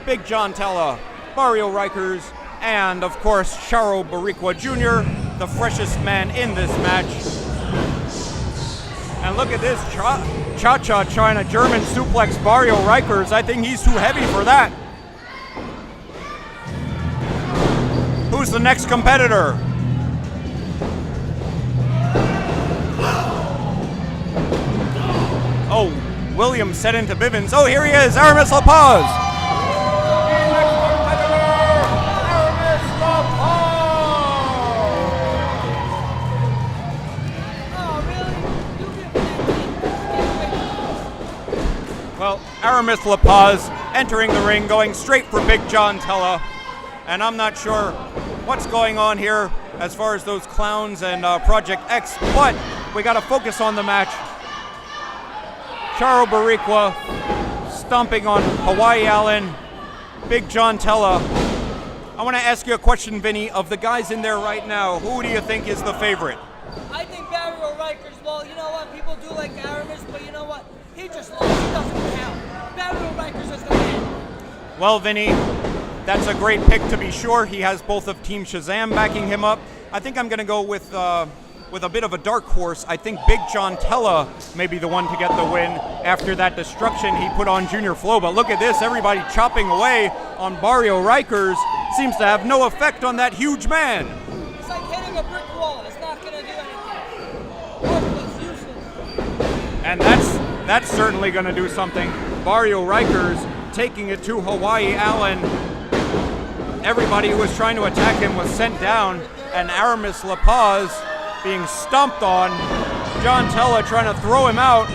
[SPEAKER 10] Big John Tella, Barrio Rikers, and of course Charo Boricua Jr., the freshest man in this match. And look at this, ChaCha trying to German suplex Barrio Rikers. I think he's too heavy for that. Who's the next competitor? Oh, Williams set into Bivens. Oh, here he is, Aramis LaPaz. Well, Aramis LaPaz entering the ring, going straight for Big John Tella. And I'm not sure what's going on here as far as those clowns and Project X, but we got to focus on the match. Charo Boricua stomping on Hawaii Allen, Big John Tella. I want to ask you a question, Vinny. Of the guys in there right now, who do you think is the favorite?
[SPEAKER 3] I think Barry O'Riker's, well, you know what? People do like Aramis, but you know what? He just lost. He doesn't count. Barry O'Riker's is the man.
[SPEAKER 10] Well, Vinny, that's a great pick to be sure. He has both of Team Shazam backing him up. I think I'm going to go with a bit of a dark horse. I think Big John Tella may be the one to get the win after that destruction he put on Junior Flow. But look at this, everybody chopping away on Barrio Rikers. Seems to have no effect on that huge man.
[SPEAKER 3] It's like hitting a brick wall. It's not going to do anything. Worthless, useless.
[SPEAKER 10] And that's certainly going to do something. Barrio Rikers taking it to Hawaii Allen. Everybody who was trying to attack him was sent down, and Aramis LaPaz being stomped on. John Tella trying to throw him out.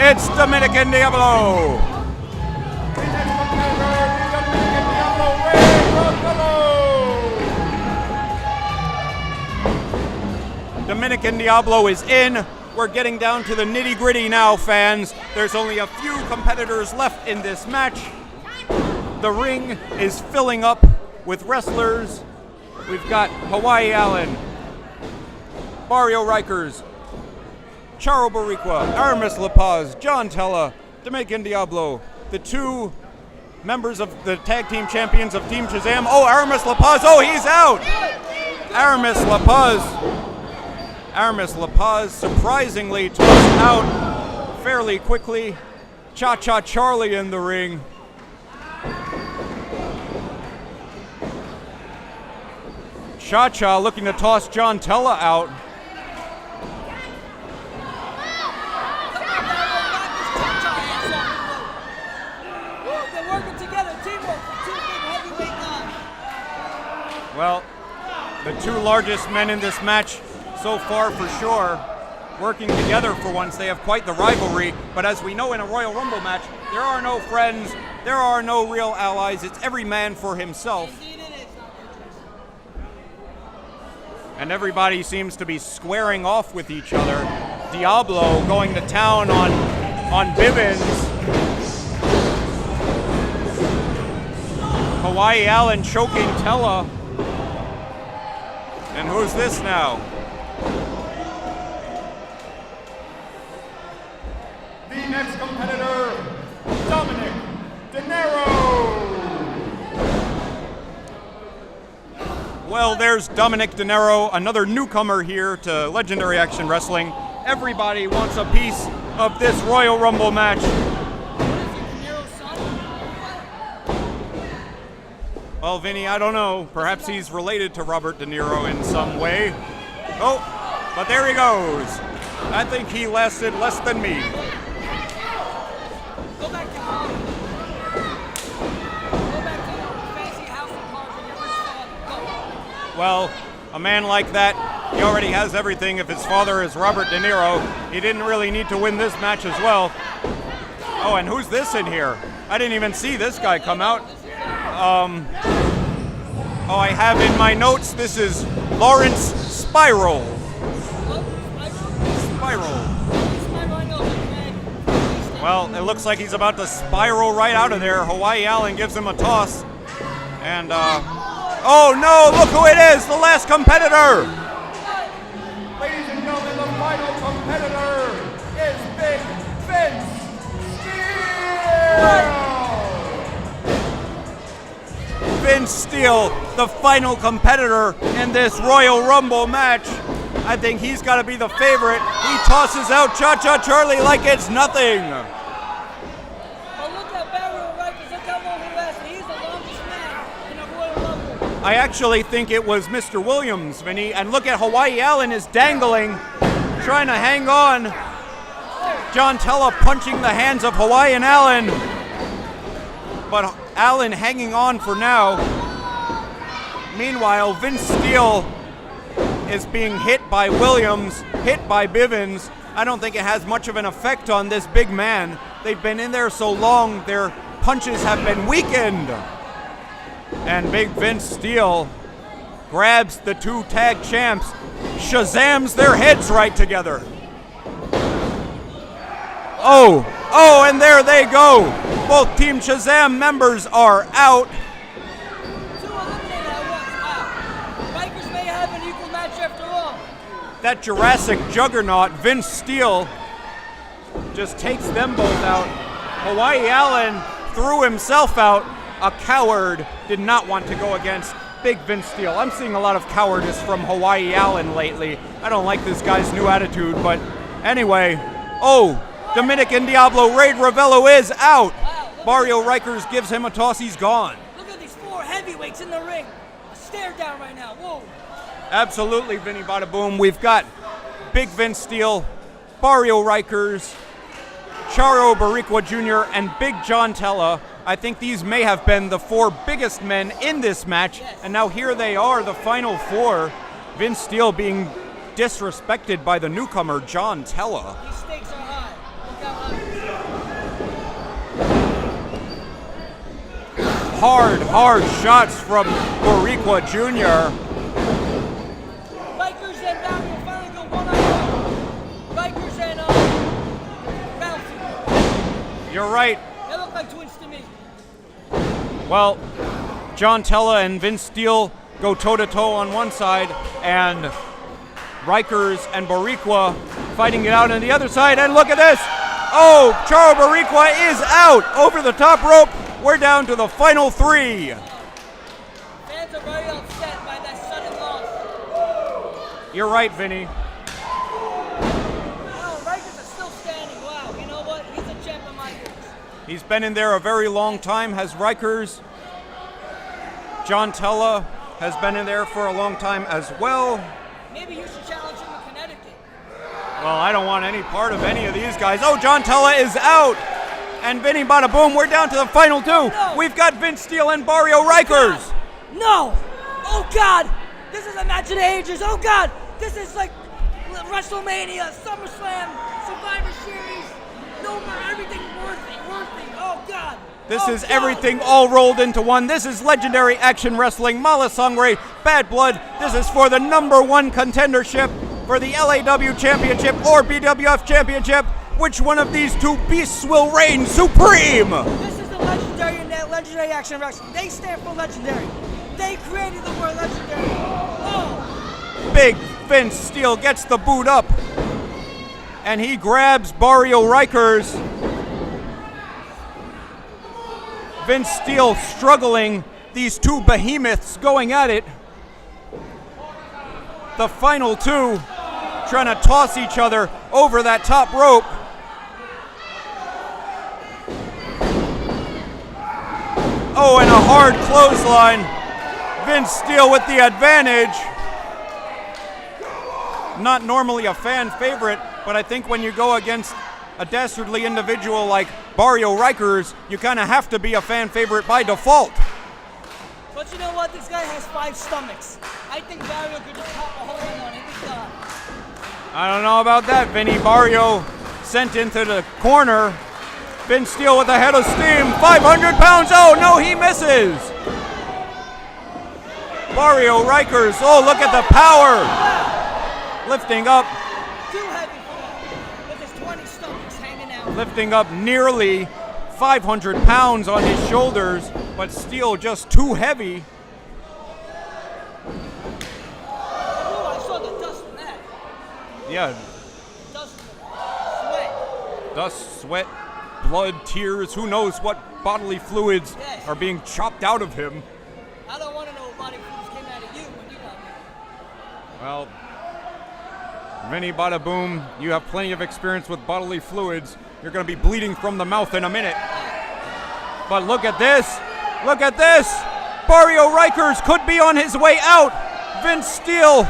[SPEAKER 10] It's Dominican Diablo. Dominican Diablo is in. We're getting down to the nitty-gritty now, fans. There's only a few competitors left in this match. The ring is filling up with wrestlers. We've got Hawaii Allen, Barrio Rikers, Charo Boricua, Aramis LaPaz, John Tella, Dominican Diablo, the two members of the tag team champions of Team Shazam. Oh, Aramis LaPaz, oh, he's out! Aramis LaPaz surprisingly tossed out fairly quickly. ChaCha Charlie in the ring. ChaCha looking to toss John Tella out.
[SPEAKER 3] They're working together, teamwork, two big heavyweight guys.
[SPEAKER 10] Well, the two largest men in this match so far for sure, working together for once. They have quite the rivalry, but as we know in a Royal Rumble match, there are no friends, there are no real allies. It's every man for himself. And everybody seems to be squaring off with each other. Diablo going to town on Bivens. Hawaii Allen choking Tella. And who's this now? The next competitor, Dominic De Niro. Well, there's Dominic De Niro, another newcomer here to Legendary Action Wrestling. Everybody wants a piece of this Royal Rumble match. Well, Vinny, I don't know. Perhaps he's related to Robert De Niro in some way. Oh, but there he goes. I think he lasted less than me. Well, a man like that, he already has everything. If his father is Robert De Niro, he didn't really need to win this match as well. Oh, and who's this in here? I didn't even see this guy come out. Oh, I have in my notes, this is Lawrence Spiral. Well, it looks like he's about to spiral right out of there. Hawaii Allen gives him a toss. And, oh no, look who it is, the last competitor! Ladies and gentlemen, the final competitor is Big Vince Steele! Vince Steele, the final competitor in this Royal Rumble match. I think he's got to be the favorite. He tosses out ChaCha Charlie like it's nothing. I actually think it was Mr. Williams, Vinny, and look at Hawaii Allen is dangling, trying to hang on. John Tella punching the hands of Hawaiian Allen, but Allen hanging on for now. Meanwhile, Vince Steele is being hit by Williams, hit by Bivens. I don't think it has much of an effect on this big man. They've been in there so long, their punches have been weakened. And Big Vince Steele grabs the two tag champs, Shazams their heads right together. Oh, and there they go. Both Team Shazam members are out.
[SPEAKER 3] Rikers may have an equal match after all.
[SPEAKER 10] That Jurassic Juggernaut, Vince Steele, just takes them both out. Hawaii Allen threw himself out. A coward did not want to go against Big Vince Steele. I'm seeing a lot of cowardice from Hawaii Allen lately. I don't like this guy's new attitude, but anyway. Dominican Diablo, Ray Ravello is out. Barrio Rikers gives him a toss, he's gone.
[SPEAKER 3] Look at these four heavyweights in the ring. A stare down right now, whoa.
[SPEAKER 10] Absolutely, Vinny Bada Boom. We've got Big Vince Steele, Barrio Rikers, Charo Barriqua Jr., and Big John Tella. I think these may have been the four biggest men in this match, and now here they are, the final four. Vince Steele being disrespected by the newcomer, John Tella.
[SPEAKER 3] These stakes are high. Look how high.
[SPEAKER 10] Hard shots from Barriqua Jr.
[SPEAKER 3] Rikers and Barrio finally go one-on-one. Rikers and Ralphie.
[SPEAKER 10] You're right.
[SPEAKER 3] They look like twins to me.
[SPEAKER 10] Well, John Tella and Vince Steele go toe-to-toe on one side, and Rikers and Barriqua fighting it out on the other side, and look at this! Oh, Charo Barriqua is out over the top rope. We're down to the final three.
[SPEAKER 3] Fans are very upset by that sudden loss.
[SPEAKER 10] You're right, Vinny.
[SPEAKER 3] Oh, Rikers are still standing. Wow, you know what? He's a champ in my books.
[SPEAKER 10] He's been in there a very long time, has Rikers. John Tella has been in there for a long time as well.
[SPEAKER 3] Maybe you should challenge him in Connecticut.
[SPEAKER 10] Well, I don't want any part of any of these guys. Oh, John Tella is out. And Vinny Bada Boom, we're down to the final two.
[SPEAKER 3] No.
[SPEAKER 10] We've got Vince Steele and Barrio Rikers.
[SPEAKER 3] No! Oh God! This is a match of the ages. Oh God! This is like WrestleMania, SummerSlam, Survivor Series. No, everything worthy. Oh God!
[SPEAKER 10] This is everything all rolled into one. This is legendary action wrestling, Mala Sangre, Bad Blood. This is for the #1 contendership for the LAW Championship or BWF Championship. Which one of these two beasts will reign supreme?
[SPEAKER 3] This is the legendary action wrestling. They stand for legendary. They created the word legendary. Oh!
[SPEAKER 10] Big Vince Steele gets the boot up, and he grabs Barrio Rikers. Vince Steele struggling, these two behemoths going at it. The final two trying to toss each other over that top rope. Oh, and a hard clothesline. Vince Steele with the advantage. Not normally a fan favorite, but I think when you go against a dastardly individual like Barrio Rikers, you kind of have to be a fan favorite by default.
[SPEAKER 3] But you know what? This guy has 5 stomachs. I think Barrio could just pop a hole in one and be done.
[SPEAKER 10] I don't know about that, Vinny. Barrio sent into the corner. Vince Steele with a head of steam. 500 pounds. Oh, no, he misses. Barrio Rikers. Oh, look at the power. Lifting up.
[SPEAKER 3] Too heavy for him. With his 20 stomachs hanging out.
[SPEAKER 10] Lifting up nearly 500 pounds on his shoulders, but Steele just too heavy.
[SPEAKER 3] Oh, I saw the dust in that.
[SPEAKER 10] Yeah.
[SPEAKER 3] Dust, sweat.
[SPEAKER 10] Dust, sweat, blood, tears, who knows what bodily fluids are being chopped out of him.
[SPEAKER 3] I don't want to know what body fluids came out of you when you got me.
[SPEAKER 10] Well, Vinny Bada Boom, you have plenty of experience with bodily fluids. You're going to be bleeding from the mouth in a minute. But look at this. Look at this. Barrio Rikers could be on his way out. Vince Steele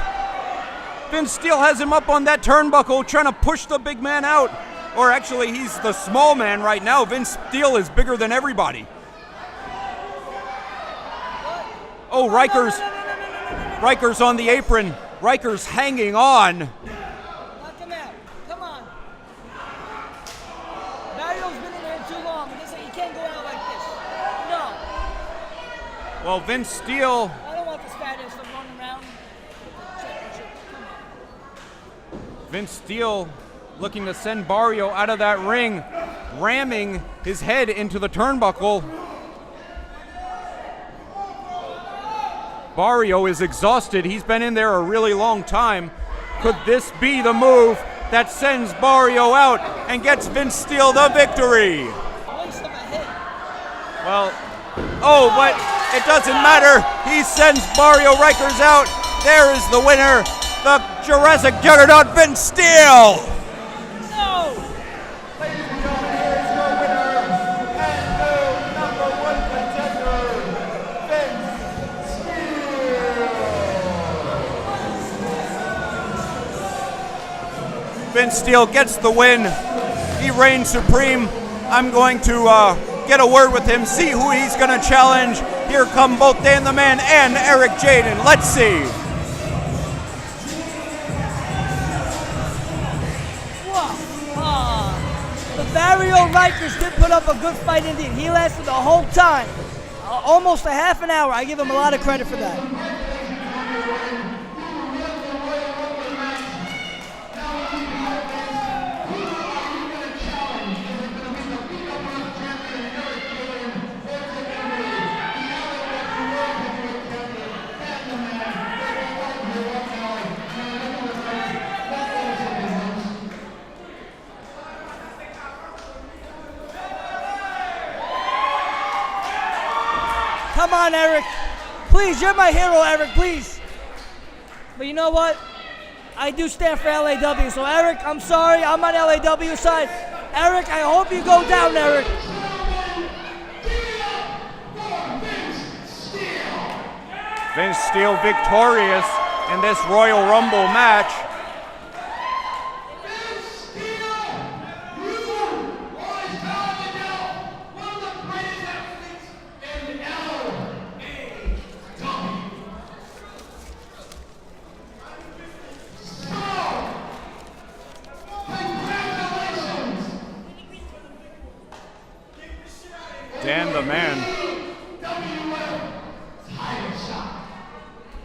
[SPEAKER 10] has him up on that turnbuckle trying to push the big man out. Or actually, he's the small man right now. Vince Steele is bigger than everybody. Oh, Rikers on the apron. Rikers hanging on.
[SPEAKER 3] Knock him out. Come on. Barrio's been in there too long. He can't go out like this. No.
[SPEAKER 10] Well, Vince Steele.
[SPEAKER 3] I don't want this fat ass to run around.
[SPEAKER 10] Vince Steele looking to send Barrio out of that ring, ramming his head into the turnbuckle. Barrio is exhausted. He's been in there a really long time. Could this be the move that sends Barrio out and gets Vince Steele the victory? Well, oh, but it doesn't matter. He sends Barrio Rikers out. There is the winner, the Jurassic Juggernaut, Vince Steele.
[SPEAKER 3] No!
[SPEAKER 10] Vince Steele gets the win. He reigns supreme. I'm going to get a word with him, see who he's going to challenge. Here come both Dan the Man and Eric Jaden. Let's see.
[SPEAKER 3] The Barrio Rikers did put up a good fight indeed. He lasted the whole time. Almost a half an hour. I give him a lot of credit for that. Come on, Eric. Please, you're my hero, Eric, please. But you know what? I do stand for LAW. So, Eric, I'm sorry. I'm on LAW side. Eric, I hope you go down, Eric.
[SPEAKER 10] Vince Steele victorious in this Royal Rumble match.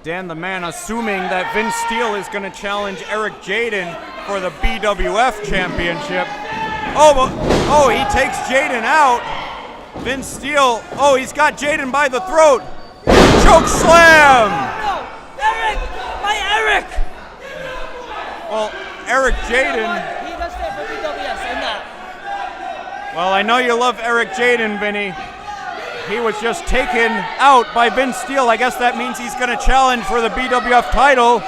[SPEAKER 10] Dan the Man assuming that Vince Steele is going to challenge Eric Jaden for the BWF Championship. Oh, he takes Jaden out. Vince Steele, he's got Jaden by the throat. Choke slam!
[SPEAKER 3] No, Eric! My Eric!
[SPEAKER 10] Well, Eric Jaden.
[SPEAKER 3] He does stand for BWF, so not.
[SPEAKER 10] Well, I know you love Eric Jaden, Vinny. He was just taken out by Vince Steele. I guess that means he's going to challenge for the BWF title.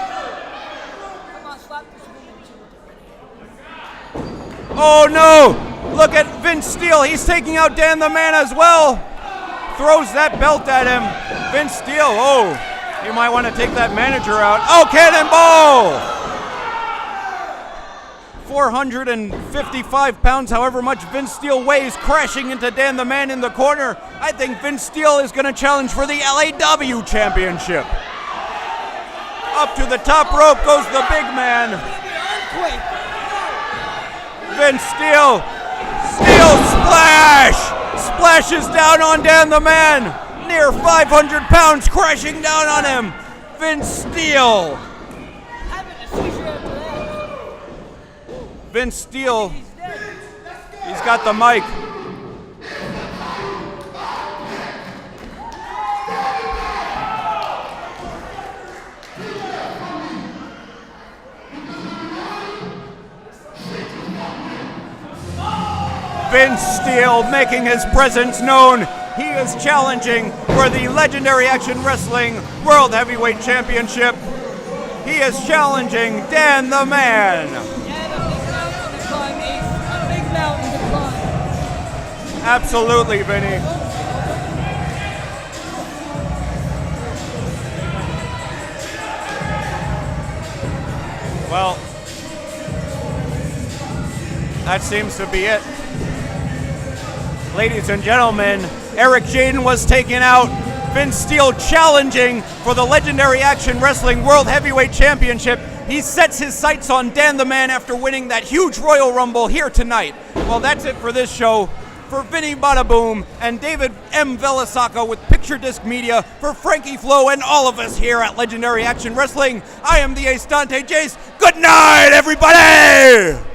[SPEAKER 10] Oh no! Look at Vince Steele. He's taking out Dan the Man as well. Throws that belt at him. Vince Steele, you might want to take that manager out. Oh, cannonball! 455 pounds, however much Vince Steele weighs, crashing into Dan the Man in the corner. I think Vince Steele is going to challenge for the LAW Championship. Up to the top rope goes the big man. Vince Steele. Steel splash! Splashes down on Dan the Man. Near 500 pounds crashing down on him. Vince Steele. Vince Steele, he's got the mic. Vince Steele making his presence known. He is challenging for the Legendary Action Wrestling World Heavyweight Championship. He is challenging Dan the Man. Absolutely, Vinny. Well, that seems to be it. Ladies and gentlemen, Eric Jaden was taken out. Vince Steele challenging for the Legendary Action Wrestling World Heavyweight Championship. He sets his sights on Dan the Man after winning that huge Royal Rumble here tonight. Well, that's it for this show. for Vinny Badaboom and David M. Velasco with Picture Disc Media, for Frankie Flo and all of us here at Legendary Action Wrestling, I am the Ace Dante Jace. Good night, everybody!